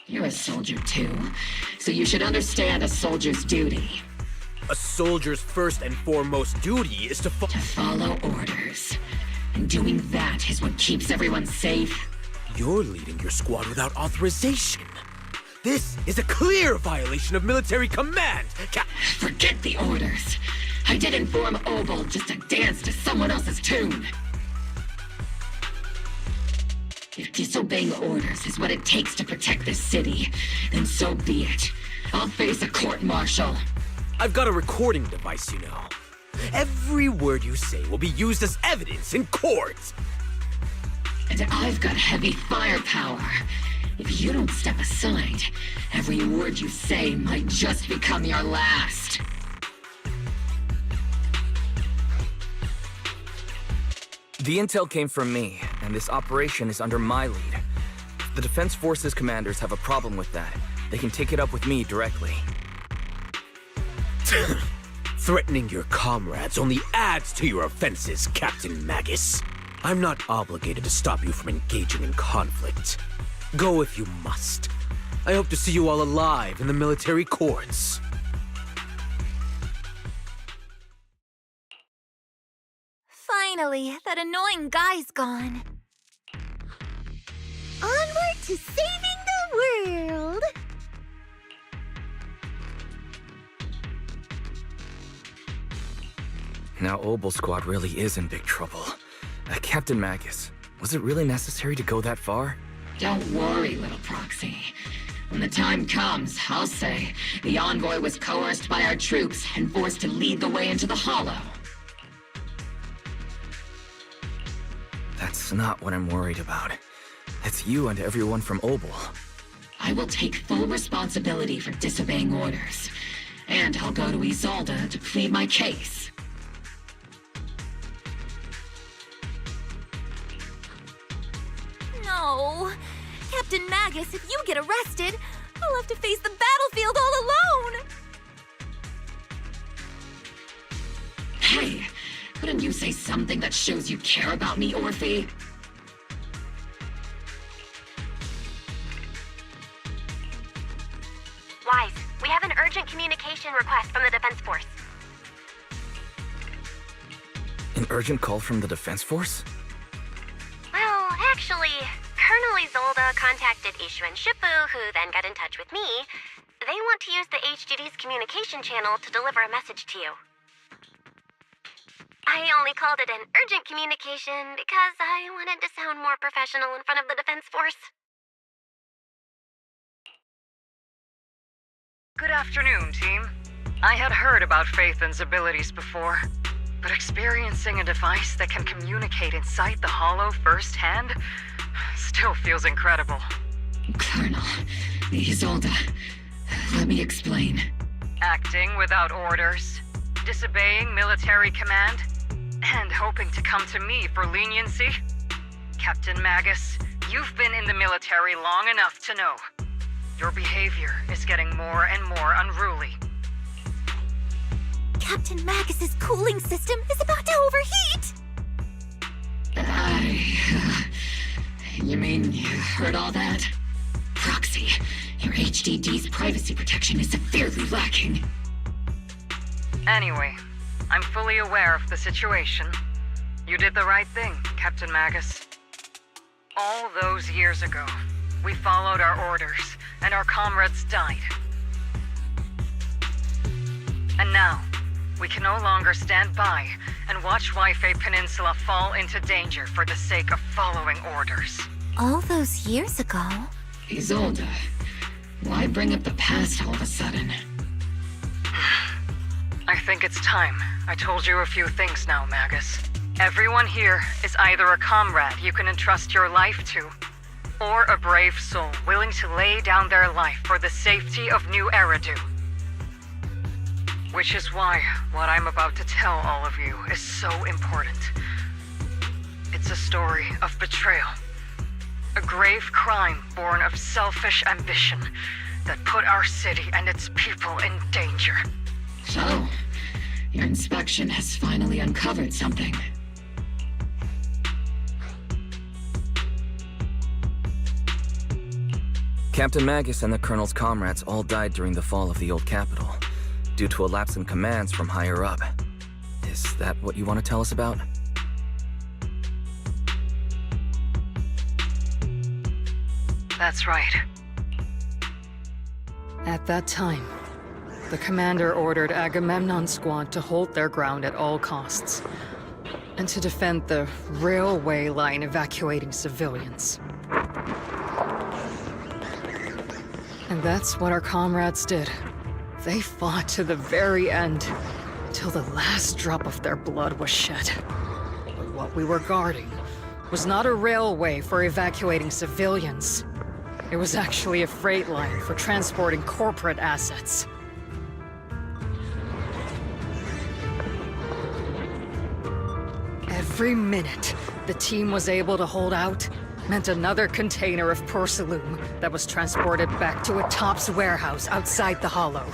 You're a soldier too, so you should understand a soldier's duty. A soldier's first and foremost duty is to follow orders. And doing that is what keeps everyone safe. You're leading your squad without authorization. This is a clear violation of military command! Forget the orders. I didn't form Obel just to dance to someone else's tune. If disobeying orders is what it takes to protect this city, then so be it. I'll face a court-martial. I've got a recording device, you know. Every word you say will be used as evidence in court. And I've got heavy firepower. If you don't step aside, every word you say might just become your last. The intel came from me, and this operation is under my lead. If the Defense Forces commanders have a problem with that, they can take it up with me directly. Threatening your comrades only adds to your offenses, Captain Magus. I'm not obligated to stop you from engaging in conflict. Go if you must. I hope to see you all alive in the military courts. Finally, that annoying guy's gone. Onward to saving the world! Now Obel Squad really is in big trouble. Captain Magus, was it really necessary to go that far? Don't worry, little proxy. When the time comes, I'll say the envoy was coerced by our troops and forced to lead the way into the Hollow. That's not what I'm worried about. It's you and everyone from Obel. I will take full responsibility for disobeying orders. And I'll go to Isolde to plead my case. No. Captain Magus, if you get arrested, I'll have to face the battlefield all alone! Hey, couldn't you say something that shows you care about me, Orphe? Wise, we have an urgent communication request from the Defense Force. An urgent call from the Defense Force? Well, actually, Colonel Isolde contacted Ishu and Shippu, who then got in touch with me. They want to use the HGD's communication channel to deliver a message to you. I only called it an urgent communication because I wanted to sound more professional in front of the Defense Force. Good afternoon, team. I had heard about Phaethon's abilities before, but experiencing a device that can communicate inside the Hollow firsthand still feels incredible. Colonel, Isolde, let me explain. Acting without orders, disobeying military command, and hoping to come to me for leniency? Captain Magus, you've been in the military long enough to know. Your behavior is getting more and more unruly. Captain Magus's cooling system is about to overheat! You mean you heard all that? Proxy, your HDD's privacy protection is severely lacking. Anyway, I'm fully aware of the situation. You did the right thing, Captain Magus. All those years ago, we followed our orders, and our comrades died. And now, we can no longer stand by and watch Wi-Fi Peninsula fall into danger for the sake of following orders. All those years ago? Isolde, why bring up the past all of a sudden? I think it's time. I told you a few things now, Magus. Everyone here is either a comrade you can entrust your life to, or a brave soul willing to lay down their life for the safety of New Eridu. Which is why what I'm about to tell all of you is so important. It's a story of betrayal. A grave crime born of selfish ambition that put our city and its people in danger. So, your inspection has finally uncovered something. Captain Magus and the Colonel's comrades all died during the fall of the old capital, due to a lapse in commands from higher up. Is that what you want to tell us about? That's right. At that time, the commander ordered Agamemnon's squad to hold their ground at all costs, and to defend the railway line evacuating civilians. And that's what our comrades did. They fought to the very end, till the last drop of their blood was shed. But what we were guarding was not a railway for evacuating civilians. It was actually a freight line for transporting corporate assets. Every minute the team was able to hold out meant another container of porcelain that was transported back to a Topps warehouse outside the Hollow.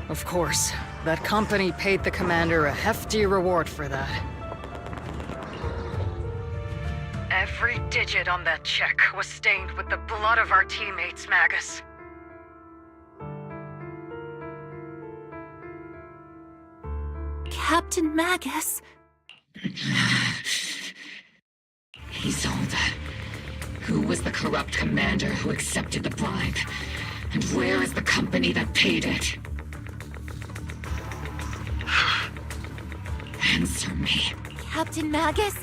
Of course, that company paid the commander a hefty reward for that. Every digit on that check was stained with the blood of our teammates, Magus. Captain Magus? Isolde, who was the corrupt commander who accepted the bribe? And where is the company that paid it? Answer me. Captain Magus,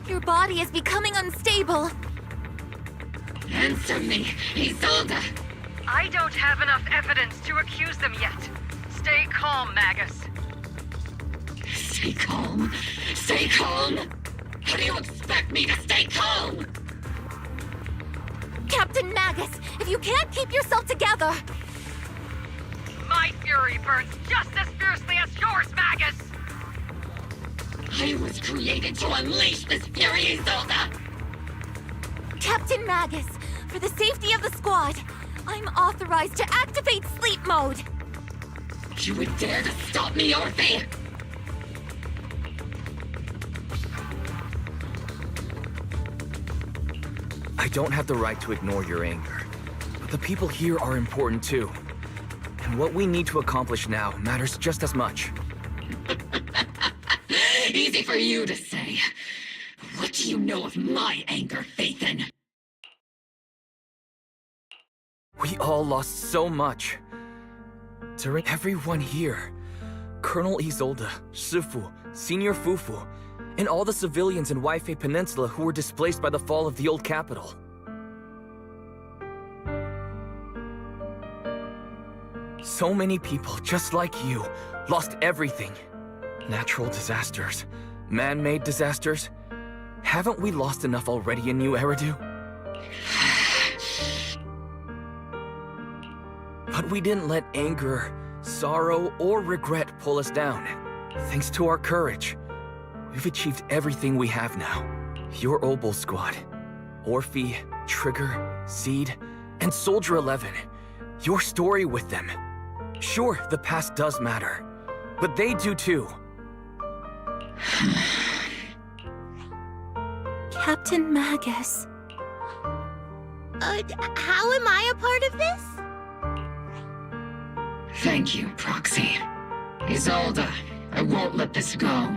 your body is becoming unstable. Answer me, Isolde! I don't have enough evidence to accuse them yet. Stay calm, Magus. Stay calm? Stay calm? How do you expect me to stay calm? Captain Magus, if you can't keep yourself together... My fury burns just as fiercely as yours, Magus! I was created to unleash this fury, Isolde! Captain Magus, for the safety of the squad, I'm authorized to activate sleep mode. You would dare to stop me, Orphe? I don't have the right to ignore your anger, but the people here are important too. And what we need to accomplish now matters just as much. Easy for you to say. What do you know of my anger, Phaethon? We all lost so much. During everyone here, Colonel Isolde, Shifu, Senior Fufu, and all the civilians in Wi-Fi Peninsula who were displaced by the fall of the old capital. So many people, just like you, lost everything. Natural disasters, man-made disasters. Haven't we lost enough already in New Eridu? But we didn't let anger, sorrow, or regret pull us down. Thanks to our courage, we've achieved everything we have now. Your Obol Squad, Orphe, Trigger, Seed, and Soldier 11. Your story with them. Sure, the past does matter, but they do too. Captain Magus. How am I a part of this? Thank you, Proxy. Isolde, I won't let this go.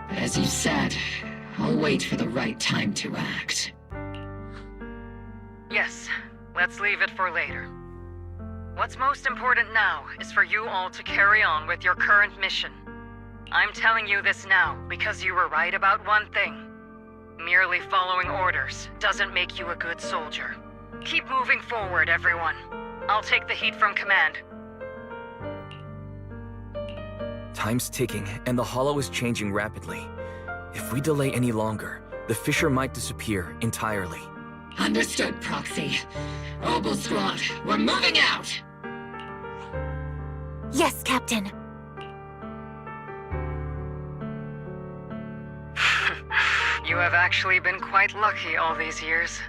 But as you said, I'll wait for the right time to act. Yes, let's leave it for later. What's most important now is for you all to carry on with your current mission. I'm telling you this now because you were right about one thing. Merely following orders doesn't make you a good soldier. Keep moving forward, everyone. I'll take the heat from command. Time's ticking, and the Hollow is changing rapidly. If we delay any longer, the Fissure might disappear entirely. Understood, Proxy. Obol Squad, we're moving out! Yes, Captain. You have actually been quite lucky all these years.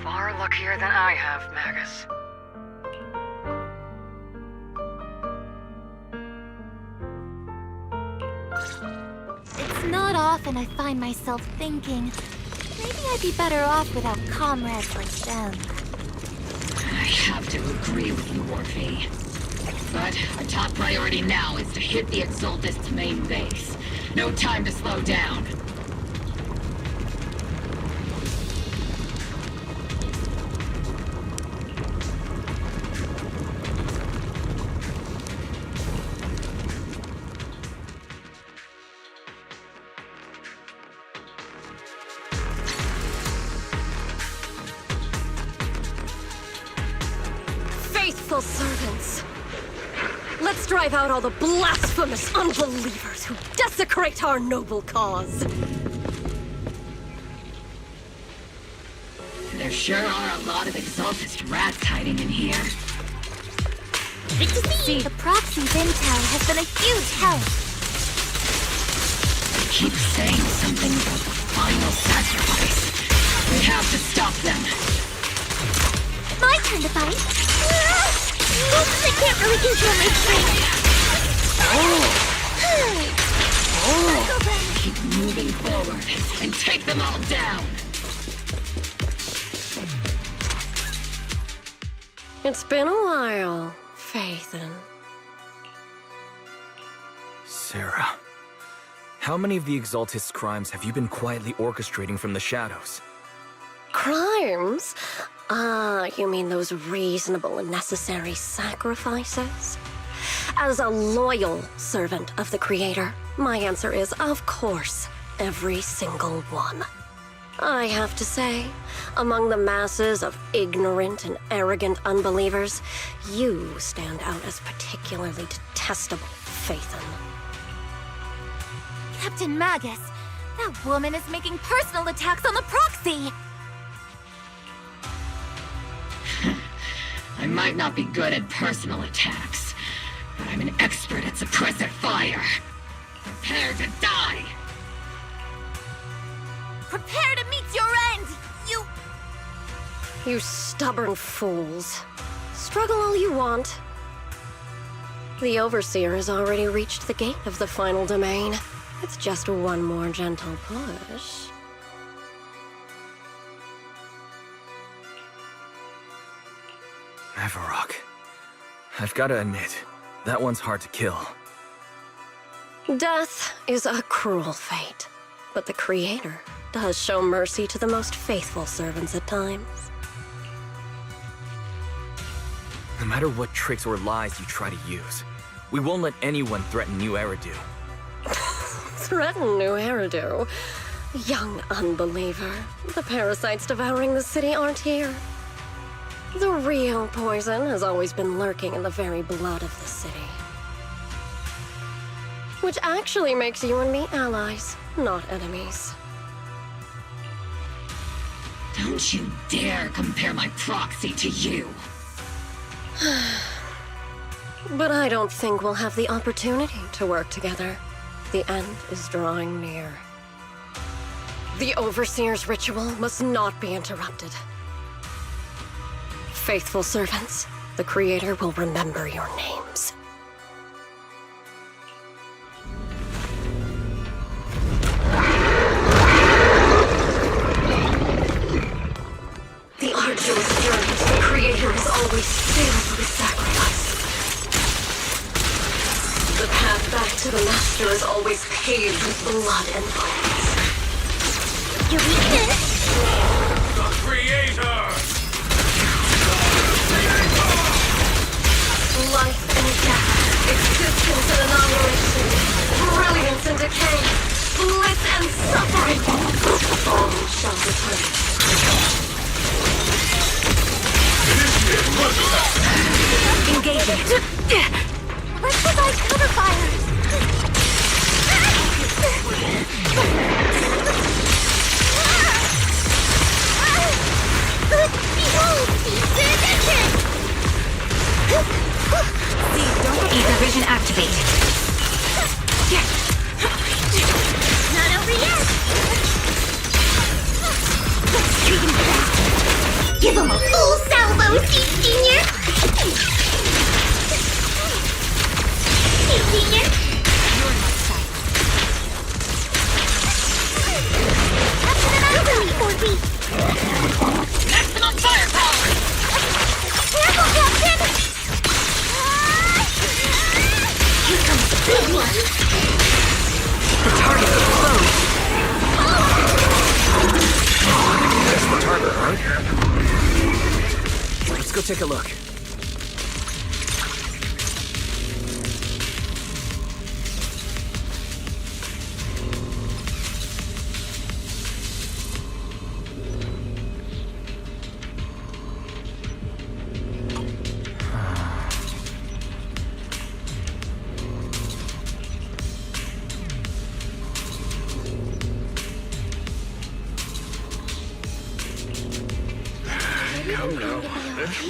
Far luckier than I have, Magus. It's not often I find myself thinking, maybe I'd be better off without comrades like them. I have to agree with you, Orphe. But our top priority now is to hit the Exaltist's main base. No time to slow down. Faithful servants. Let's drive out all the blasphemous unbelievers who desecrate our noble cause. There sure are a lot of Exaltist rats hiding in here. Good to see. The Proxy's intel has been a huge help. They keep saying something about the final sacrifice. We have to stop them. My turn to fight. I can't really control my strength. Keep moving forward and take them all down. It's been a while, Phaethon. Sarah, how many of the Exaltist's crimes have you been quietly orchestrating from the shadows? Crimes? Ah, you mean those reasonable and necessary sacrifices? As a loyal servant of the Creator, my answer is, of course, every single one. I have to say, among the masses of ignorant and arrogant unbelievers, you stand out as particularly detestable, Phaethon. Captain Magus, that woman is making personal attacks on the Proxy! I might not be good at personal attacks, but I'm an expert at suppressive fire. Prepare to die! Prepare to meet your end, You stubborn fools. Struggle all you want. The Overseer has already reached the gate of the final domain. It's just one more gentle push. Avarok. I've got to admit, that one's hard to kill. Death is a cruel fate, but the Creator does show mercy to the most faithful servants at times. No matter what tricks or lies you try to use, we won't let anyone threaten New Eridu. Threaten New Eridu? Young unbeliever. The parasites devouring the city aren't here. The real poison has always been lurking in the very blood of the city. Which actually makes you and me allies, not enemies. Don't you dare compare my proxy to you. But I don't think we'll have the opportunity to work together. The end is drawing near. The Overseer's ritual must not be interrupted. Faithful servants, the Creator will remember your names. The arduous journey to the Creator is always filled with sacrifice. The path back to the Master is always paved with blood and violence. Your weakness? The Creator! Life and death, existence and annihilation, brilliance and decay, bliss and suffering, all shall return. Engaging. Let's provide cover fire. Behold, ZZZ! Ether vision activate. Not over yet. Give him a full salvo, Senior! Hey, Senior! You're in my sight. Captain and Orby! Maximum firepower! Careful, Captain! Here comes the big one! The target is close. That's the target, right? Let's go take a look.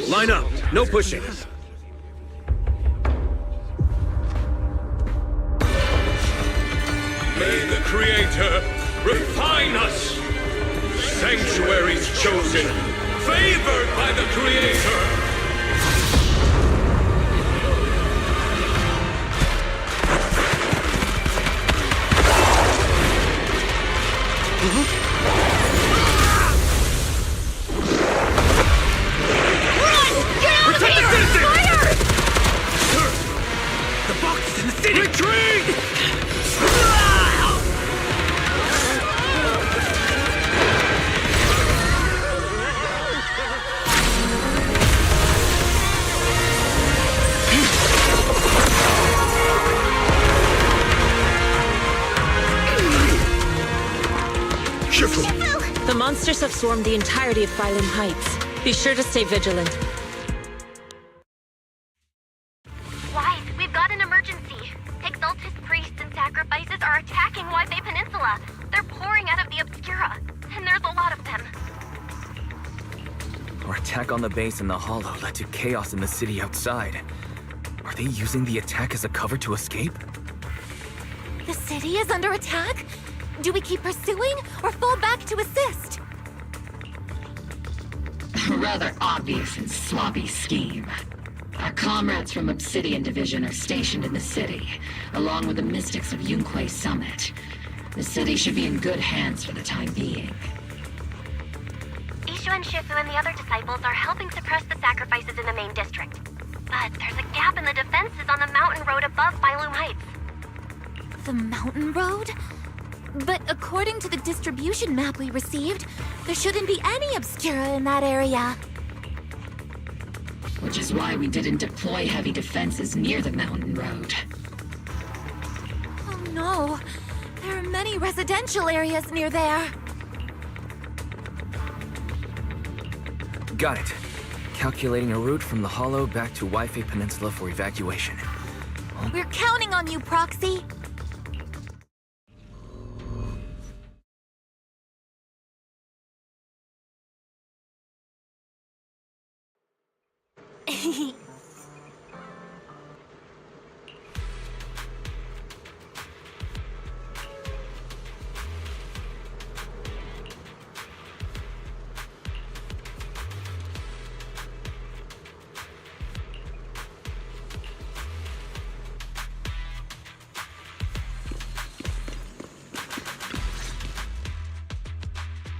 Line up. No pushing. May the Creator refine us. Sanctuaries chosen, favored by the Creator. The monsters have swarmed the entirety of Phylum Heights. Be sure to stay vigilant. Wise, we've got an emergency. Exaltus priests and sacrifices are attacking Wi-Fi Peninsula. They're pouring out of the Obscura, and there's a lot of them. Our attack on the base in the Hollow led to chaos in the city outside. Are they using the attack as a cover to escape? The city is under attack? Do we keep pursuing or fall back to assist? A rather obvious and sloppy scheme. Our comrades from Obsidian Division are stationed in the city, along with the mystics of Yunque Summit. The city should be in good hands for the time being. Ishu and Shifu and the other disciples are helping suppress the sacrifices in the main district. But there's a gap in the defenses on the mountain road above Phylum Heights. The mountain road? But according to the distribution map we received, there shouldn't be any Obscura in that area. Which is why we didn't deploy heavy defenses near the mountain road. Oh no, there are many residential areas near there. Got it. Calculating a route from the Hollow back to Wi-Fi Peninsula for evacuation. We're counting on you, Proxy.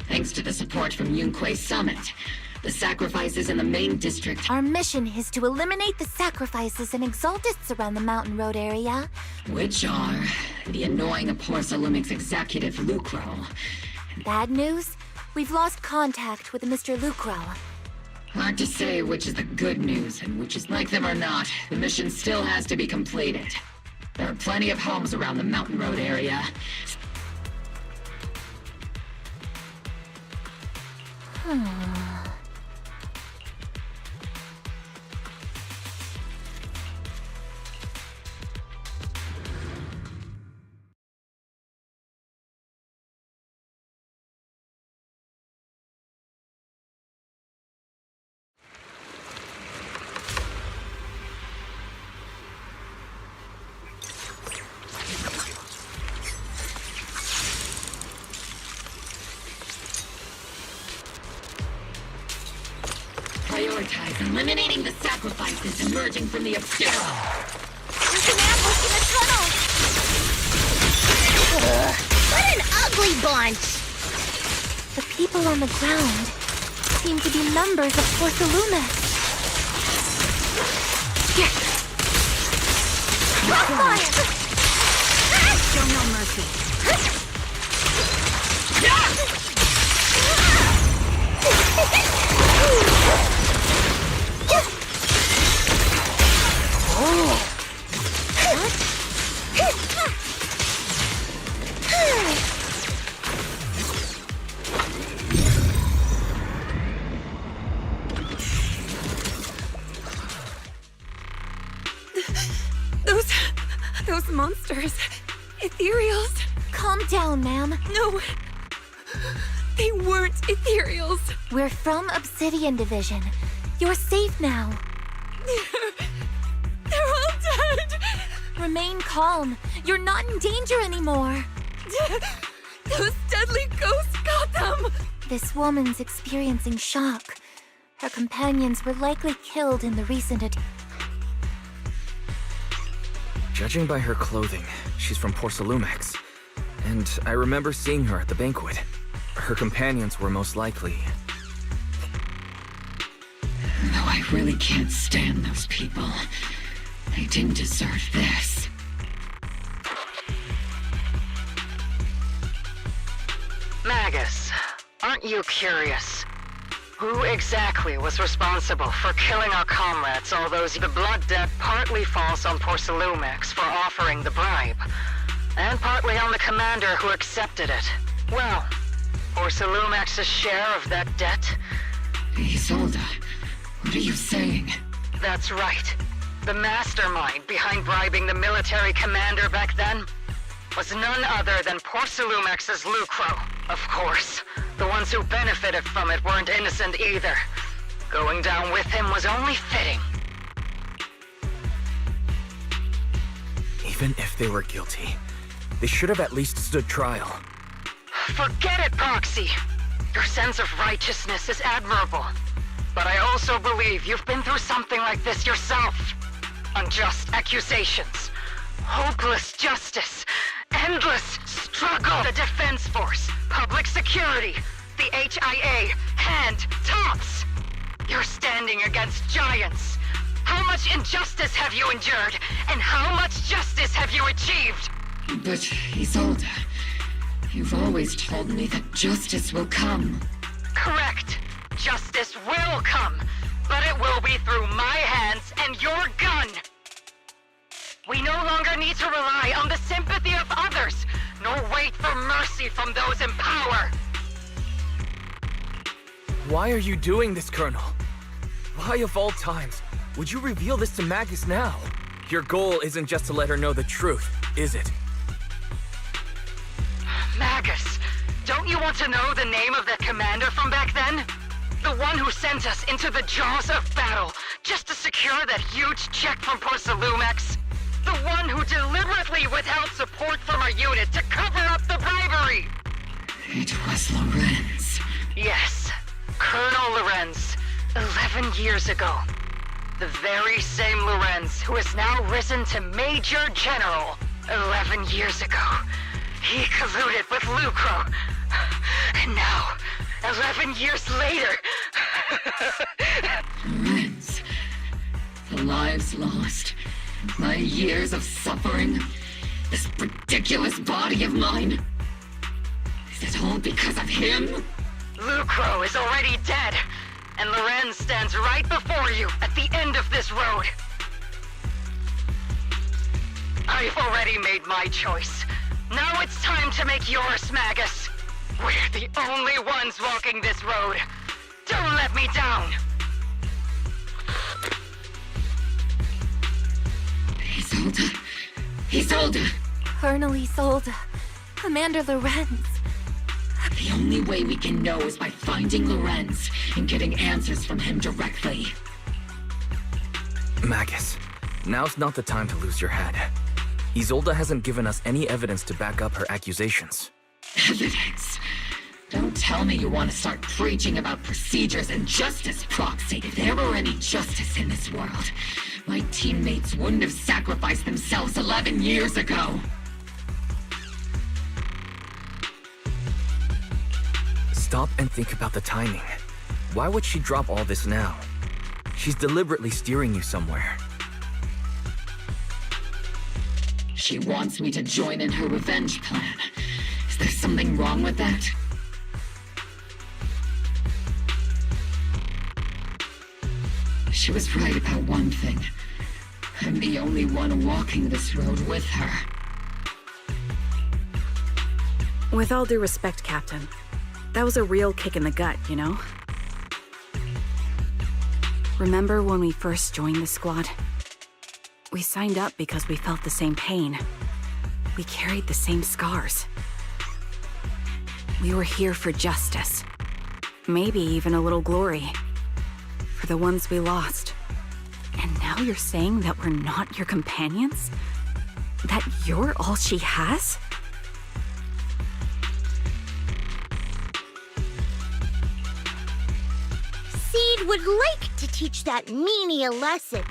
Thanks to the support from Yunque's summit, the sacrifices in the main district. Our mission is to eliminate the sacrifices and exaltists around the Mountain Road area. Which are the annoying Porcelumix executive Lucro. Bad news? We've lost contact with Mr. Lucro. Hard to say which is the good news and which is like them or not. The mission still has to be completed. There are plenty of homes around the Mountain Road area. Prioritize eliminating the sacrifices emerging from the obscura. There's an ambush in the tunnel! What an ugly bunch! The people on the ground seem to be members of Porcelumix. Crossfire! Show no mercy. Those monsters. Ethereals. Calm down, ma'am. No. They weren't ethereals. We're from Obsidian Division. You're safe now. They're all dead. Remain calm. You're not in danger anymore. Those deadly ghosts got them. This woman's experiencing shock. Her companions were likely killed in the recent attack. Judging by her clothing, she's from Porcelumix. And I remember seeing her at the banquet. Her companions were most likely. Though I really can't stand those people, they didn't deserve this. Magus, aren't you curious? Who exactly was responsible for killing our comrades, all those the blood debt partly falls on Porcelumix for offering the bribe, and partly on the commander who accepted it. Well, Porcelumix's share of that debt? Isolde, what are you saying? That's right. The mastermind behind bribing the military commander back then was none other than Porcelumix's Lucro. Of course, the ones who benefited from it weren't innocent either. Going down with him was only fitting. Even if they were guilty, they should have at least stood trial. Forget it, Proxy! Your sense of righteousness is admirable. But I also believe you've been through something like this yourself. Unjust accusations, hopeless justice, endless struggle. The Defense Force, public security, the HIA, and TOPS. You're standing against giants. How much injustice have you endured, and how much justice have you achieved? But, Isolde, you've always told me that justice will come. Correct. Justice will come, but it will be through my hands and your gun. We no longer need to rely on the sympathy of others, nor wait for mercy from those in power. Why are you doing this, Colonel? Why of all times would you reveal this to Magus now? Your goal isn't just to let her know the truth, is it? Magus, don't you want to know the name of that commander from back then? The one who sent us into the jaws of battle just to secure that huge check from Porcelumex? The one who deliberately withheld support from our unit to cover up the bribery? It was Lorenz. Yes, Colonel Lorenz, 11 years ago. The very same Lorenz who has now risen to Major General 11 years ago. He colluded with Lucro. And now, 11 years later... Lorenz. The lives lost. My years of suffering. This ridiculous body of mine. Is it all because of him? Lucro is already dead. And Lorenz stands right before you at the end of this road. I've already made my choice. Now it's time to make yours, Magus. We're the only ones walking this road. Don't let me down. Isolde. Isolde. Colonel Isolde. Commander Lorenz. The only way we can know is by finding Lorenz and getting answers from him directly. Magus, now's not the time to lose your head. Isolde hasn't given us any evidence to back up her accusations. Evidence? Don't tell me you want to start preaching about procedures and justice, Proxy. If there were any justice in this world, my teammates wouldn't have sacrificed themselves 11 years ago. Stop and think about the timing. Why would she drop all this now? She's deliberately steering you somewhere. She wants me to join in her revenge plan. Is there something wrong with that? She was right about one thing. I'm the only one walking this road with her. With all due respect, Captain, that was a real kick in the gut, you know? Remember when we first joined the squad? We signed up because we felt the same pain. We carried the same scars. We were here for justice. Maybe even a little glory. For the ones we lost. And now you're saying that we're not your companions? That you're all she has? Seed would like to teach that meanie a lesson.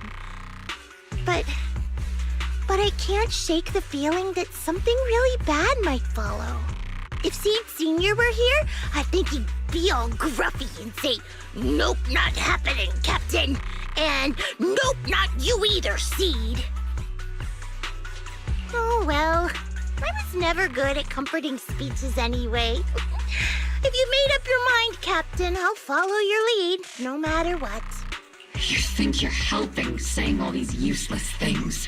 But I can't shake the feeling that something really bad might follow. If Seed Sr. were here, I think he'd be all gruffy and say, "Nope, not happening, Captain." And "Nope, not you either, Seed." Oh well, I was never good at comforting speeches anyway. If you made up your mind, Captain, I'll follow your lead, no matter what. You think you're helping saying all these useless things,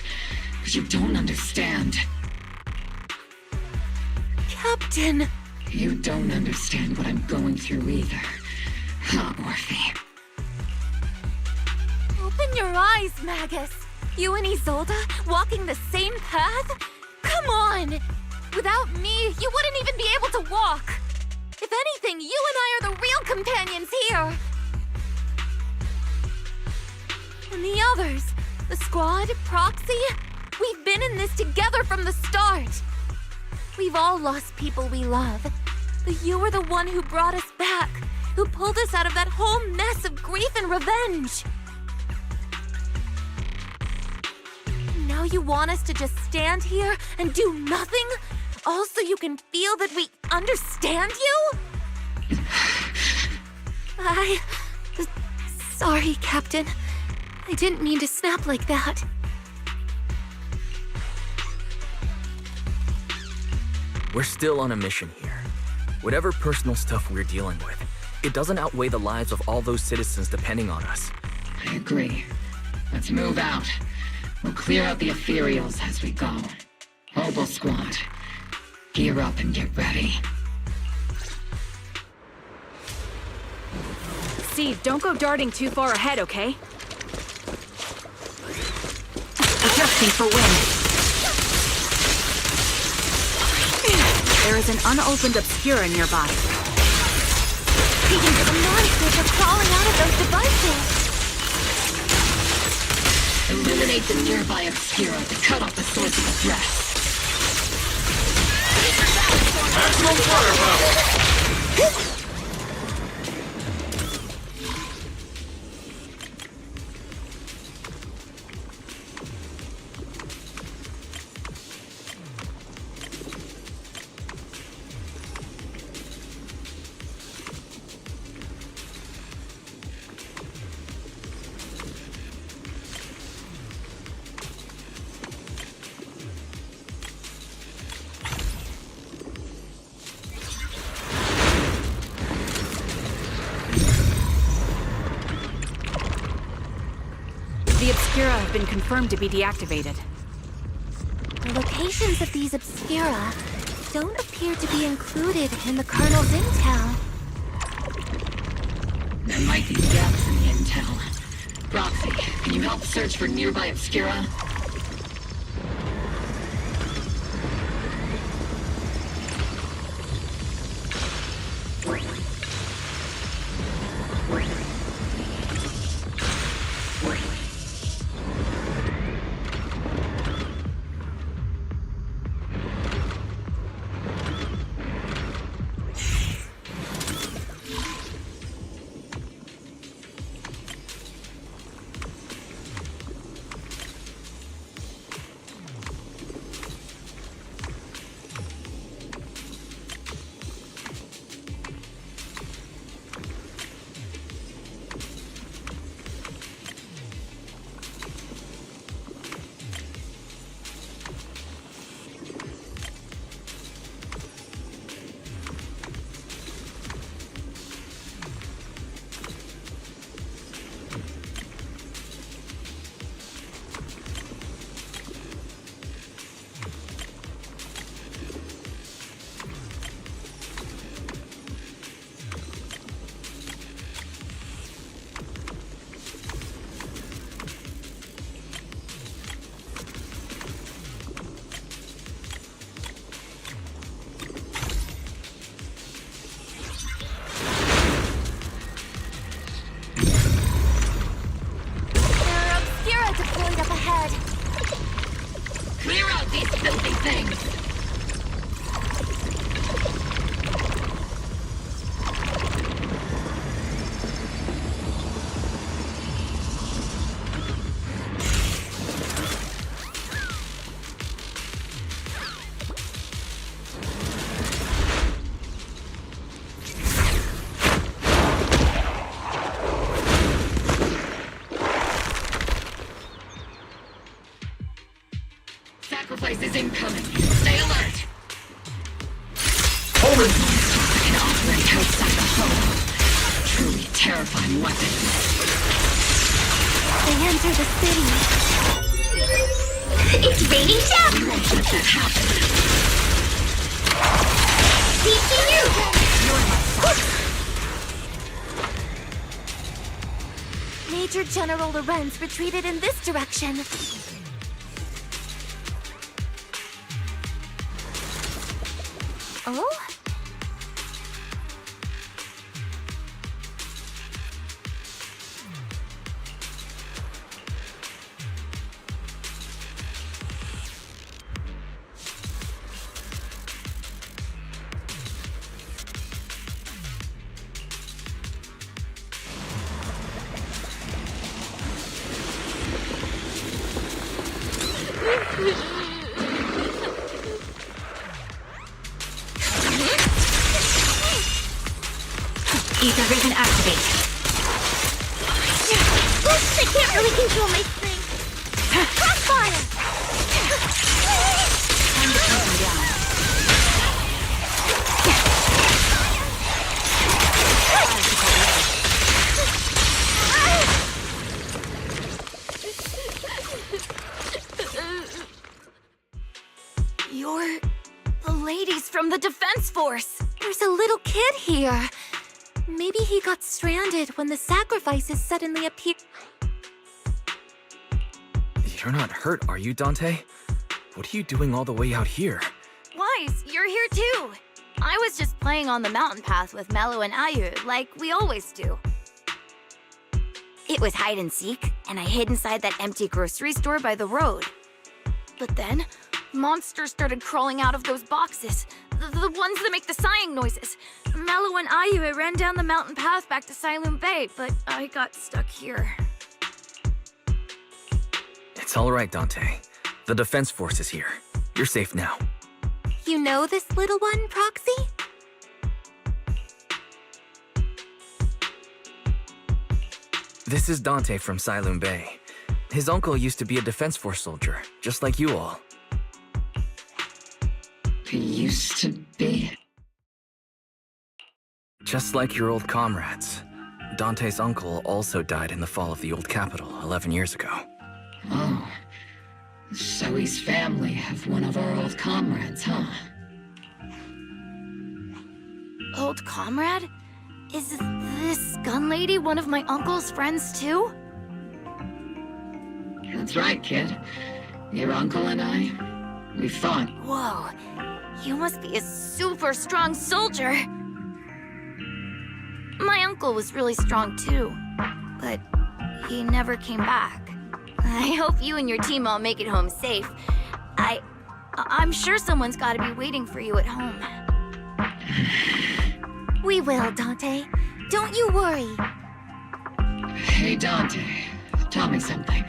but you don't understand. Captain! You don't understand what I'm going through either. Huh, Orphe? Open your eyes, Magus. You and Isolde walking the same path? Come on! Without me, you wouldn't even be able to walk. If anything, you and I are the real companions here. And the others, the squad, Proxy, we've been in this together from the start. We've all lost people we love, but you were the one who brought us back, who pulled us out of that whole mess of grief and revenge. Now you want us to just stand here and do nothing, all so you can feel that we understand you? Sorry, Captain. I didn't mean to snap like that. We're still on a mission here. Whatever personal stuff we're dealing with, it doesn't outweigh the lives of all those citizens depending on us. I agree. Let's move out. We'll clear out the ethereals as we go. Mobile Squad, gear up and get ready. Seed, don't go darting too far ahead, okay? Adjusting for wind. There is an unopened Obscura nearby. The monsters are crawling out of those devices! Eliminate the nearby Obscura to cut off the source of the threat. Maximum firepower! The Obscura have been confirmed to be deactivated. The locations of these Obscura don't appear to be included in the Colonel's intel. There might be gaps in the intel. Roxy, can you help search for nearby Obscura? Clear out these filthy things! Sacrifice is incoming. Stay alert! Hold it! Can operate outside the home. Truly terrifying weapons. They enter the city. It's raining down! We won't let that happen. Teaching you! Major General Lorenz retreated in this direction. Oh? Ether vision activate. Oops, I can't really control my thing. Crossfire! Time to take him down. You're the ladies from the Defense Force. There's a little kid here. Maybe he got stranded when the sacrifices suddenly appeared. You're not hurt, are you, Dante? What are you doing all the way out here? Wise, you're here too. I was just playing on the mountain path with Mello and Ayu, like we always do. It was hide and seek, and I hid inside that empty grocery store by the road. But then, monsters started crawling out of those boxes. The ones that make the sighing noises. Mello and Ayu ran down the mountain path back to Siloam Bay, but I got stuck here. It's all right, Dante. The defense force is here. You're safe now. You know this little one, Proxy? This is Dante from Siloam Bay. His uncle used to be a defense force soldier, just like you all. He used to be? Just like your old comrades. Dante's uncle also died in the fall of the old Capítulo 11 years ago. Oh. So his family have one of our old comrades, huh? Old comrade? Is this gun lady one of my uncle's friends too? That's right, kid. Your uncle and I, we fought. Whoa, you must be a super strong soldier. My uncle was really strong too, but he never came back. I hope you and your team all make it home safe. I'm sure someone's gotta be waiting for you at home. We will, Dante. Don't you worry. Hey, Dante, tell me something.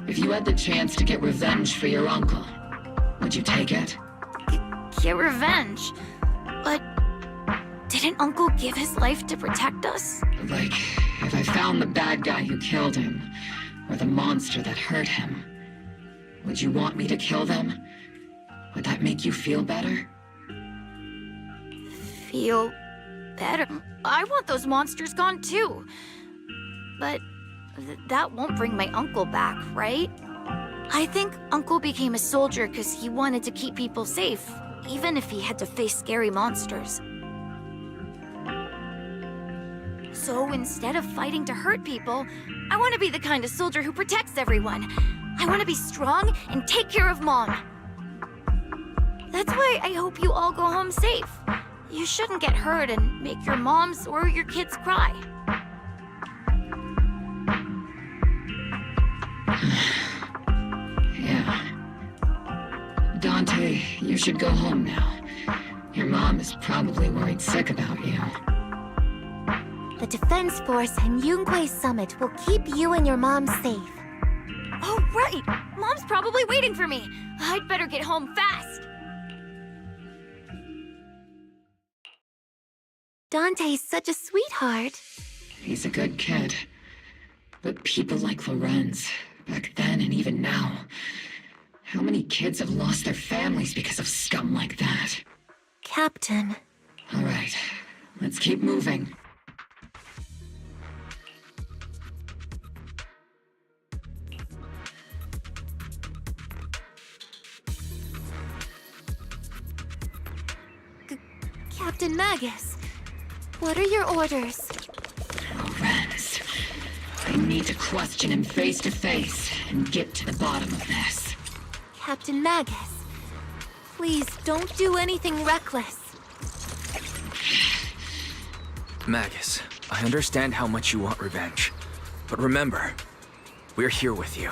If you had the chance to get revenge for your uncle, would you take it? Get revenge? But didn't Uncle give his life to protect us? Like, if I found the bad guy who killed him, or the monster that hurt him, would you want me to kill them? Would that make you feel better? Feel better? I want those monsters gone too. But that won't bring my uncle back, right? I think Uncle became a soldier because he wanted to keep people safe, even if he had to face scary monsters. So instead of fighting to hurt people, I want to be the kind of soldier who protects everyone. I want to be strong and take care of Mom. That's why I hope you all go home safe. You shouldn't get hurt and make your moms or your kids cry. Yeah. Dante, you should go home now. Your mom is probably worried sick about you. The Defense Force and Yunque Summit will keep you and your mom safe. Oh, right! Mom's probably waiting for me. I'd better get home fast. Dante's such a sweetheart. He's a good kid. But people like Lorenz, back then and even now, how many kids have lost their families because of scum like that? Captain. All right, let's keep moving. Captain Magus, what are your orders? Lorenz, I need to question him face to face and get to the bottom of this. Captain Magus, please don't do anything reckless. Magus, I understand how much you want revenge. But remember, we're here with you.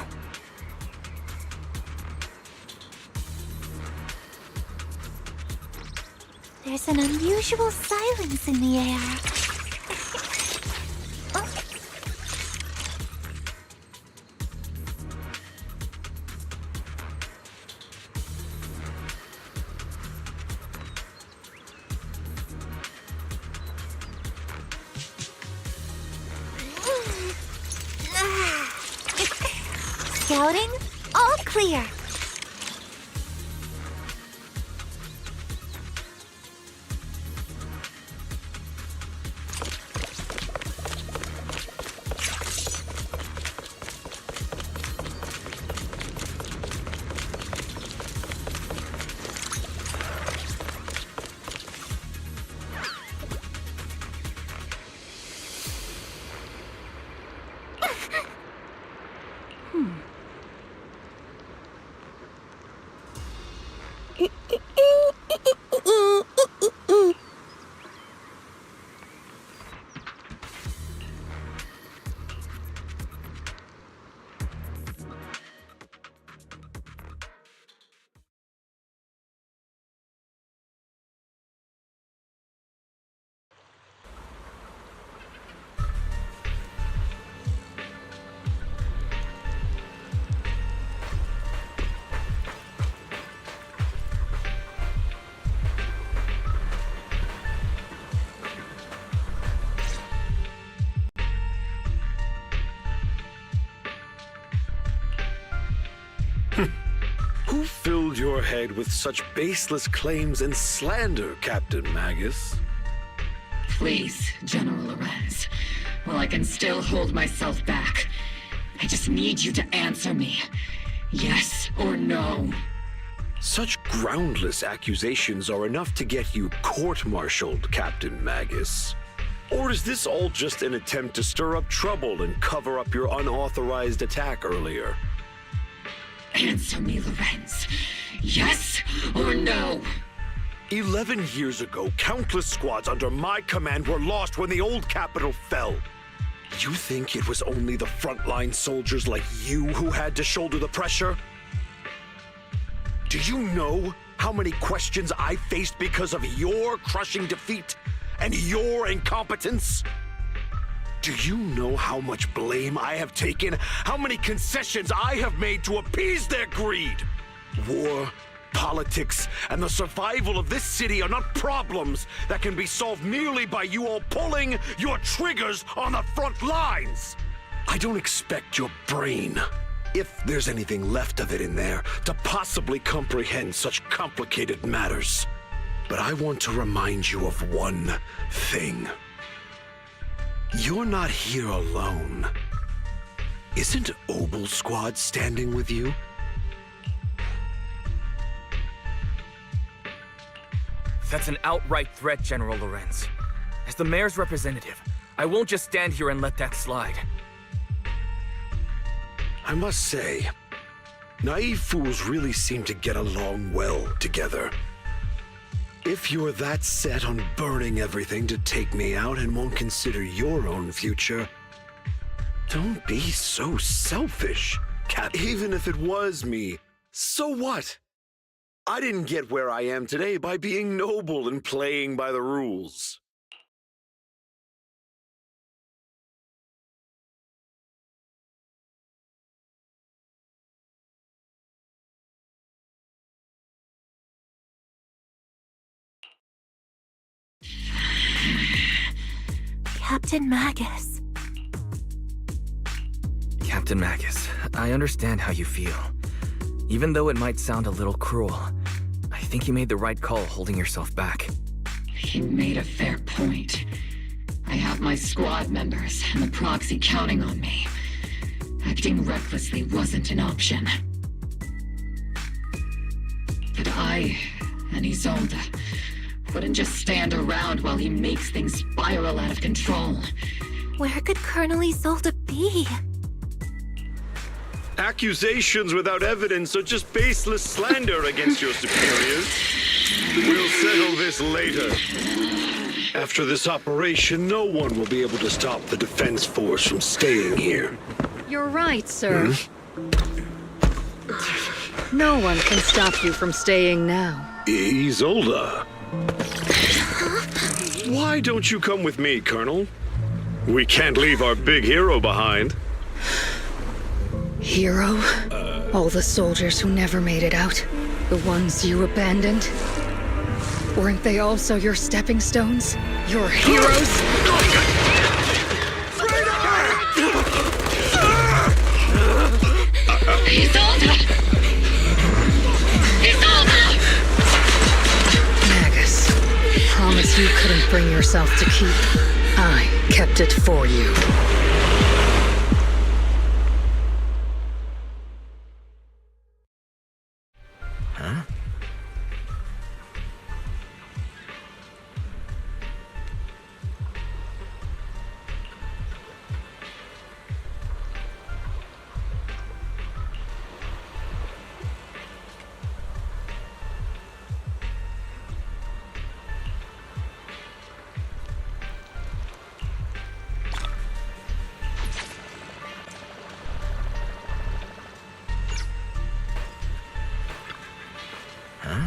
There's an unusual silence in the air. Scouting? All clear. Who filled your head with such baseless claims and slander, Captain Magus? Please, General Lorenz. While I can still hold myself back, I just need you to answer me. Yes or no? Such groundless accusations are enough to get you court-martialed, Captain Magus. Or is this all just an attempt to stir up trouble and cover up your unauthorized attack earlier? Answer me, Lorenz. Yes or no? 11 years ago, countless squads under my command were lost when the old capital fell. You think it was only the frontline soldiers like you who had to shoulder the pressure? Do you know how many questions I faced because of your crushing defeat and your incompetence? Do you know how much blame I have taken? How many concessions I have made to appease their greed? War, politics, and the survival of this city are not problems that can be solved merely by you all pulling your triggers on the front lines. I don't expect your brain, if there's anything left of it in there, to possibly comprehend such complicated matters. But I want to remind you of one thing. You're not here alone. Isn't Obel's squad standing with you? That's an outright threat, General Lorenz. As the mayor's representative, I won't just stand here and let that slide. I must say, naive fools really seem to get along well together. If you're that set on burning everything to take me out and won't consider your own future, don't be so selfish, Cap. Even if it was me, so what? I didn't get where I am today by being noble and playing by the rules. Captain Magus. Captain Magus, I understand how you feel. Even though it might sound a little cruel, I think you made the right call holding yourself back. He made a fair point. I have my squad members and the proxy counting on me. Acting recklessly wasn't an option. But I and Isolde wouldn't just stand around while he makes things spiral out of control. Where could Colonel Isolde be? Accusations without evidence are just baseless slander against your superiors. We'll settle this later. After this operation, no one will be able to stop the defense force from staying here. You're right, sir. No one can stop you from staying now. Isolde. Why don't you come with me, Colonel? We can't leave our big hero behind. Hero? All the soldiers who never made it out? The ones you abandoned? Weren't they also your stepping stones? Your heroes? Isolde! Isolde! Magus, promise you couldn't bring yourself to keep. I kept it for you. Huh? Huh?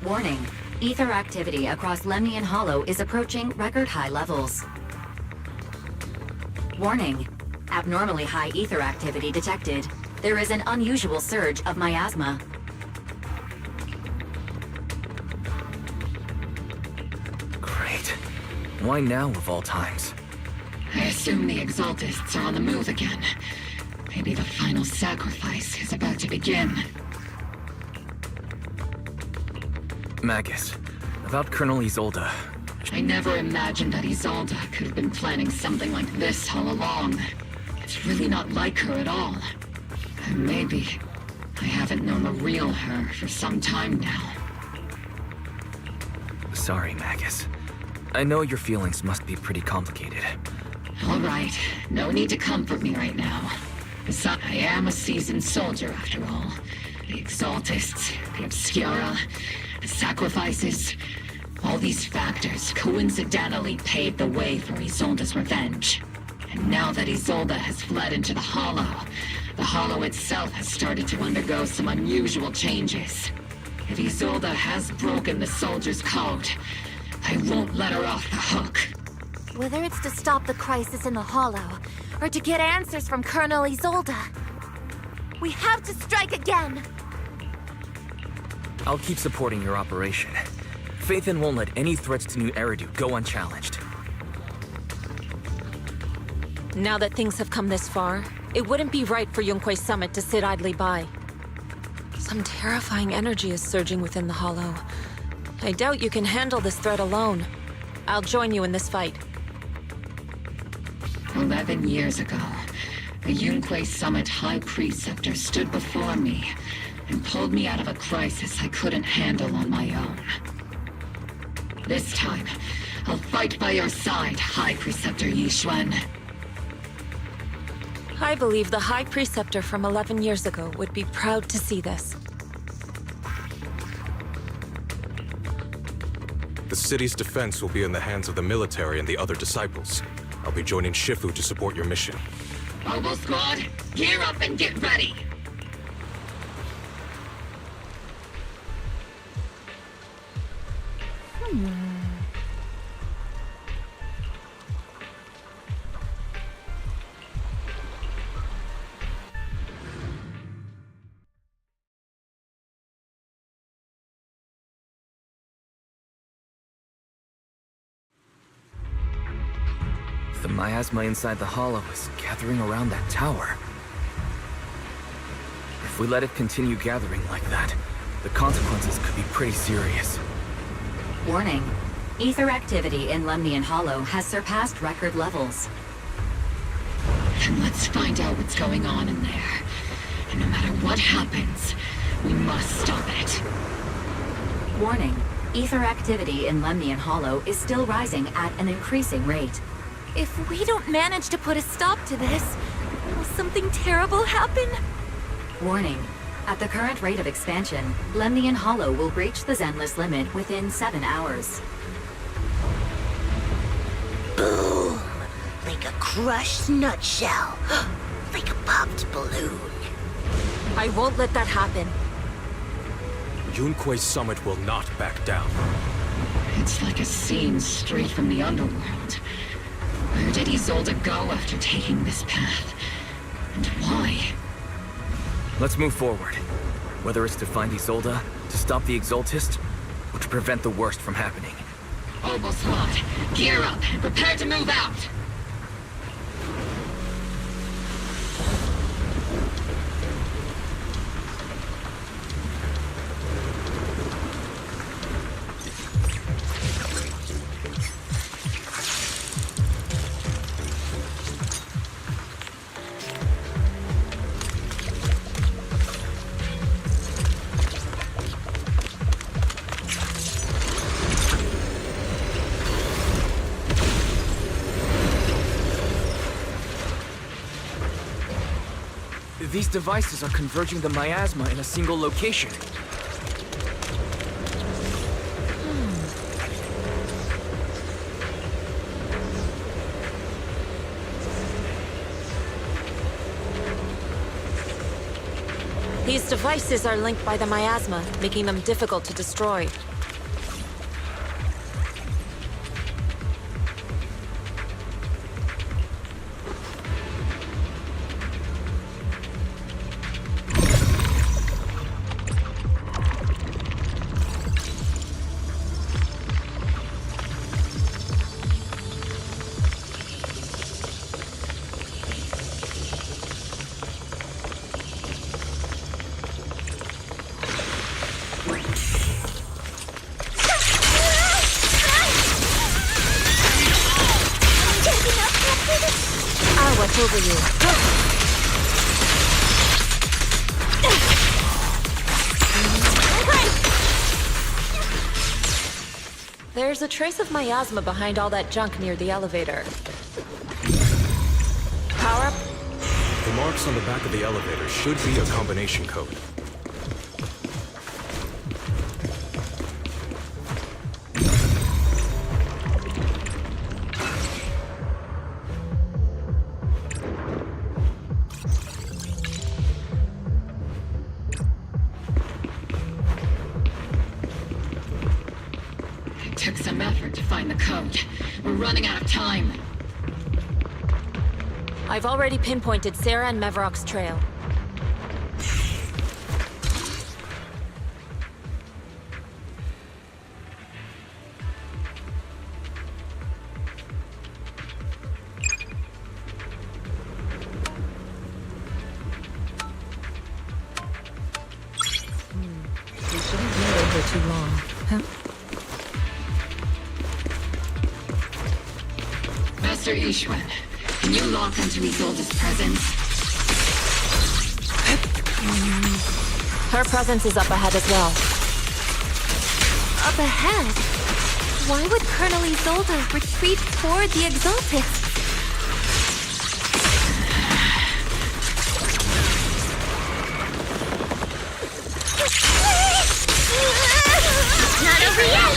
Warning. Ether activity across Lemnian Hollow is approaching record-high levels. Warning. Abnormally high ether activity detected. There is an unusual surge of miasma. Great. Why now of all times? I assume the Exaltists are on the move again. Maybe the final sacrifice is about to begin. Magus, about Colonel Isolde. I never imagined that Isolde could have been planning something like this all along. It's really not like her at all. And maybe I haven't known the real her for some time now. Sorry, Magus. I know your feelings must be pretty complicated. All right, no need to comfort me right now. Besides, I am a seasoned soldier after all. The Exaltists, the Obscura, the sacrifices, all these factors coincidentally paved the way for Isolde's revenge. And now that Isolde has fled into the Hollow itself has started to undergo some unusual changes. If Isolde has broken the soldier's code, I won't let her off the hook. Whether it's to stop the crisis in the Hollow, or to get answers from Colonel Isolde, we have to strike again! I'll keep supporting your operation. Phaethon won't let any threats to New Eridu go unchallenged. Now that things have come this far, it wouldn't be right for Yunque's summit to sit idly by. Some terrifying energy is surging within the Hollow. I doubt you can handle this threat alone. I'll join you in this fight. 11 years ago, a Yunque Summit High Preceptor stood before me and pulled me out of a crisis I couldn't handle on my own. This time, I'll fight by your side, High Preceptor Yixuan. I believe the High Preceptor from 11 years ago would be proud to see this. The city's defense will be in the hands of the military and the other disciples. I'll be joining Shifu to support your mission. Mobile Squad, gear up and get ready! The miasma inside the Hollow is gathering around that tower. If we let it continue gathering like that, the consequences could be pretty serious. Warning. Ether activity in Lemnian Hollow has surpassed record levels. Then let's find out what's going on in there. And no matter what happens, we must stop it. Warning. Ether activity in Lemnian Hollow is still rising at an increasing rate. If we don't manage to put a stop to this, will something terrible happen? Warning. At the current rate of expansion, Lemnian Hollow will breach the Zenless limit within 7 hours. Boom! Like a crushed nutshell. Like a popped balloon. I won't let that happen. Yunque's summit will not back down. It's like a scene straight from the underworld. Where did Isolde go after taking this path? And why? Let's move forward. Whether it's to find Isolde, to stop the Exaltists, or to prevent the worst from happening. Mobile Squad, gear up and prepare to move out! These devices are converging the miasma in a single location. These devices are linked by the miasma, making them difficult to destroy. over you. There's a trace of miasma behind all that junk near the elevator. Power up. The marks on the back of the elevator should be a combination code. It took some effort to find the code. We're running out of time. I've already pinpointed Sarah and Mevarok's trail. We shouldn't linger here too long. Huh? Master Ishwan, can you lock onto Isolde's presence? Her presence is up ahead as well. Up ahead? Why would Colonel Isolde retreat toward the Exaltists? Not over yet!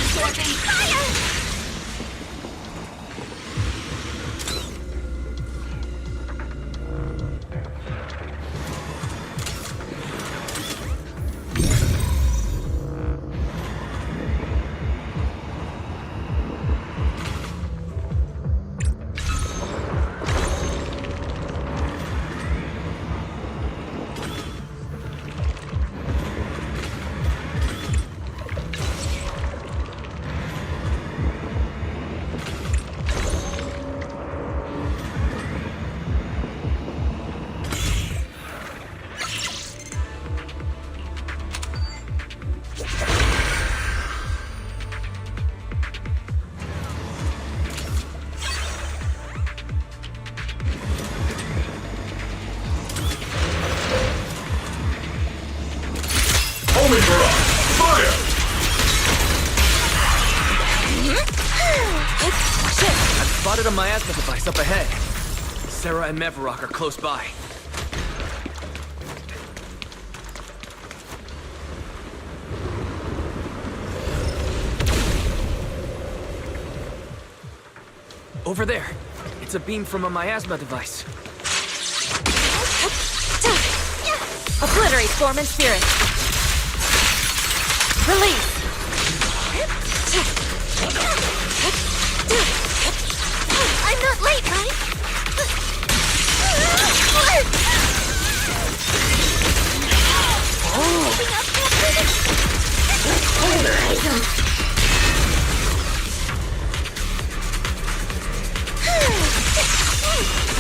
Fire! Spotted a miasma device up ahead. Sarah and Mevarok are close by. Over there. It's a beam from a miasma device. Obliterate form and spirit. Release. I'm not late, right?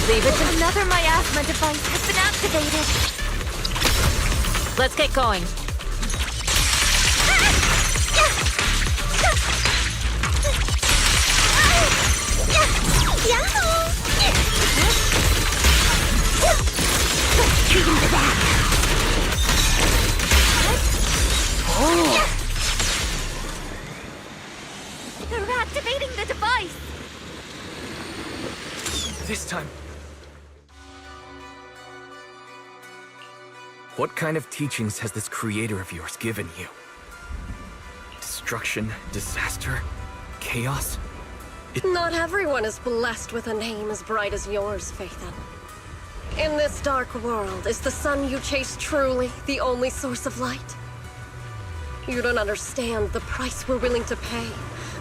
Leave it to Another miasma device has been activated. Let's get going. They're activating the device. This time. What kind of teachings has this creator of yours given you? Destruction, disaster, chaos? Not everyone is blessed with a name as bright as yours, Phaethon. In this dark world, is the sun you chase truly the only source of light? You don't understand the price we're willing to pay,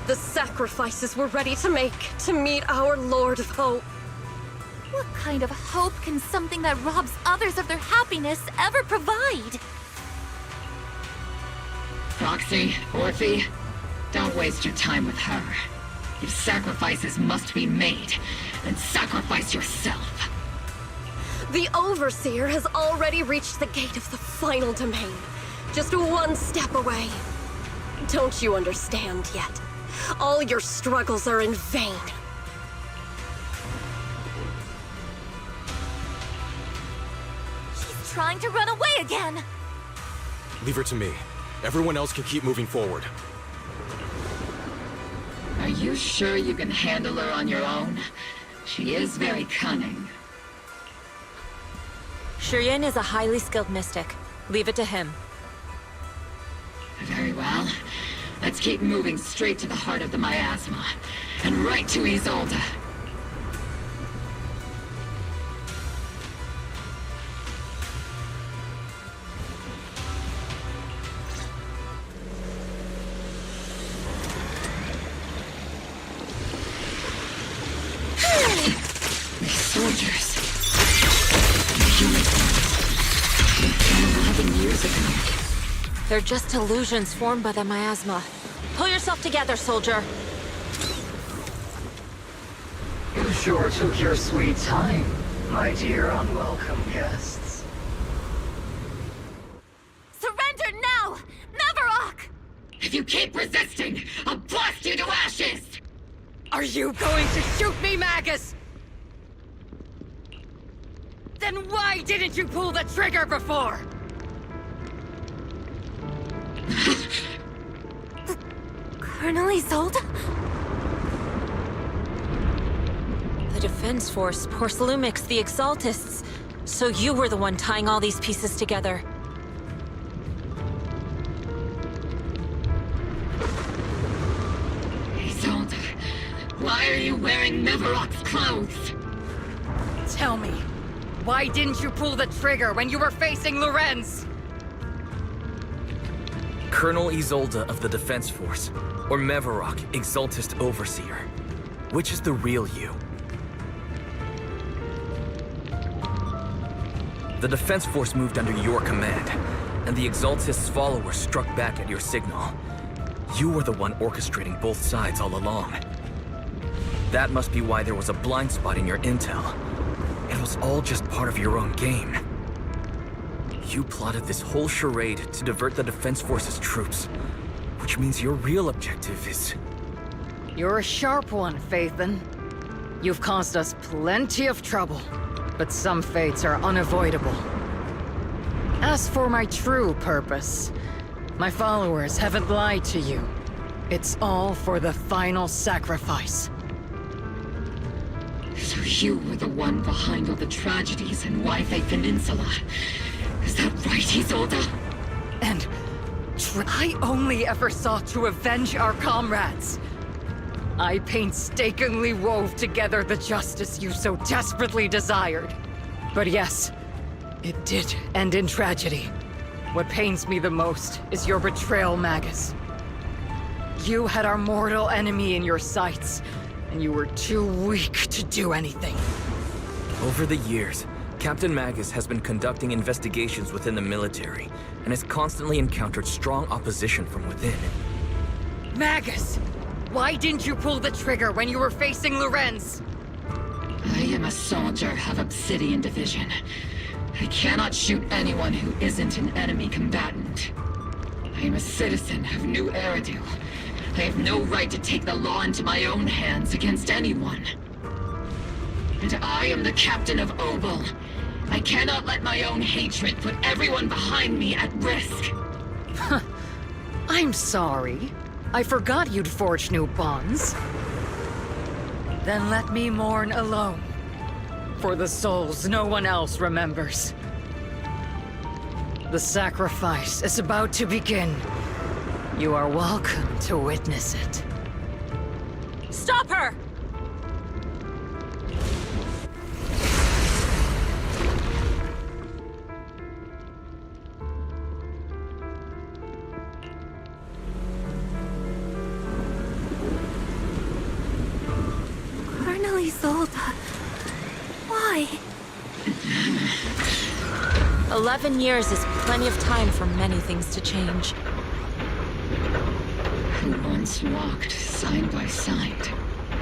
the sacrifices we're ready to make to meet our Lord of Hope. What kind of hope can something that robs others of their happiness ever provide? Proxy, Orphe, don't waste your time with her. If sacrifices must be made, then sacrifice yourself. The Overseer has already reached the gate of the final domain, just one step away. Don't you understand yet? All your struggles are in vain. trying to run away again! Leave her to me. Everyone else can keep moving forward. Are you sure you can handle her on your own? She is very cunning. Shiryen is a highly skilled mystic. Leave it to him. Very well. Let's keep moving straight to the heart of the miasma. And right to Isolde. Soldiers. Humans. 11 years ago. They're just illusions formed by the miasma. Pull yourself together, soldier. You sure took your sweet time, my dear unwelcome guests. Surrender now! Mavarok! If you keep resisting, I'll blast you to ashes! Are you going to shoot me, Magus? Then why didn't you pull the trigger before? Colonel Isolde? The Defense Force, Porcelumix, the Exaltists. So you were the one tying all these pieces together. Isolde, why are you wearing Mavarok's clothes? Tell me, why didn't you pull the trigger when you were facing Lorenz? Colonel Isolde of the Defense Force, or Mavarok, Exaltist Overseer. Which is the real you? The Defense Force moved under your command, and the Exaltist's followers struck back at your signal. You were the one orchestrating both sides all along. That must be why there was a blind spot in your intel. It was all just part of your own game. You plotted this whole charade to divert the Defense Force's troops, which means your real objective is... You're a sharp one, Phaethon. You've caused us plenty of trouble, but some fates are unavoidable. As for my true purpose, my followers haven't lied to you. It's all for the final sacrifice. So you were the one behind all the tragedies in Wi-Fi Peninsula. Is that right, Isolde? And I only ever sought to avenge our comrades. I painstakingly wove together the justice you so desperately desired. But yes, it did end in tragedy. What pains me the most is your betrayal, Magus. You had our mortal enemy in your sights, and you were too weak to do anything. Over the years, Captain Magus has been conducting investigations within the military, and has constantly encountered strong opposition from within. Magus! Why didn't you pull the trigger when you were facing Lorenz? I am a soldier of Obsidian Division. I cannot shoot anyone who isn't an enemy combatant. I am a citizen of New Eridu. I have no right to take the law into my own hands against anyone. And I am the captain of Obel. I cannot let my own hatred put everyone behind me at risk. I'm sorry. I forgot you'd forged new bonds. Then let me mourn alone. For the souls no one else remembers. The sacrifice is about to begin. You are welcome to witness it. Stop her! Colonel Isolde. Why? 11 years is plenty of time for many things to change. Who once walked side by side?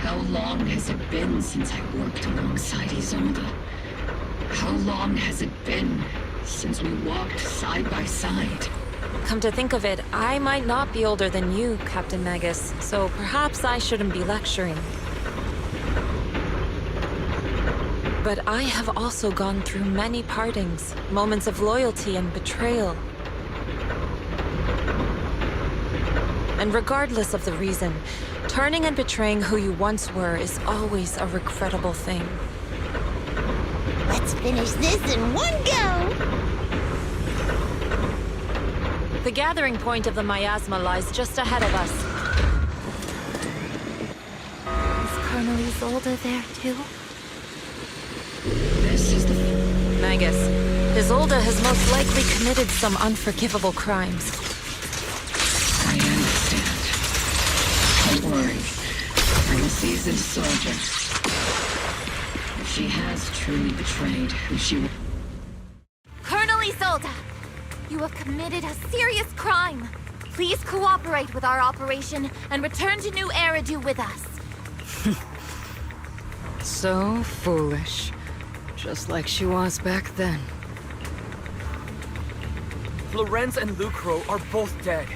How long has it been since I worked alongside Isolde? How long has it been since we walked side by side? Come to think of it, I might not be older than you, Captain Magus, so perhaps I shouldn't be lecturing. But I have also gone through many partings, moments of loyalty and betrayal. And regardless of the reason, turning and betraying who you once were is always a regrettable thing. Let's finish this in one go! The gathering point of the miasma lies just ahead of us. Is Colonel Isolde there too? This is the... Magus, Isolde has most likely committed some unforgivable crimes. I understand. Don't worry. I'm a seasoned soldier. If she has truly betrayed who she was... Colonel Isolde! You have committed a serious crime. Please cooperate with our operation and return to New Eridu with us. So foolish. Just like she was back then. Lorenz and Lucro are both dead.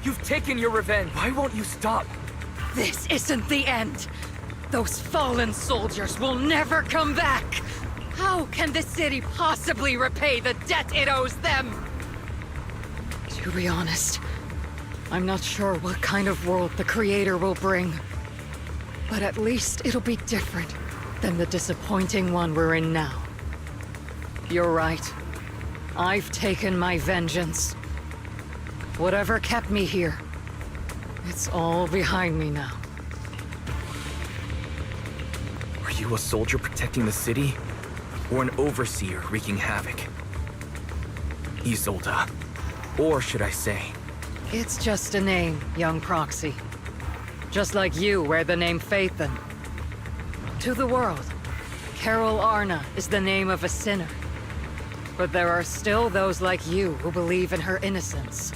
You've taken your revenge. Why won't you stop? This isn't the end. Those fallen soldiers will never come back. How can the city possibly repay the debt it owes them? To be honest, I'm not sure what kind of world the Creator will bring. But at least it'll be different than the disappointing one we're in now. You're right. I've taken my vengeance. Whatever kept me here, it's all behind me now. Are you a soldier protecting the city? Or an overseer wreaking havoc? Isolde. Or should I say... It's just a name, young proxy. Just like you wear the name Phaethon. To the world, Carol Arna is the name of a sinner. But there are still those like you who believe in her innocence.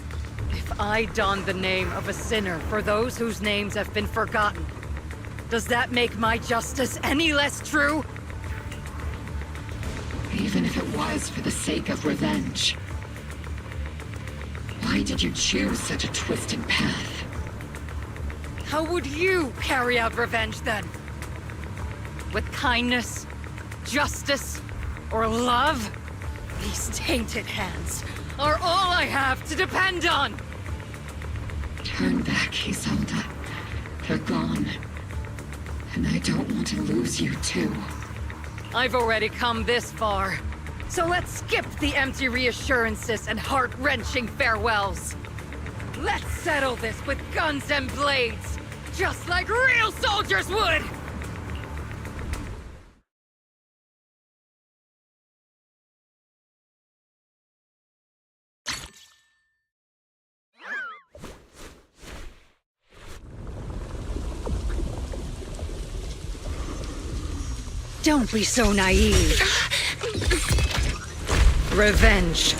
If I don the name of a sinner for those whose names have been forgotten, does that make my justice any less true? Even if it was for the sake of revenge. Why did you choose such a twisted path? How would you carry out revenge then? With kindness, justice, or love? These tainted hands are all I have to depend on! Turn back, Isolde. They're gone. And I don't want to lose you too. I've already come this far. So let's skip the empty reassurances and heart-wrenching farewells. Let's settle this with guns and blades, just like real soldiers would! Don't be so naive. Revenge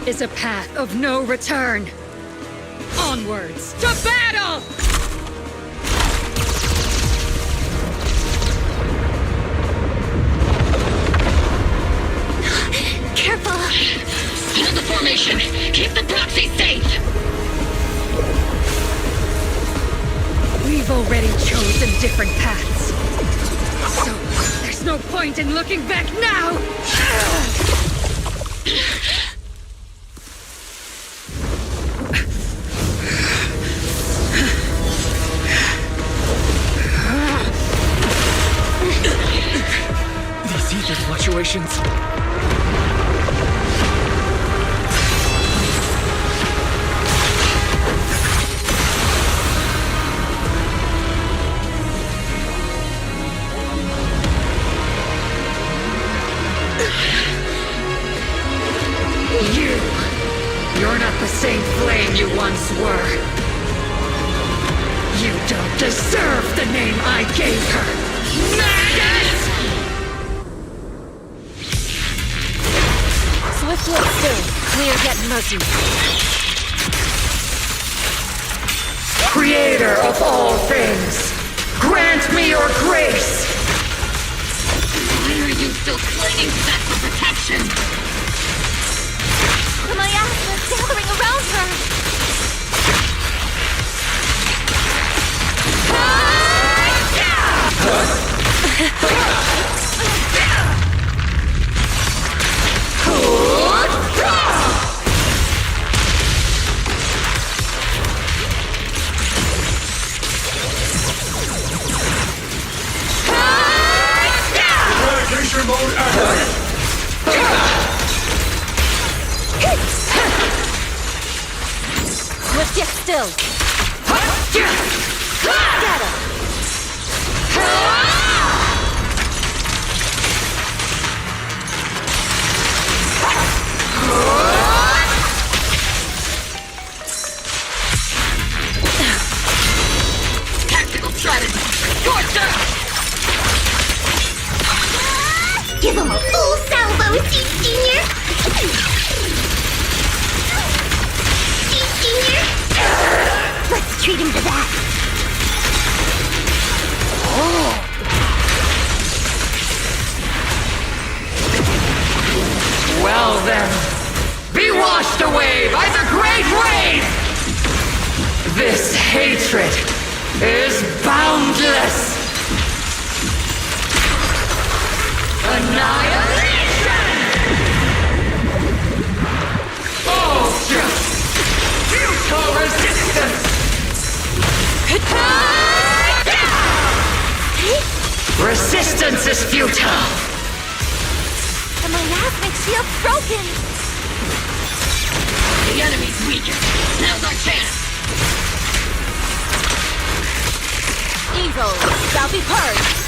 is a path of no return. Onwards to battle! Careful! Hold the formation! Keep the proxy safe! We've already chosen different paths. So, there's no point in looking back now! These ether fluctuations... You're not the same flame you once were. You don't deserve the name I gave her. Magus! Swift yet still, clear yet muzzy. Creator of all things, grant me your grace! Why are you still clinging to that for protection? The miasma's gathering around her! Get still! Get him! Tactical strategy! Your turn! Give him a full salvo, Seed Senior! Seed Senior! Let's treat him to that! Oh! Well then, be washed away by the great rain! This hatred is boundless! Annihilation! Ultra! Futile resistance! Resistance is futile! The miasmic shield's broken! The enemy's weakened. Now's our chance. Evil shall be purged!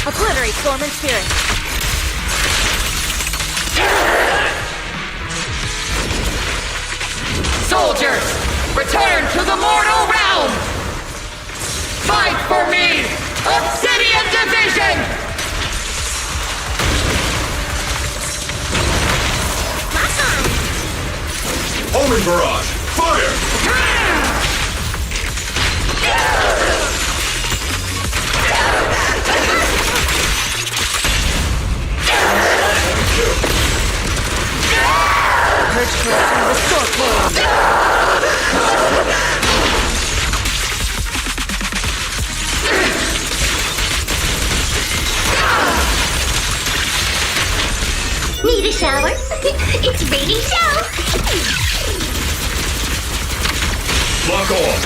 Obliterate Storm and Spirit! Soldiers, return to the mortal realm! Fight for me! Obsidian Division! Homing barrage! Fire! Purge corruption, restore flow! Need a shower? It's raining show! Lock on!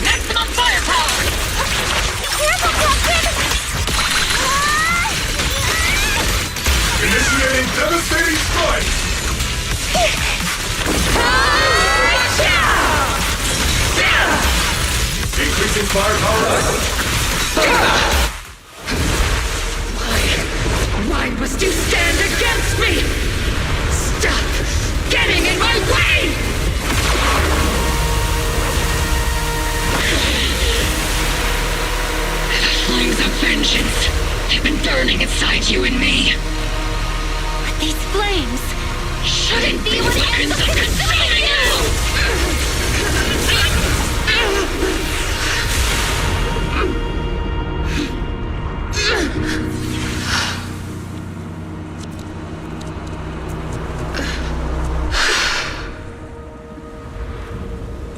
Maximum firepower! Careful, Captain! Initiating devastating strike! Increasing firepower level. Why must you stand against me? Stop getting in my way! The flames of vengeance have been burning inside you and me. But these flames Shouldn't be weapons of consuming you!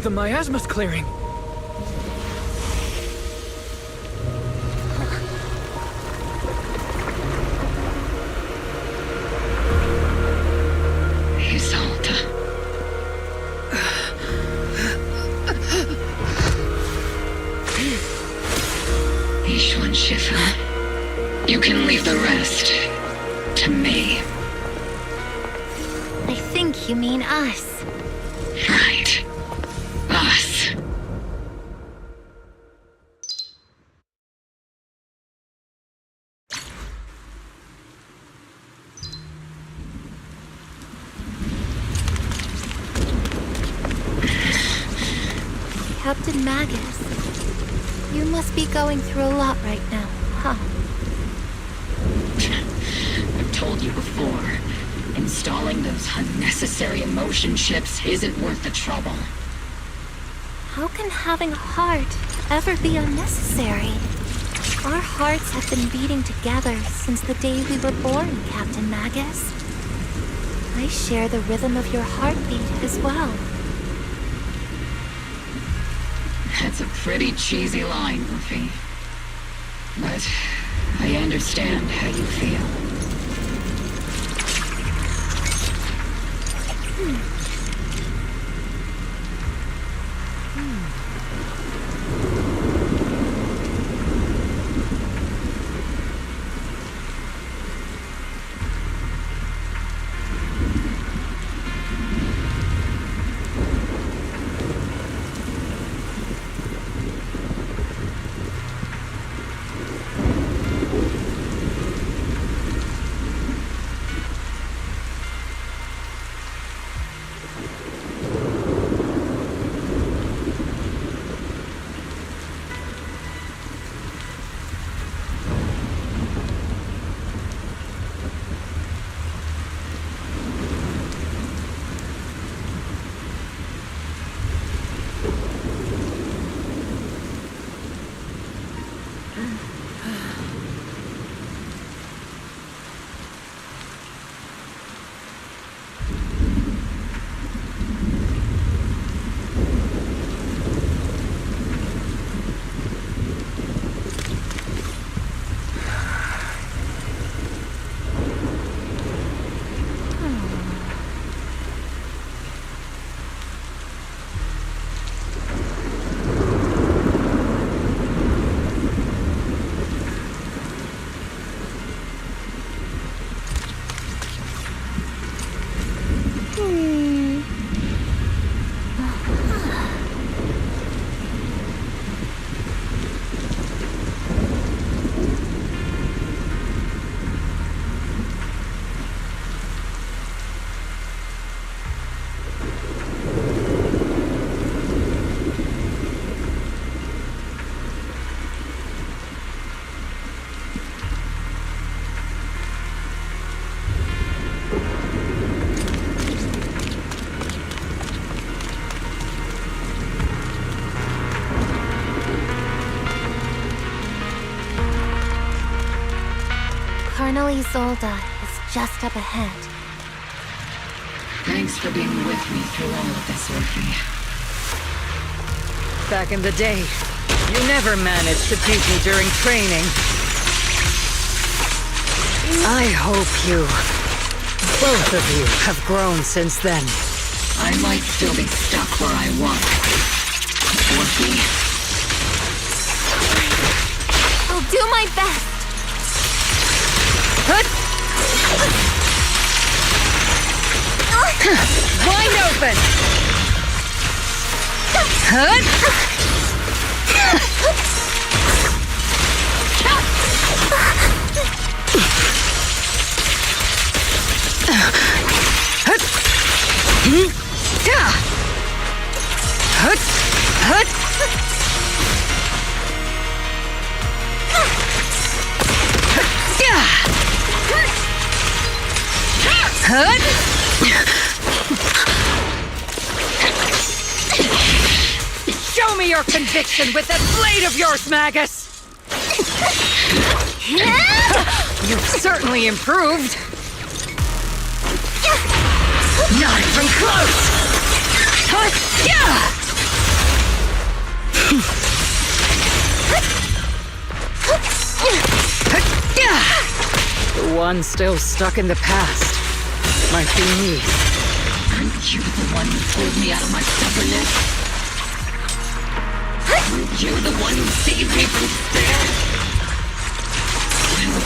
The miasma's clearing. Isolde. Ishwan Shifa. You can leave the rest to me. I think you mean us. Right. Us. Captain Magus, you must be going through a lot right now, huh? I've told you before. Installing those unnecessary emotion chips isn't worth the trouble. How can having a heart ever be unnecessary? Our hearts have been beating together since the day we were born, Captain Magus. I share the rhythm of your heartbeat as well. That's a pretty cheesy line, Luffy. But I understand how you feel. Isolda is just up ahead. Thanks for being with me through all of this, Orphe. Back in the day, you never managed to beat me during training. I hope both of you, have grown since then. I might still be stuck where I was. Orphe. I'll do my best. Wide open! Show me your conviction with that blade of yours, Magus! You've certainly improved. Not even close! The one still stuck in the past might be me. Aren't you the one who pulled me out of my stubbornness? Aren't you the one who saved me from despair? Well,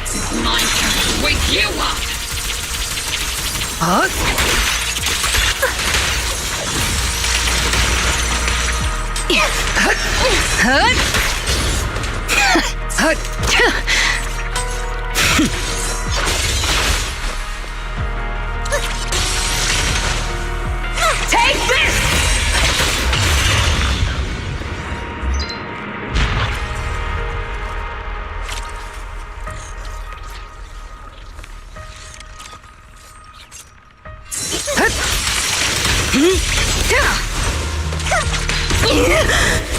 it's my turn to wake you up! Take this!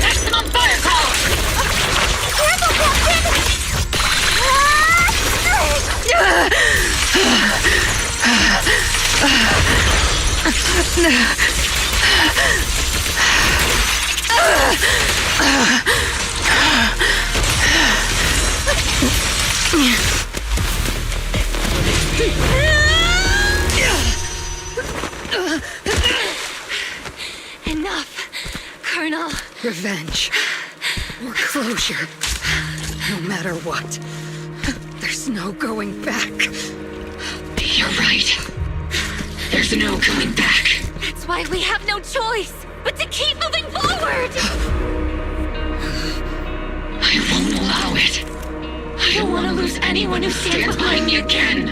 Maximum fire call! Careful, Captain! Enough, Colonel. Revenge. Or closure. No matter what. There's no going back. You're right. There's no going back. That's why we have no choice but to keep moving forward! I won't allow it. I don't want to lose anyone who stands behind me again.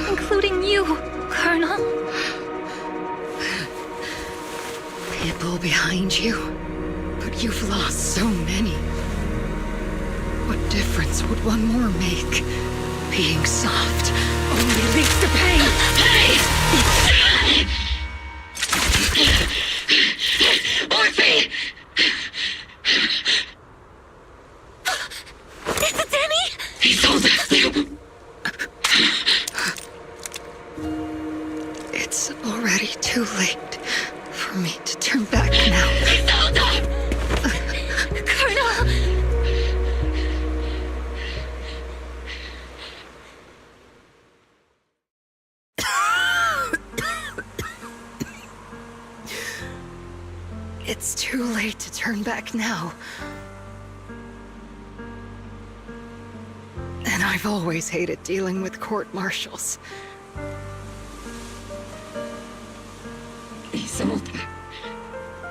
Including you, Colonel. People behind you. But you've lost so many. What difference would one more make? Being soft only leads to pain. Hey! Orphe! Is it Danny? He told us to. It's already too late for me to turn back now. He told us! Colonel! It's too late to turn back now. And I've always hated dealing with court-martials. Isolde,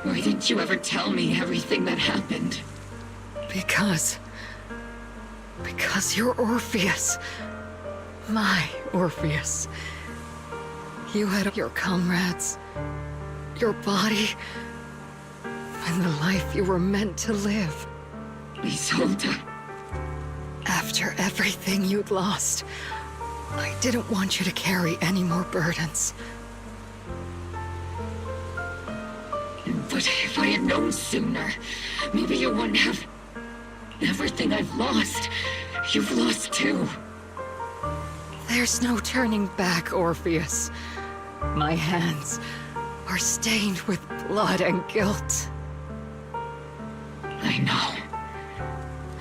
why didn't you ever tell me everything that happened? Because you're Orpheus. My Orpheus. You had your comrades, your body, and the life you were meant to live. Isolde. After everything you'd lost, I didn't want you to carry any more burdens. But if I had known sooner, maybe you wouldn't have... Everything I've lost, you've lost too. There's no turning back, Orpheus. My hands are stained with blood and guilt. I know.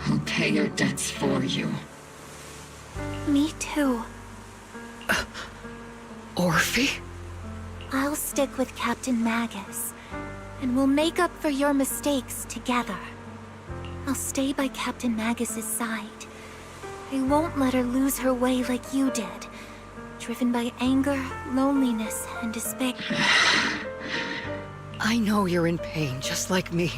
I'll pay your debts for you. Me too. Orphe? I'll stick with Captain Magus, and we'll make up for your mistakes together. I'll stay by Captain Magus's side. I won't let her lose her way like you did, driven by anger, loneliness, and despair. I know you're in pain, just like me.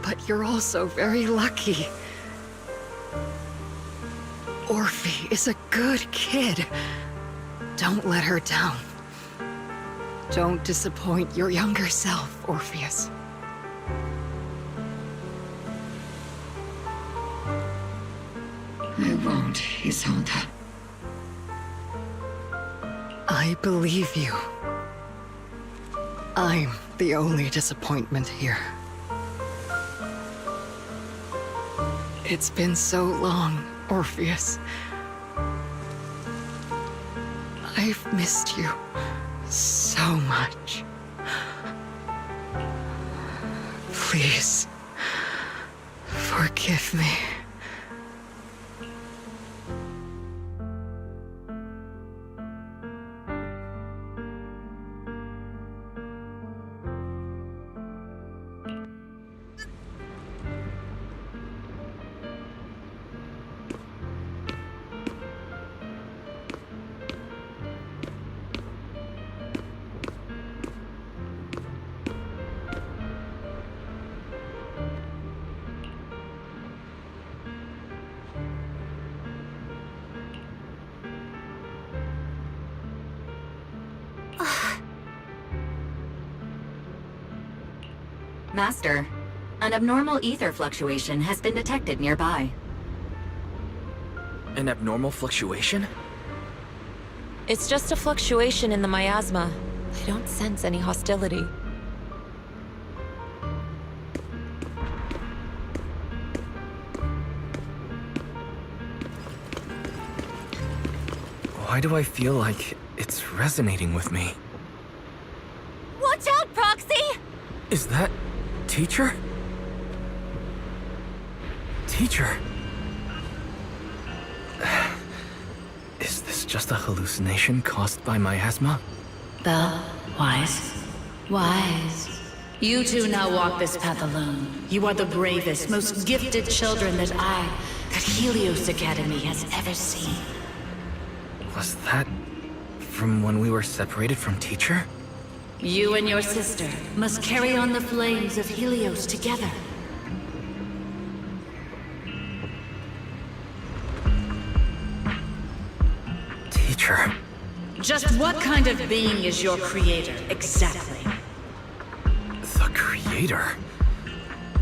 But you're also very lucky. Orphe is a good kid. Don't let her down. Don't disappoint your younger self, Orpheus. I won't, Isolde. I believe you. I'm the only disappointment here. It's been so long, Orpheus. I've missed you so much. Please, forgive me. Master, an abnormal ether fluctuation has been detected nearby. An abnormal fluctuation? It's just a fluctuation in the miasma. I don't sense any hostility. Why do I feel like it's resonating with me? Watch out, Proxy! Is that... Teacher? Teacher? Is this just a hallucination caused by miasma? Belle, Wise. Wise. You two now walk this path alone. You are the bravest, most gifted children that Helios Academy has ever seen. Was that from when we were separated from Teacher? You and your sister must carry on the flames of Helios together. Teacher. Just what kind of being is your creator, exactly? The Creator?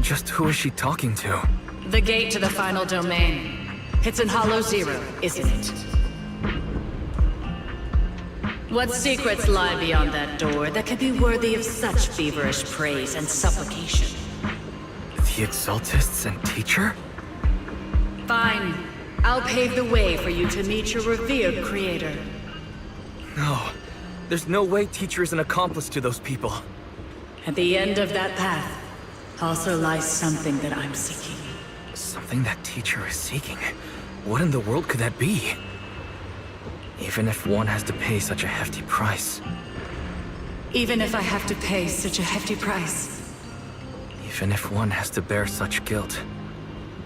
Just who is she talking to? The gate to the final domain. It's in Hollow Zero, isn't it? What secrets lie beyond that door that could be worthy of such feverish praise and supplication? The Exaltists and Teacher? Fine. I'll pave the way for you to meet your revered creator. No. There's no way Teacher is an accomplice to those people. At the end of that path also lies something that I'm seeking. Something that Teacher is seeking? What in the world could that be? Even if one has to pay such a hefty price. Even if I have to pay such a hefty price. Even if one has to bear such guilt.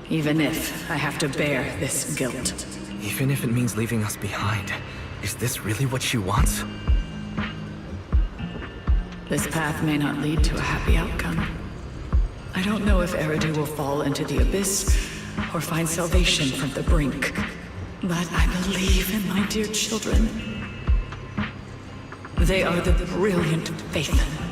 Even if I have to bear this guilt. Even if it means leaving us behind. Is this really what she wants? This path may not lead to a happy outcome. I don't know if Eridu will fall into the abyss or find salvation from the brink. But I believe in my dear children. They are the brilliant Phaethon.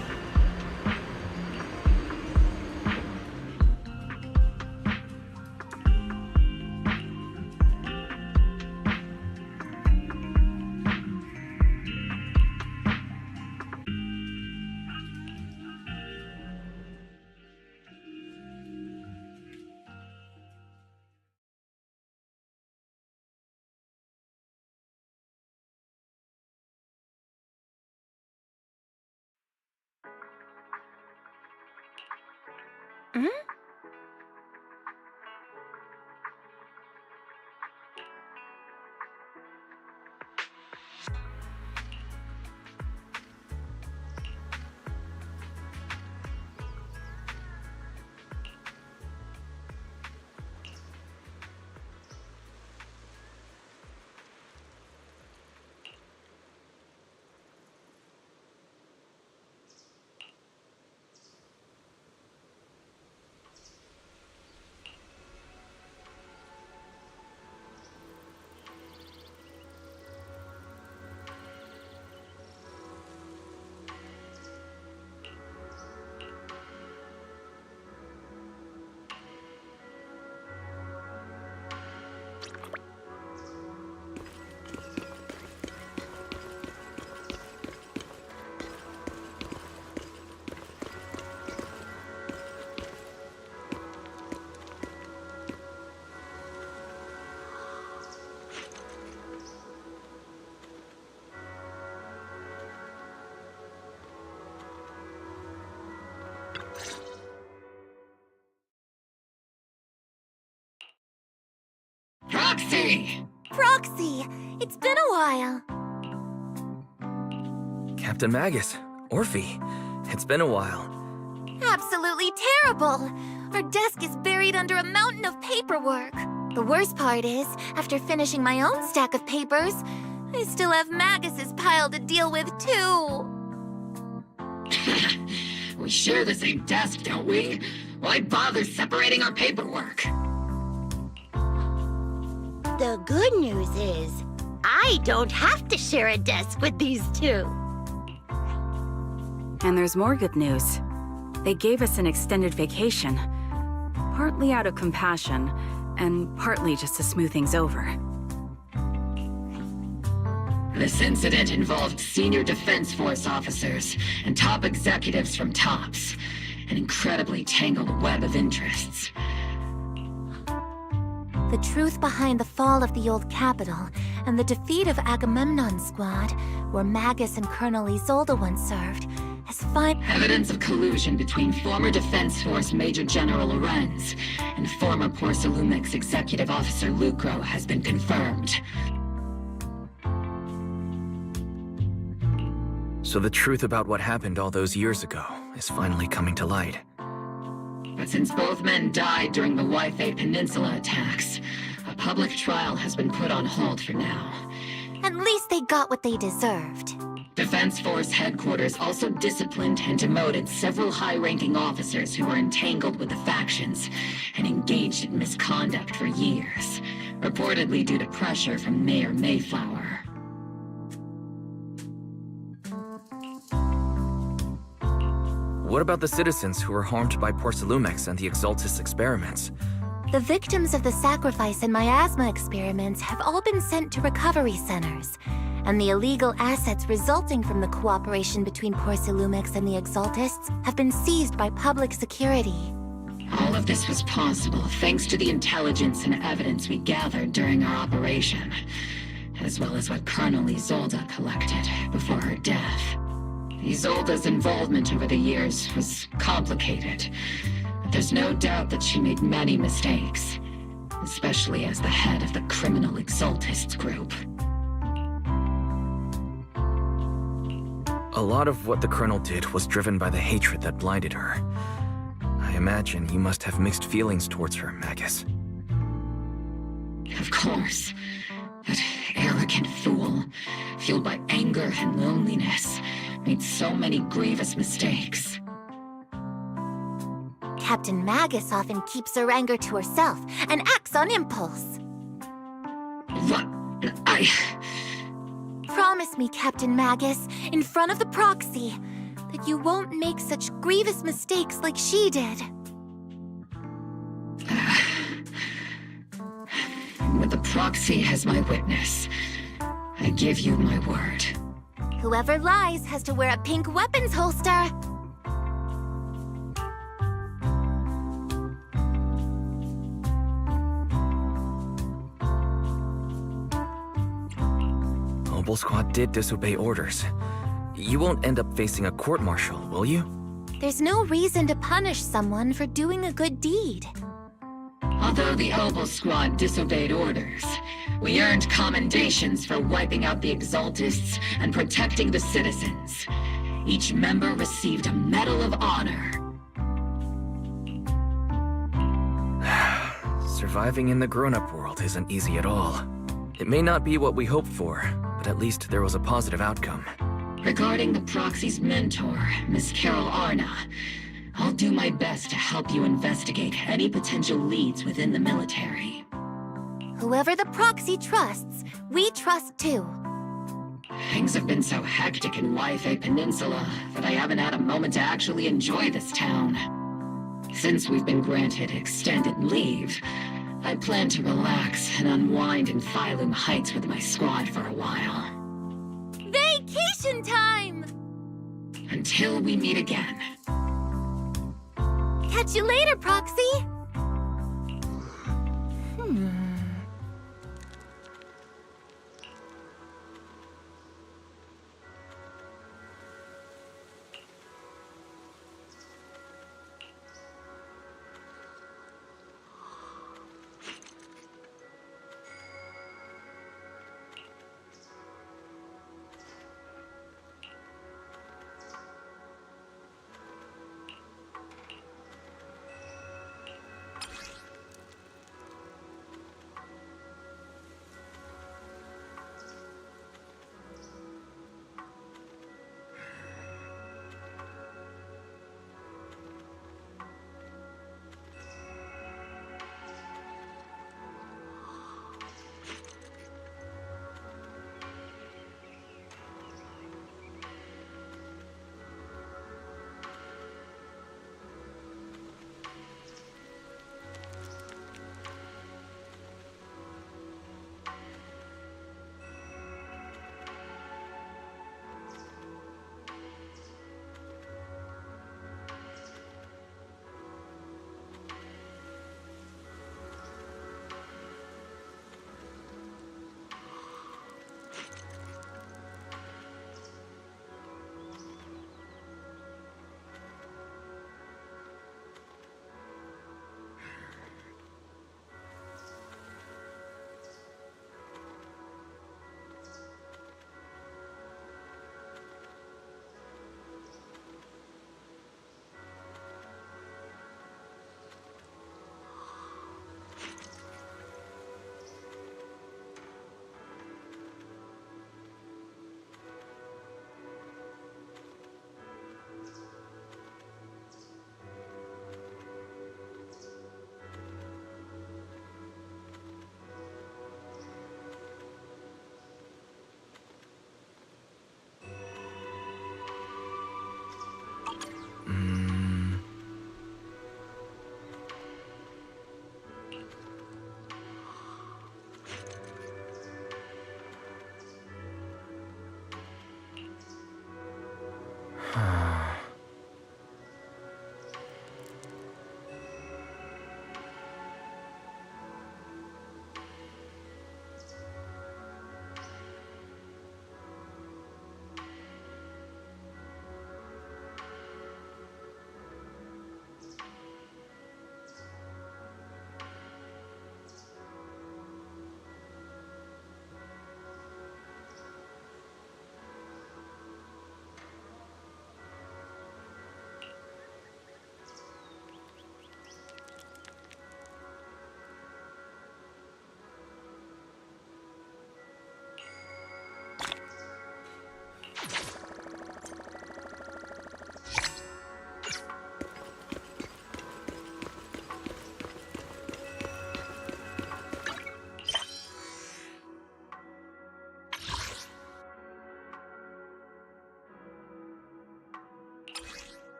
Proxy! Proxy! It's been a while. Captain Magus, Orphe, it's been a while. Absolutely terrible! Our desk is buried under a mountain of paperwork. The worst part is, after finishing my own stack of papers, I still have Magus's pile to deal with, too. We share the same desk, don't we? Why bother separating our paperwork? The good news is, I don't have to share a desk with these two. And there's more good news. They gave us an extended vacation. Partly out of compassion, and partly just to smooth things over. This incident involved senior Defense Force officers and top executives from TOPS. An incredibly tangled web of interests. The truth behind the fall of the old Capitol and the defeat of Agamemnon's squad, where Magus and Colonel Isolde once served, has evidence of collusion between former Defense Force Major General Lorenz and former Porcelumix Executive Officer Lucro has been confirmed. So the truth about what happened all those years ago is finally coming to light. But since both men died during the Waifei Peninsula attacks, a public trial has been put on hold for now. At least they got what they deserved. Defense Force headquarters also disciplined and demoted several high-ranking officers who were entangled with the factions and engaged in misconduct for years, reportedly due to pressure from Mayor Mayflower. What about the citizens who were harmed by Porcelumix and the Exaltis experiments? The victims of the sacrifice and miasma experiments have all been sent to recovery centers, and the illegal assets resulting from the cooperation between Porcelumix and the Exaltists have been seized by public security. All of this was possible thanks to the intelligence and evidence we gathered during our operation, as well as what Colonel Isolde collected before her death. Isolde's involvement over the years was complicated, but there's no doubt that she made many mistakes, especially as the head of the criminal Exaltists group. A lot of what the Colonel did was driven by the hatred that blinded her. I imagine you must have mixed feelings towards her, Magus. Of course. That arrogant fool, fueled by anger and loneliness, made so many grievous mistakes. Captain Magus often keeps her anger to herself and acts on impulse. What? Promise me, Captain Magus, in front of the proxy, that you won't make such grievous mistakes like she did. With the proxy as my witness, I give you my word. Whoever lies has to wear a pink weapons holster. Mobile Squad did disobey orders. You won't end up facing a court-martial, will you? There's no reason to punish someone for doing a good deed. Although the Opal Squad disobeyed orders, we earned commendations for wiping out the Exaltists and protecting the citizens. Each member received a Medal of Honor. Surviving in the grown-up world isn't easy at all. It may not be what we hoped for, but at least there was a positive outcome. Regarding the Proxy's mentor, Miss Carol Arna, I'll do my best to help you investigate any potential leads within the military. Whoever the Proxy trusts, we trust too. Things have been so hectic in Yfei Peninsula that I haven't had a moment to actually enjoy this town. Since we've been granted extended leave, I plan to relax and unwind in Phylum Heights with my squad for a while. Vacation time! Until we meet again. Catch you later, Proxy!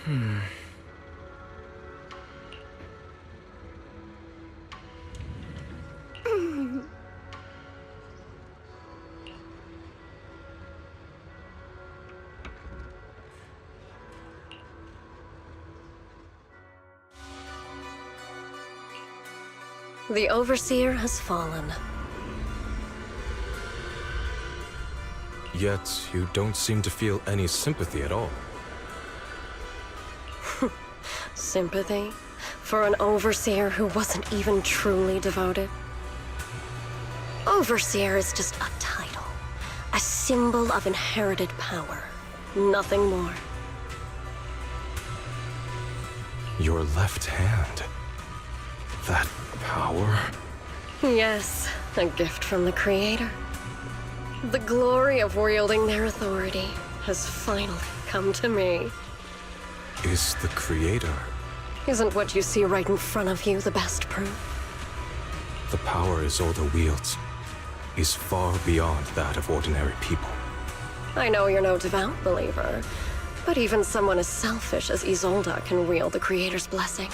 The Overseer has fallen. Yet, you don't seem to feel any sympathy at all. Sympathy? For an Overseer who wasn't even truly devoted? Overseer is just a title. A symbol of inherited power. Nothing more. Your left hand. That power? Yes, a gift from the Creator. The glory of wielding their authority has finally come to me. Is the Creator? Isn't what you see right in front of you the best proof? The power Isolde wields is far beyond that of ordinary people. I know you're no devout believer, but even someone as selfish as Isolde can wield the Creator's blessing.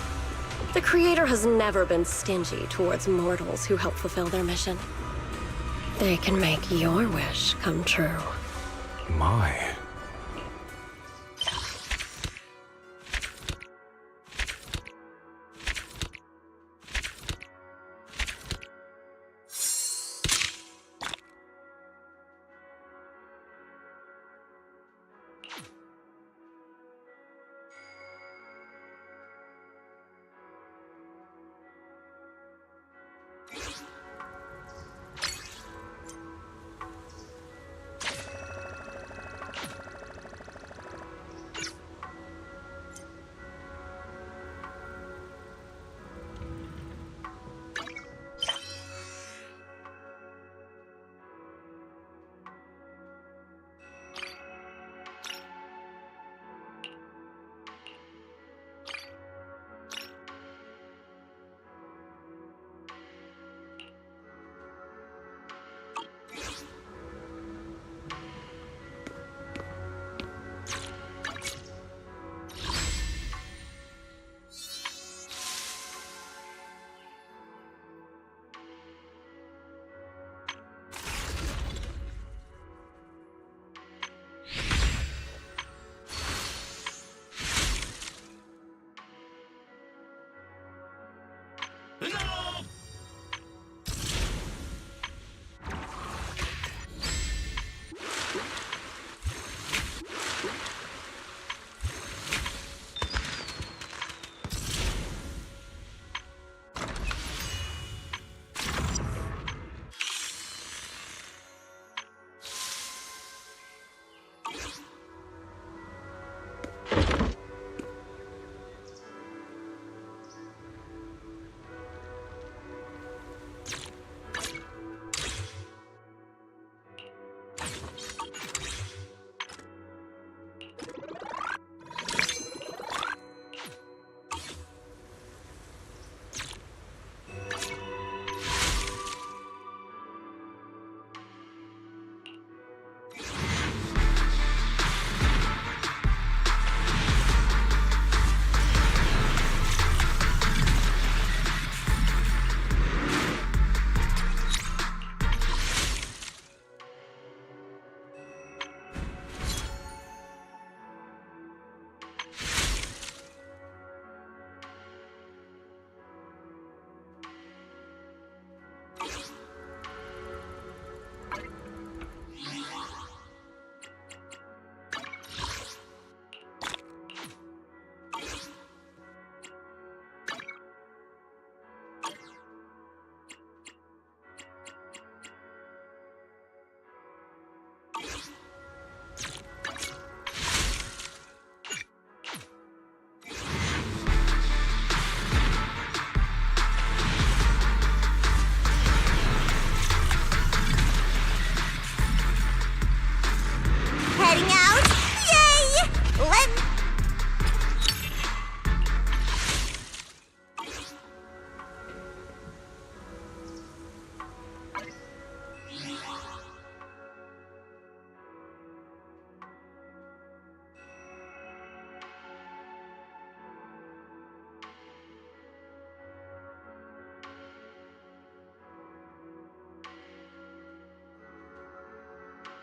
The Creator has never been stingy towards mortals who help fulfill their mission. They can make your wish come true. My. No!